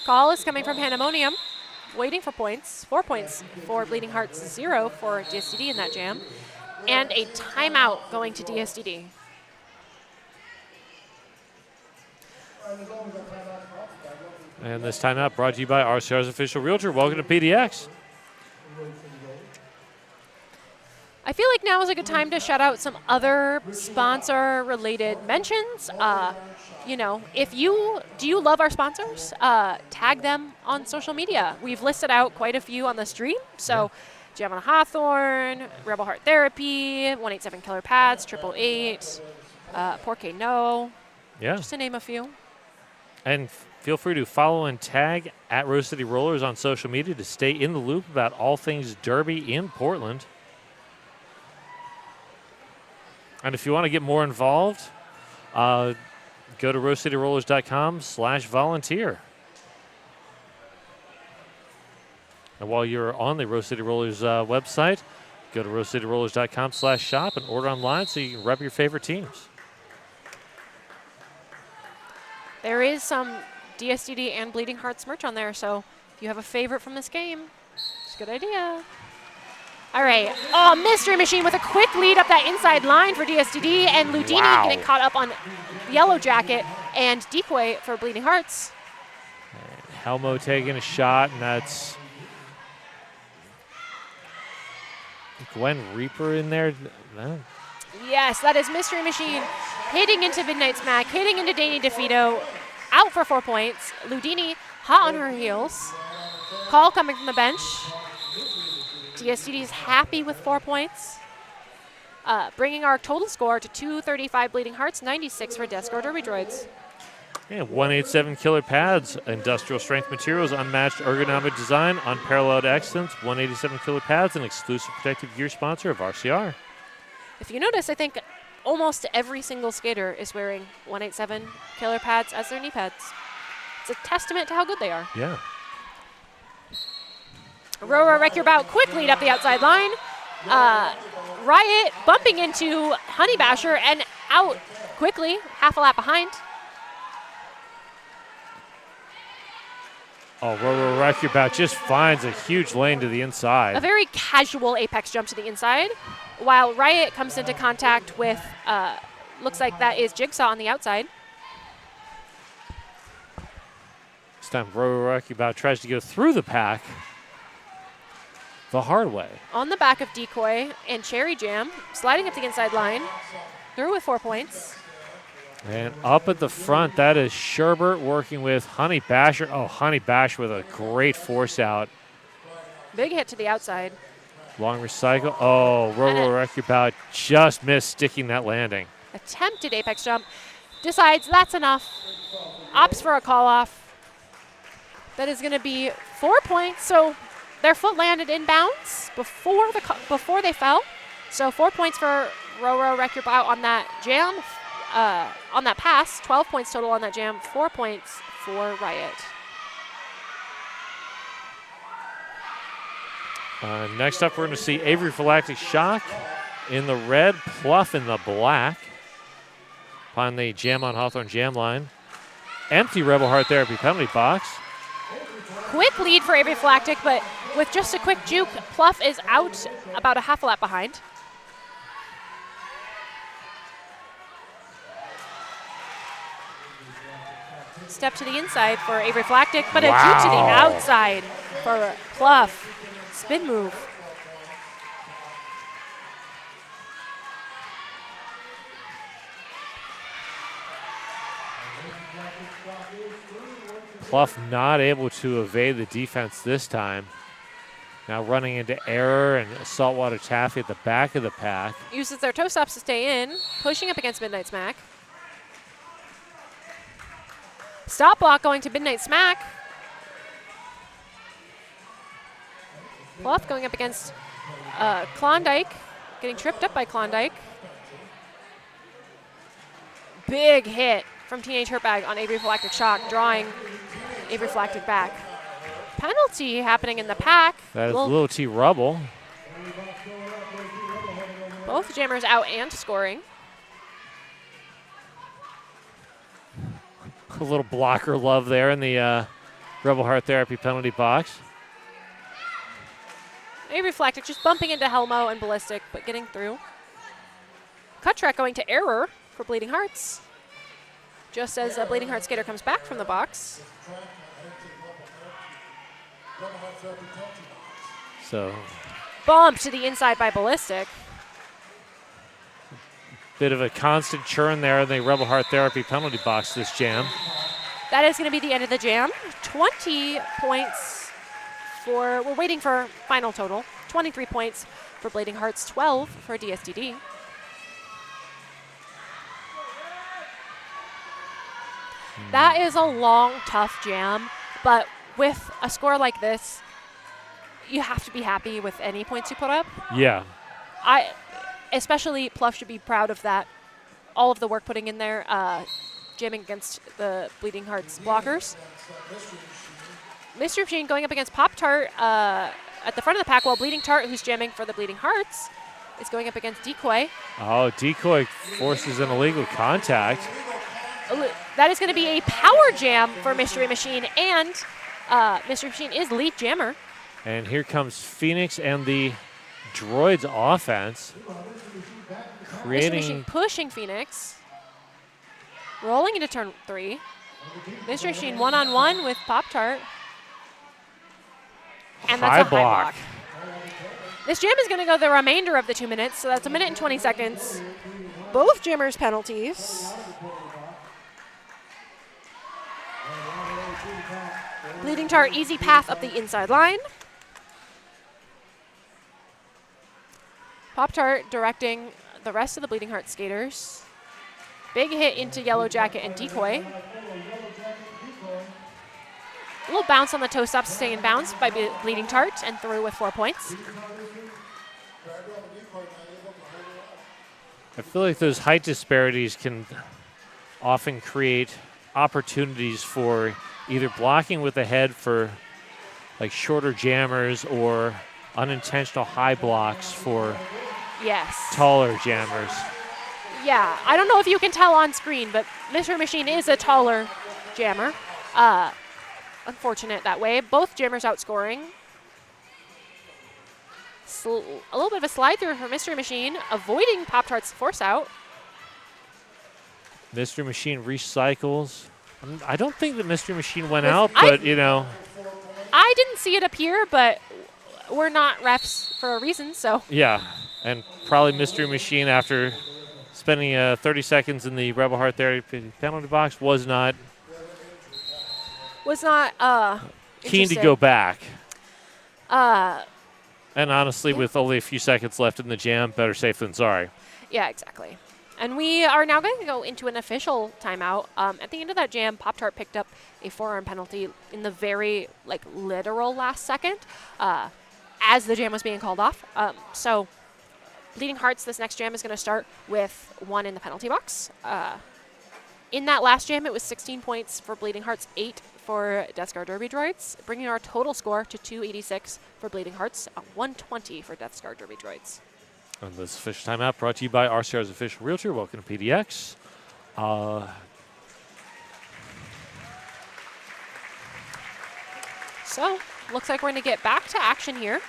Call is coming from Pandemonium, waiting for points. 4 points for Bleeding Hearts, 0 for DSDD in that jam. And a timeout going to DSDD. And this timeout brought to you by RCR's official realtor. Welcome to PDX. I feel like now is a good time to shout out some other sponsor-related mentions. You know, do you love our sponsors? Tag them on social media. We've listed out quite a few on the stream. So, Jam on Hawthorne, Rebel Heart Therapy, 187 Killer Pads, 888, Porke No. Yeah. Just to name a few. And feel free to follow and tag at Rose City Rollers on social media to stay in the loop about all things Derby in Portland. And if you want to get more involved, go to rosecityrollers.com/volunteer. And while you're on the Rose City Rollers website, Go to rosecityrollers.com/shop and order online so you can rep your favorite teams. There is some DSDD and Bleeding Hearts merch on there, so if you have a favorite from this game, it's a good idea. All right. Oh, Mystery Machine with a quick lead up that inside line for DSDD, and Ludini getting caught up on Yellow Jacket and Decoy for Bleeding Hearts. And Helmo taking a shot, and that's Gwen Reaper in there. No. Yes, that is Mystery Machine hitting into Midnight Smack, hitting into Danny DeFito, out for 4 points. Ludini hot on her heels. Call coming from the bench. DSDD is happy with 4 points, bringing our total score to 235 Bleeding Hearts, 96 for Death Score Derby Droids. And 187 killer pads, industrial strength materials, unmatched ergonomic design, unparalleled excellence, 187 killer pads, an exclusive protective gear sponsor of RCR. If you notice, I think almost every single skater is wearing 187 killer pads as their knee pads. It's a testament to how good they are. Yeah. Rora Wreck Your Bout, quick lead up the outside line. Riot bumping into Honey Basher and out quickly, half a lap behind. Oh, Roro Wreck Your Bout just finds a huge lane to the inside. A very casual apex jump to the inside, while Riot comes into contact with, looks like that is Jigsaw on the outside. This time Roro Wreck Your Bout tries to go through the pack the hard way. On the back of Decoy and Cherry Jam, sliding up the inside line, through with 4 points. And up at the front, that is Sherbert working with Honey Basher. Oh, Honey Basher with a great force out. Big hit to the outside. Long recycle. Oh, Roro Wreck Your Bout just missed sticking that landing. Attempted apex jump. Decides that's enough. Opts for a call off. That is going to be 4 points. So their foot landed inbounds before they fell. So 4 points for Roro Wreck Your Bout on that jam. On that pass, 12 points total on that jam, 4 points for Riot. Next up, we're going to see Avery Phylactic Shock in the red, Pluff in the black. Upon the jam on Hawthorne jam line. Empty Rebel Heart Therapy penalty box. Quick lead for Avery Phylactic, but with just a quick juke, Pluff is out about a half a lap behind. Step to the inside for Avery Phylactic, but a juke to the outside for Pluff. Spin move. Pluff not able to evade the defense this time. Now running into error and Saltwater Taffy at the back of the pack. Uses their toe stops to stay in, pushing up against Midnight Smack. Stop block going to Midnight Smack. Pluff going up against Klondike, getting tripped up by Klondike. Big hit from Teenage Hurtbag on Avery Phylactic Shock, drawing Avery Phylactic back. Penalty happening in the pack. That is Little T Rubble. Both jammers out and scoring. A little blocker love there in the Rebel Heart Therapy penalty box. Avery Phylactic just bumping into Helmo and Ballistic, but getting through. Cut track going to error for Bleeding Hearts. Just as a Bleeding Heart skater comes back from the box. So, Bump to the inside by Ballistic. bit of a constant churn there in the Rebel Heart Therapy penalty box this jam. That is going to be the end of the jam. 20 points for, we're waiting for final total. 23 points for Bleeding Hearts, 12 for DSDD. That is a long, tough jam, but with a score like this, you have to be happy with any points you put up. Yeah. Especially Pluff should be proud of that. All of the work putting in there, jamming against the Bleeding Hearts blockers. Mystery Machine going up against Pop-Tart, at the front of the pack, while Bleeding Tart, who's jamming for the Bleeding Hearts, is going up against Decoy. Oh, Decoy forces an illegal contact. That is going to be a power jam for Mystery Machine, and Mystery Machine is lead jammer. And here comes Phoenix and the Droids offense. Mystery Machine pushing Phoenix. Rolling into turn 3. Mystery Machine one-on-one with Pop-Tart. And that's a high block. This jam is going to go the remainder of the 2 minutes, so that's 1 minute and 20 seconds. Both jammers penalties. Bleeding Tart, easy path up the inside line. Pop-Tart directing the rest of the Bleeding Heart skaters. Big hit into Yellow Jacket and Decoy. A little bounce on the toe stop, staying in bounds by Bleeding Tart, and through with 4 points. I feel like those height disparities can often create opportunities for either blocking with the head for like shorter jammers or unintentional high blocks for taller jammers. Yeah, I don't know if you can tell on screen, but Mystery Machine is a taller jammer. Unfortunate that way. Both jammers outscoring. A little bit of a slide through for Mystery Machine, avoiding Pop-Tart's force out. Mystery Machine recycles. I don't think the Mystery Machine went out, but you know. I didn't see it appear, but we're not refs for a reason, so. Yeah, and probably Mystery Machine, after spending 30 seconds in the Rebel Heart Therapy penalty box, was not keen to go back. And honestly, with only a few seconds left in the jam, better safe than sorry. Yeah, exactly. And we are now going to go into an official timeout. At the end of that jam, Pop-Tart picked up a forearm penalty in the very, literal last second as the jam was being called off. So Bleeding Hearts, this next jam is going to start with 1 in the penalty box. In that last jam, it was 16 points for Bleeding Hearts, 8 for Death Scar Derby Droids, bringing our total score to 286 for Bleeding Hearts, 120 for Death Scar Derby Droids. And this official timeout brought to you by RCR's official realtor. Welcome to PDX. So, looks like we're going to get back to action here.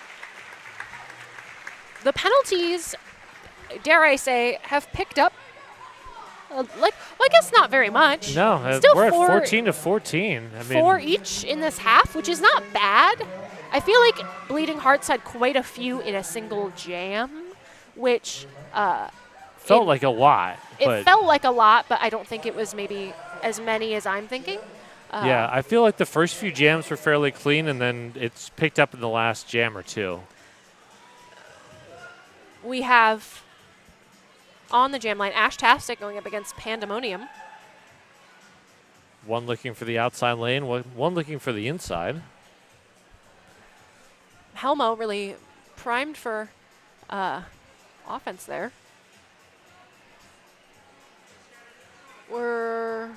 The penalties, dare I say, have picked up. I guess not very much. No, still we're at 14 to 14. I mean, 4 each in this half, which is not bad. I feel like Bleeding Hearts had quite a few in a single jam, which felt like a lot. It felt like a lot, but I don't think it was maybe as many as I'm thinking. Yeah, I feel like the first few jams were fairly clean, and then it's picked up in the last jam or two. We have on the jam line Ash-tastic going up against Pandemonium. One looking for the outside lane, one looking for the inside. Helmo really primed for offense there. We're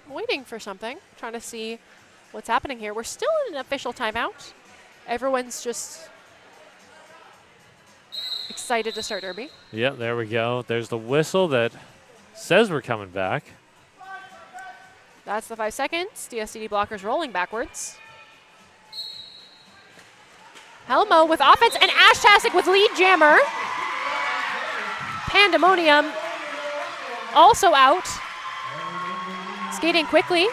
waiting for something, trying to see what's happening here. We're still in an official timeout. Everyone's just excited to start Derby. Yeah, there we go. There's the whistle that says we're coming back. That's the 5 seconds. DSCD blockers rolling backwards. Helmo with offense and Ash-tastic with lead jammer. Pandemonium also out. Skating quickly.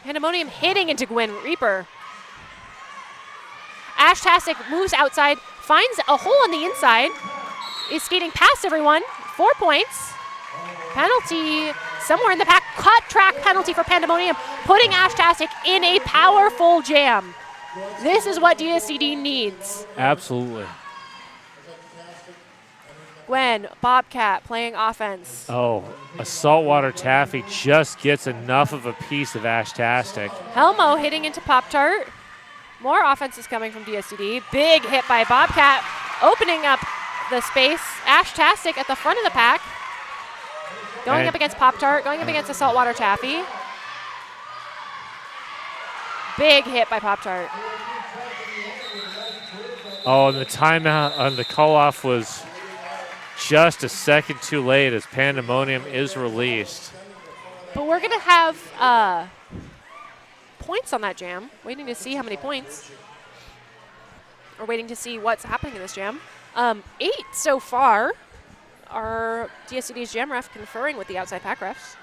Pandemonium hitting into Gwen Reaper. Ash-tastic moves outside, finds a hole on the inside, is skating past everyone. 4 points. Penalty somewhere in the pack. Cut track penalty for Pandemonium, putting Ash-tastic in a powerful jam. This is what DSCD needs. Absolutely. Gwen, Bobcat playing offense. Oh, a saltwater taffy just gets enough of a piece of Ash-tastic. Helmo hitting into Pop-Tart. More offense is coming from DSCD. Big hit by Bobcat, opening up the space. Ash-tastic at the front of the pack. Going up against Pop-Tart, going up against a saltwater taffy. Big hit by Pop-Tart. Oh, and the timeout on the call-off was just a second too late as Pandemonium is released. But we're going to have points on that jam. Waiting to see how many points. Or waiting to see what's happening in this jam. 8 so far. Our DSCD's jam ref conferring with the outside pack refs.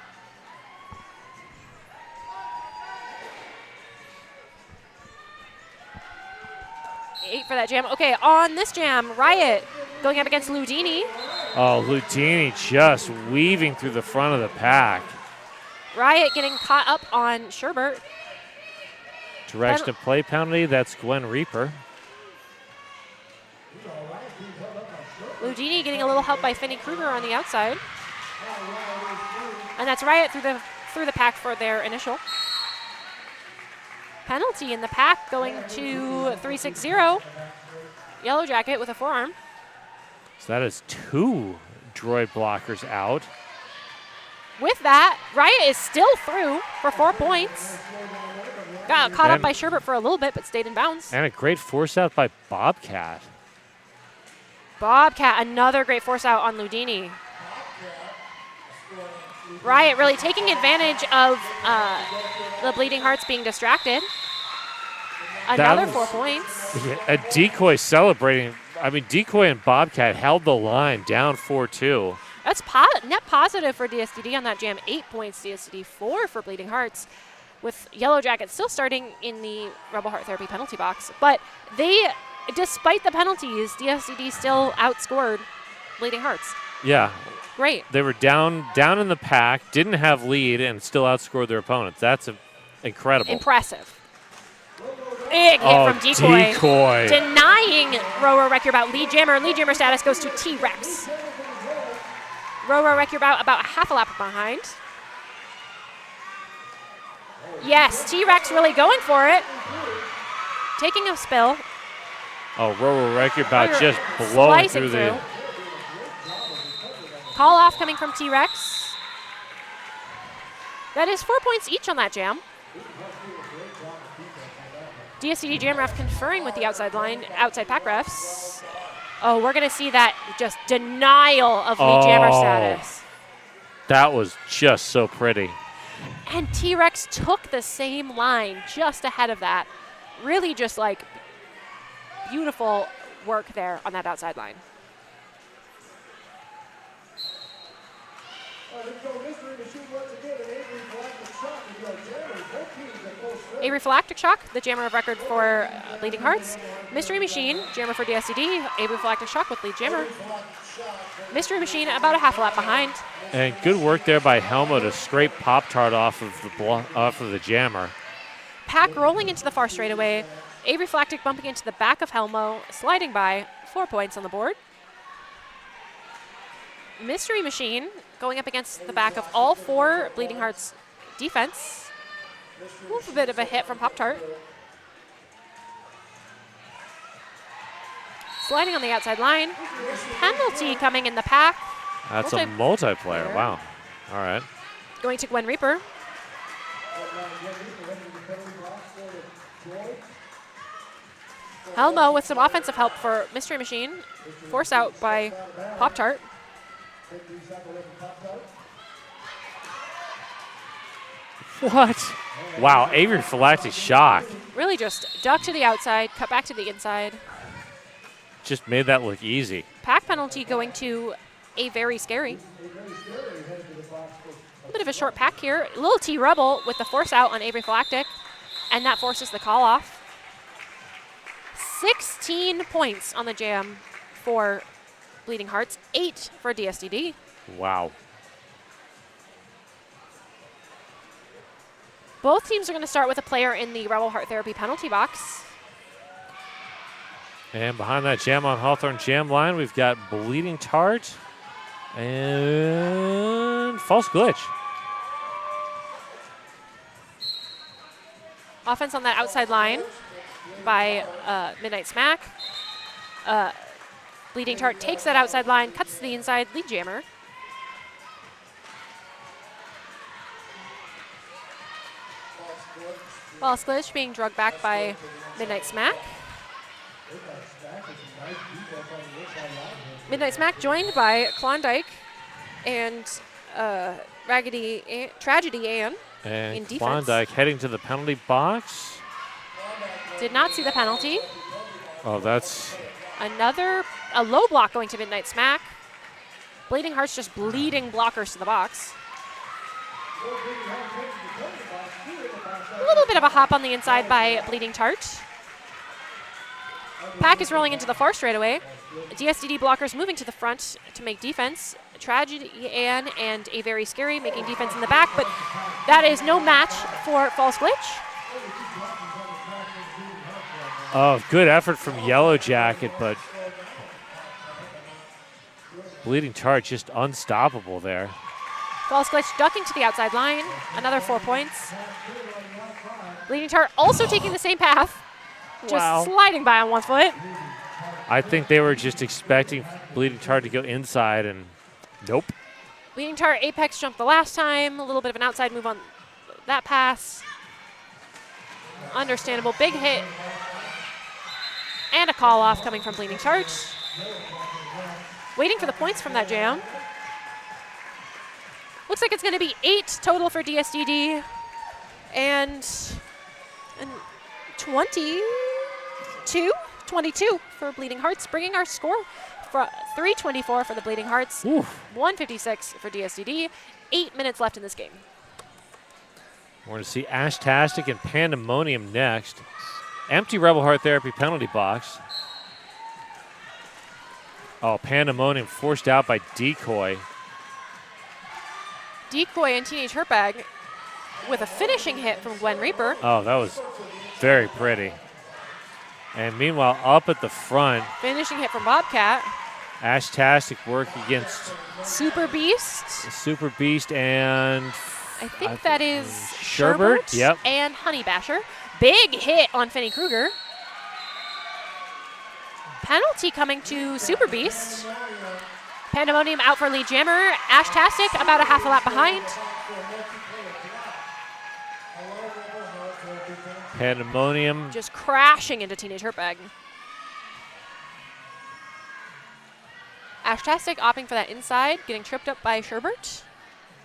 Eight for that jam. Okay, on this jam, Riot going up against Ludini. Oh, Ludini just weaving through the front of the pack. Riot getting caught up on Sherbert. Direction of play penalty, that's Gwen Reaper. Ludini getting a little help by Finney Kruger on the outside. And that's Riot through the pack for their initial. Penalty in the pack going to 360. Yellow Jacket with a forearm. So that is 2 droid blockers out. With that, Riot is still through for 4 points. Got caught up by Sherbert for a little bit, but stayed in bounds. And a great force out by Bobcat. Bobcat, another great force out on Ludini. Riot really taking advantage of the Bleeding Hearts being distracted. Another 4 points. Yeah, a Decoy celebrating. I mean, Decoy and Bobcat held the line down 4-2. That's net positive for DSDD on that jam. 8 points, DSDD 4 for Bleeding Hearts. With Yellow Jacket still starting in the Rebel Heart Therapy penalty box. But they, despite the penalties, DSDD still outscored Bleeding Hearts. Yeah. Great. They were down in the pack, didn't have lead, and still outscored their opponents. That's incredible. Impressive. Big hit from Decoy. Denying Rower Wreck Your Bout lead jammer. Lead jammer status goes to T-Rex. Rower Wreck Your Bout about half a lap behind. Yes, T-Rex really going for it. Taking a spill. Oh, Rower Wreck Your Bout just blowing through the... Call off coming from T-Rex. That is 4 points each on that jam. DSCD jam ref conferring with the outside pack refs. Oh, we're going to see that just denial of lead jammer status. That was just so pretty. And T-Rex took the same line just ahead of that. Really just like beautiful work there on that outside line. A Reflactic Shock, the jammer of record for Bleeding Hearts. Mystery Machine, jammer for DSCD. A Reflactic Shock with lead jammer. Mystery Machine about a half a lap behind. And good work there by Helmo to scrape Pop-Tart off of the jammer. Pack rolling into the far straightaway. A Reflactic bumping into the back of Helmo, sliding by. 4 points on the board. Mystery Machine going up against the back of all 4 Bleeding Hearts defense. A bit of a hit from Pop-Tart. Sliding on the outside line. Penalty coming in the pack. That's a multiplayer. Wow. All right. Going to Gwen Reaper. Helmo with some offensive help for Mystery Machine. Force out by Pop-Tart. What? Wow, a Reflactic Shock. Really just duck to the outside, cut back to the inside. Just made that look easy. Pack penalty going to a Very Scary. A bit of a short pack here. Little T Rebel with the force out on a Reflactic, and that forces the call off. 16 points on the jam for Bleeding Hearts, 8 for DSDD. Wow. Both teams are going to start with a player in the Rebel Heart Therapy penalty box. And behind that jam on Hawthorne jam line, we've got Bleeding Tart and False Glitch. Offense on that outside line by Midnight Smack. Bleeding Tart takes that outside line, cuts to the inside, lead jammer. False glitch being drugged back by Midnight Smack. Midnight Smack joined by Klondike and Tragedy Ann in And defense. Klondike heading to the penalty box. Did not see the penalty. Oh, that's A low block going to Midnight Smack. Bleeding Hearts just bleeding blockers to the box. A little bit of a hop on the inside by Bleeding Tart. Pack is rolling into the far straightaway. DSDD blockers moving to the front to make defense. Tragedy Ann and A Very Scary making defense in the back, but that is no match for False Glitch. oh, good effort from Yellow Jacket, but Bleeding Tart just unstoppable there. False Glitch ducking to the outside line. Another 4 points. Bleeding Tart also taking the same path. Just Wow. sliding by on one foot. I think they were just expecting Bleeding Tart to go inside, and nope. Bleeding Tart apex jumped the last time. A little bit of an outside move on that pass. Understandable. Big hit. And a call off coming from Bleeding Tart. Waiting for the points from that jam. Looks like it's going to be 8 total for DSDD. And 22 for Bleeding Hearts, bringing our score for 324 for the Bleeding Hearts, Oof. 156 for DSDD. 8 minutes left in this game. We're going to see Ashtastic and Pandemonium next. Empty Rebel Heart Therapy penalty box. Oh, Pandemonium forced out by Decoy. Decoy and Teenage Hurtbag with a finishing hit from Gwen Reaper. Oh, that was very pretty. And meanwhile, up at the front, Finishing hit from Bobcat. Ashtastic work against Super Beast. Super Beast and I think that is Sherbert, Sherbert yep. and Honey Basher. Big hit on Finny Kruger. Penalty coming to Super Beast. Pandemonium out for lead jammer. Ashtastic about a half a lap behind. Pandemonium. Just crashing into Teenage Hurtbag. Ashtastic opting for that inside, getting tripped up by Sherbert.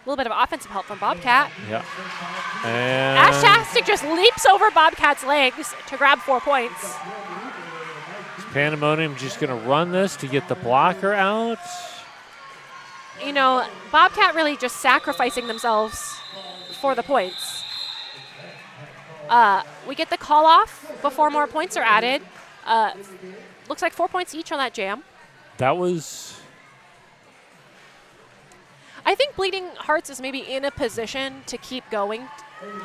A little bit of offensive help from Bobcat. Yeah. And Ashtastic just leaps over Bobcat's legs to grab 4 points. is Pandemonium just going to run this to get the blocker out? You know, Bobcat really just sacrificing themselves for the points. We get the call off before more points are added. Looks like 4 points each on that jam. That was... I think Bleeding Hearts is maybe in a position to keep going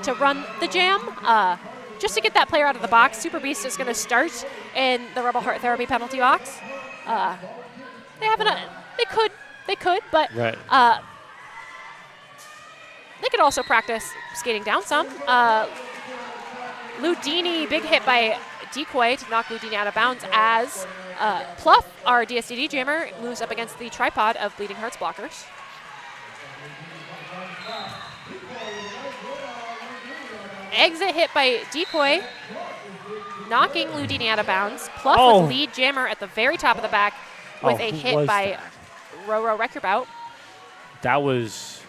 to run the jam. Just to get that player out of the box. Super Beast is going to start in the Rebel Heart Therapy penalty box. They haven't. They could, but Right. they could also practice skating down some. Ludini, big hit by Decoy to knock Ludini out of bounds as Pluff, our DSDD jammer, moves up against the tripod of Bleeding Hearts blockers. Exit hit by Decoy, knocking Ludini out of bounds. Pluff with lead jammer at the very top of the back with a who hit was by that? Roro Wreckerbout. That was...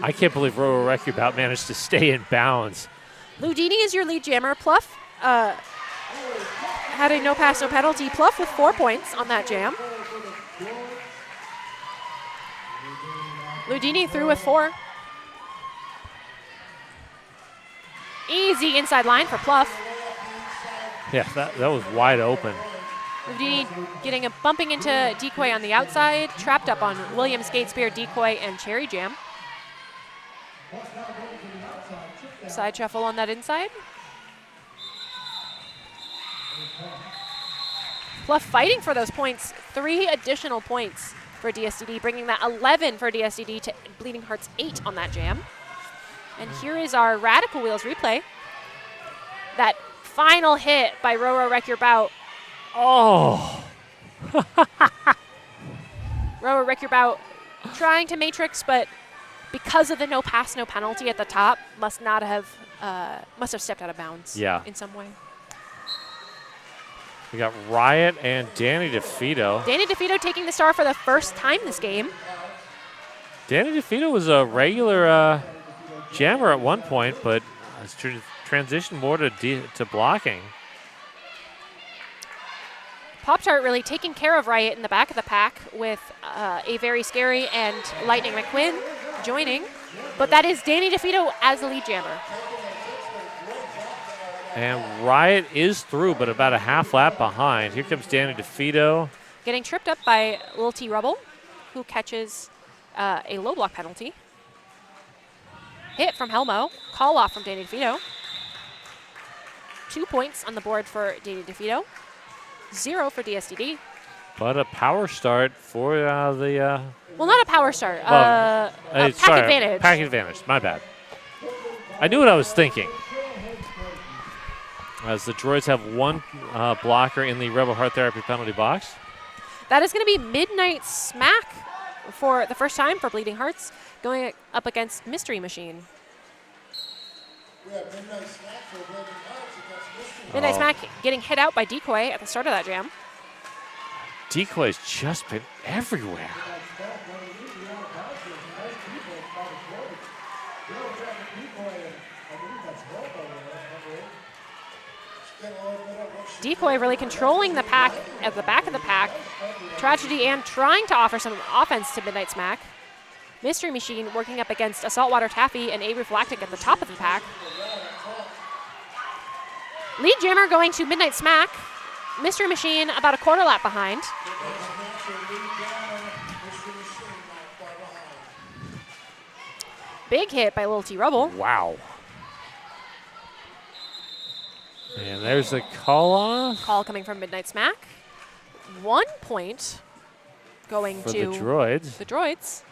I can't believe Roro Wreckerbout managed to stay in bounds. Ludini is your lead jammer. Pluff had a no pass, no penalty. Pluff with 4 points on that jam. Ludini through with 4. Easy inside line for Pluff. Yeah, that was wide open. Ludini bumping into Decoy on the outside, trapped up on William Skate Spear, Decoy, and Cherry Jam. Side shuffle on that inside. Pluff fighting for those points. 3 additional points for DSDD, bringing that 11 for DSDD to Bleeding Hearts 8 on that jam. And here is our Radical Wheels replay. That final hit by Roro Wreck Your Bout. Oh! Roro Wreck Your Bout trying to matrix, but because of the no pass, no penalty at the top, must have stepped out of bounds in some way. We got Riot and Danny DeFito. Danny DeFito taking the star for the first time this game. Danny DeFito was a regular jammer at one point, but has transitioned more to blocking. Pop-Tart really taking care of Riot in the back of the pack with a very scary and Lightning McQuinn joining. But that is Danny DeFito as the lead jammer. And Riot is through, but about a half lap behind. Here comes Danny DeFito. Getting tripped up by Lil T Rubble, who catches a low block penalty. Hit from Helmo. Call off from Danny DeFito. 2 points on the board for Danny DeFito. 0 for DSTD. But a power start for the... well, not a power start. Well, a pack advantage. Pack advantage. My bad. I knew what I was thinking. As the Droids have one blocker in the Rebel Heart Therapy penalty box. That is going to be Midnight Smack for the first time for Bleeding Hearts, going up against Mystery Machine. Midnight Smack getting hit out by Decoy at the start of that jam. Decoy's just been everywhere. Decoy really controlling the pack at the back of the pack. Tragedy and trying to offer some offense to Midnight Smack. Mystery Machine working up against a Saltwater Taffy and a Reflactic at the top of the pack. Lead jammer going to Midnight Smack. Mystery Machine about a quarter lap behind. Big hit by Lil T Rubble. Wow. And there's the call off. Call coming from Midnight Smack. 1 point going for to the Droids. The Droids.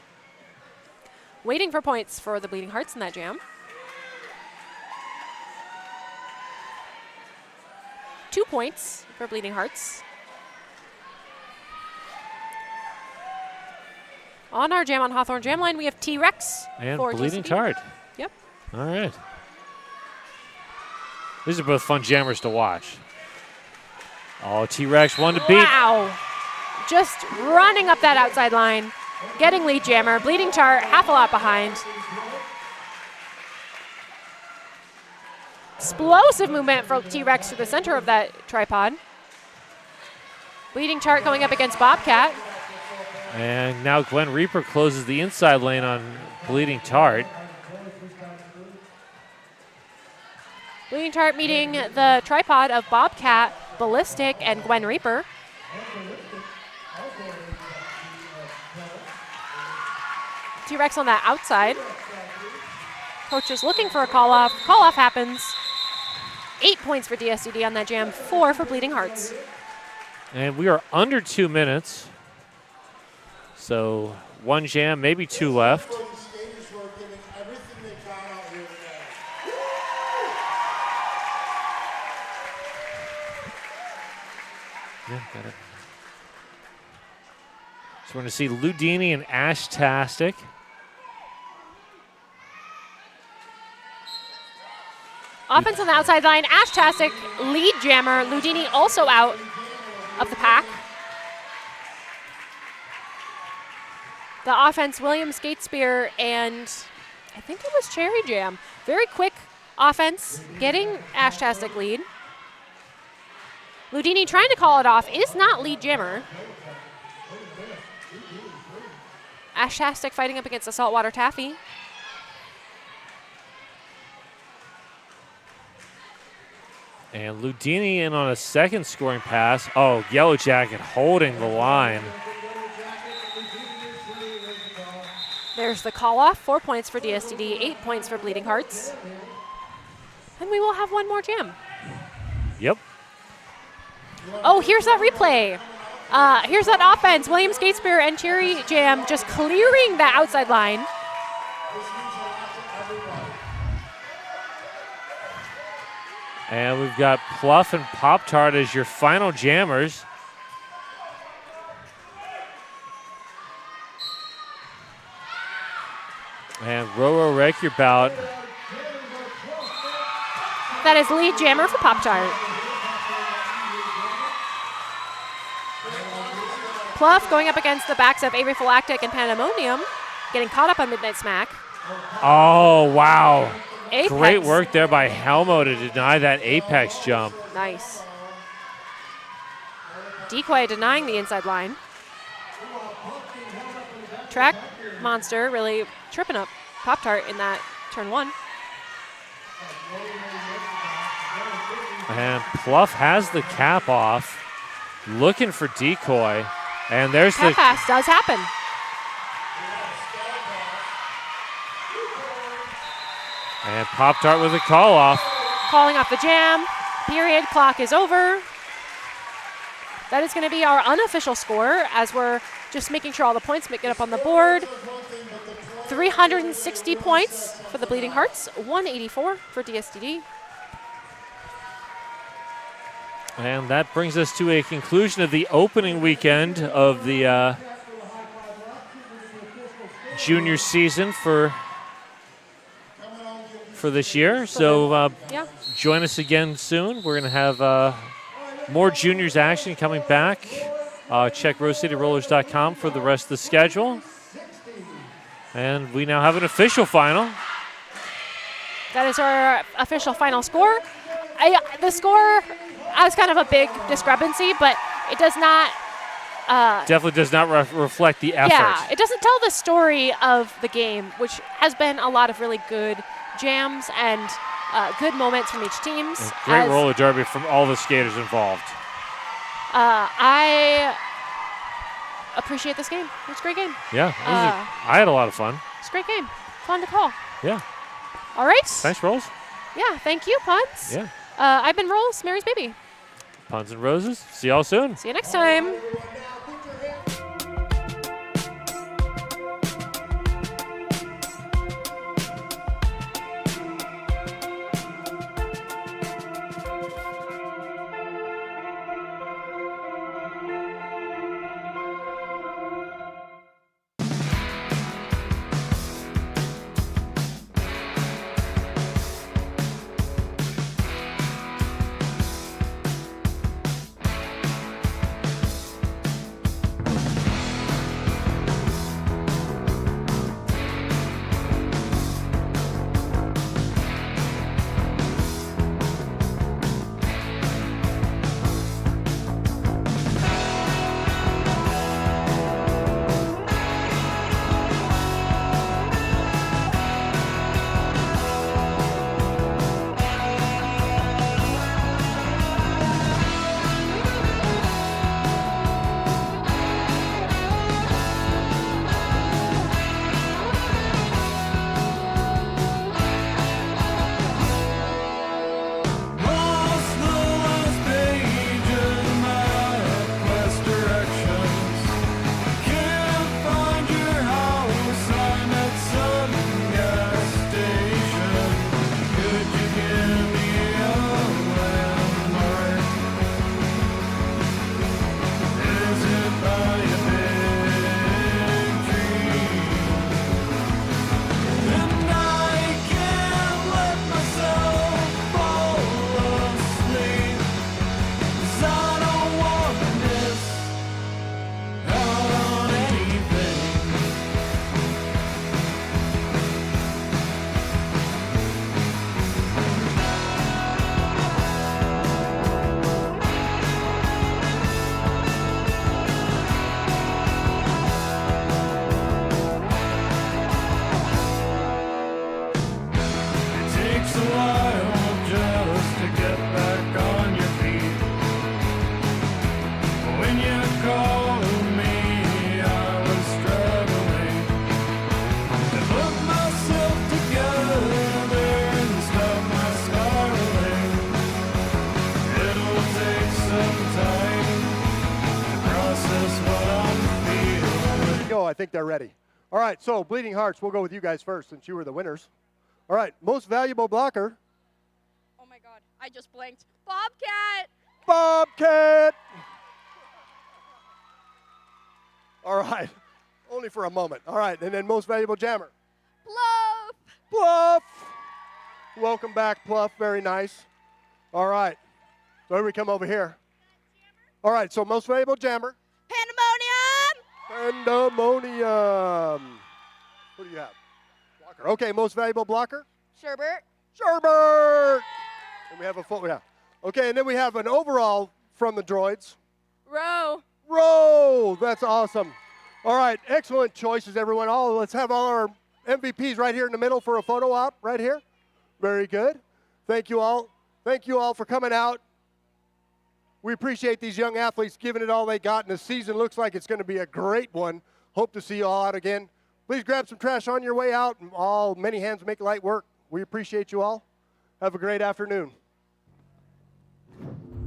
Waiting for points for the Bleeding Hearts in that jam. 2 points for Bleeding Hearts. On our Jam on Hawthorne jam line, we have T-Rex and for Bleeding DCB. Tart. Yep. All right. These are both fun jammers to watch. Oh, T-Rex one to beat. Wow. Just running up that outside line, getting lead jammer. Bleeding Tart half a lap behind. Explosive movement from T-Rex to the center of that tripod. Bleeding Tart going up against Bobcat. And now Gwen Reaper closes the inside lane on Bleeding Tart. Bleeding Tart meeting the tripod of Bobcat, Ballistic, and Gwen Reaper. T-Rex on that outside. Coach is looking for a call-off. Call-off happens. 8 points for DSTD on that jam, 4 for Bleeding Hearts. And we are under 2 minutes. So 1 jam, maybe 2 left. Yeah, got it. So we're going to see Ludini and Ashtastic. Offense on the outside line. Ashtastic, lead jammer. Ludini also out of the pack. The offense, William Skatespear and I think it was Cherry Jam. Very quick offense, getting Ashtastic lead. Ludini trying to call it off, is not lead jammer. Ashtastic fighting up against the Saltwater Taffy. And Ludini in on a second scoring pass. Oh, Yellow Jacket holding the line. There's the call off, 4 points for DSTD, 8 points for Bleeding Hearts. And we will have one more jam. Yep. Oh, here's that replay. Here's that offense. William Skatespear and Cherry Jam just clearing the outside line. And we've got Pluff and Pop-Tart as your final jammers. And Roro wreck your bout. That is lead jammer for Pop-Tart. Pluff going up against the backs of Avery Phylactic and Pandemonium, getting caught up on Midnight Smack. Oh, wow. Apex. Great work there by Helmo to deny that Apex jump. Nice. Decoy denying the inside line. Track Monster really tripping up Pop-Tart in that turn 1. And Pluff has the cap off, looking for Decoy. And there's Cap the pass does happen. and Pop-Tart with a call off. Calling off the jam. Period. Clock is over. That is going to be our unofficial score as we're just making sure all the points make it up on the board. 360 points for the Bleeding Hearts, 184 for DSDD. And that brings us to a conclusion of the opening weekend of the junior season for this year. So Yeah. join us again soon. We're going to have more juniors action coming back. Check RoseCityRollers.com for the rest of the schedule. And we now have an official final. That is our official final score. The score has kind of a big discrepancy, but it does not. Definitely does not reflect the effort. Yeah, it doesn't tell the story of the game, which has been a lot of really good jams and good moments from each team. Great roller derby from all the skaters involved. I appreciate this game. It was a great game. Yeah, I had a lot of fun. It's a great game. Fun to call. Yeah. All right. Thanks, Rolls. Yeah, thank you, Puns. Yeah. I've been Rolls, Mary's baby. Puns and Roses. See y'all soon. See you next time. I think they're ready. All right, so Bleeding Hearts, we'll go with you guys first since you were the winners. All right, most valuable blocker. Oh my God, I just blanked. Bobcat! Bobcat! All right, only for a moment. All right, and then most valuable jammer. Pluff! Pluff. Welcome back, Pluff. Very nice. All right. So we come over here. All right, so most valuable jammer. Pandemonium. What do you have? Blocker. Okay, most valuable blocker. Sherbert. Sherbert. And we have a full, yeah. Okay, and then we have an overall from the Droids. Row. Row. That's awesome. All right, excellent choices, everyone. Let's have all our MVPs right here in the middle for a photo op right here. Very good. Thank you all. Thank you all for coming out. We appreciate these young athletes giving it all they got, and the season looks like it's going to be a great one. Hope to see you all out again. Please grab some trash on your way out. Many hands make light work. We appreciate you all. Have a great afternoon.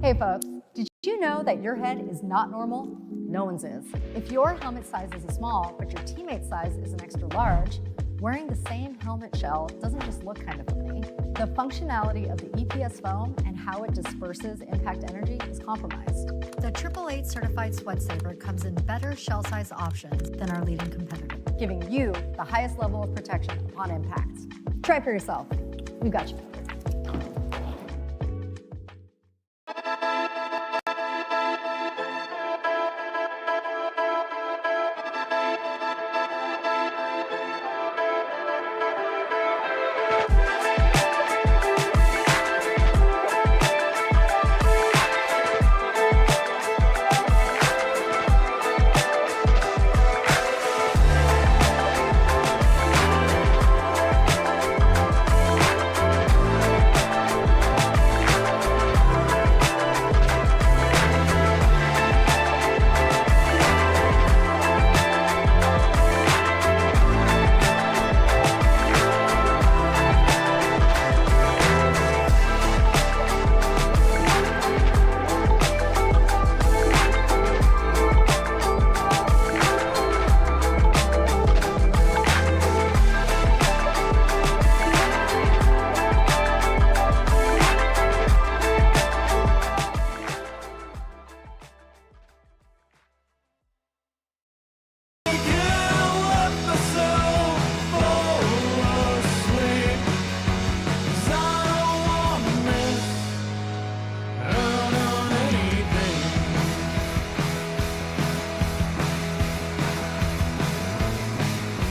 Hey folks, did you know that your head is not normal? No one's is. If your helmet size is a small, but your teammate's size is an extra large, wearing the same helmet shell doesn't just look kind of funny. The functionality of the EPS foam and how it disperses impact energy is compromised. The 888 certified sweat saver comes in better shell size options than our leading competitor, giving you the highest level of protection upon impact. Try it for yourself. We've got you.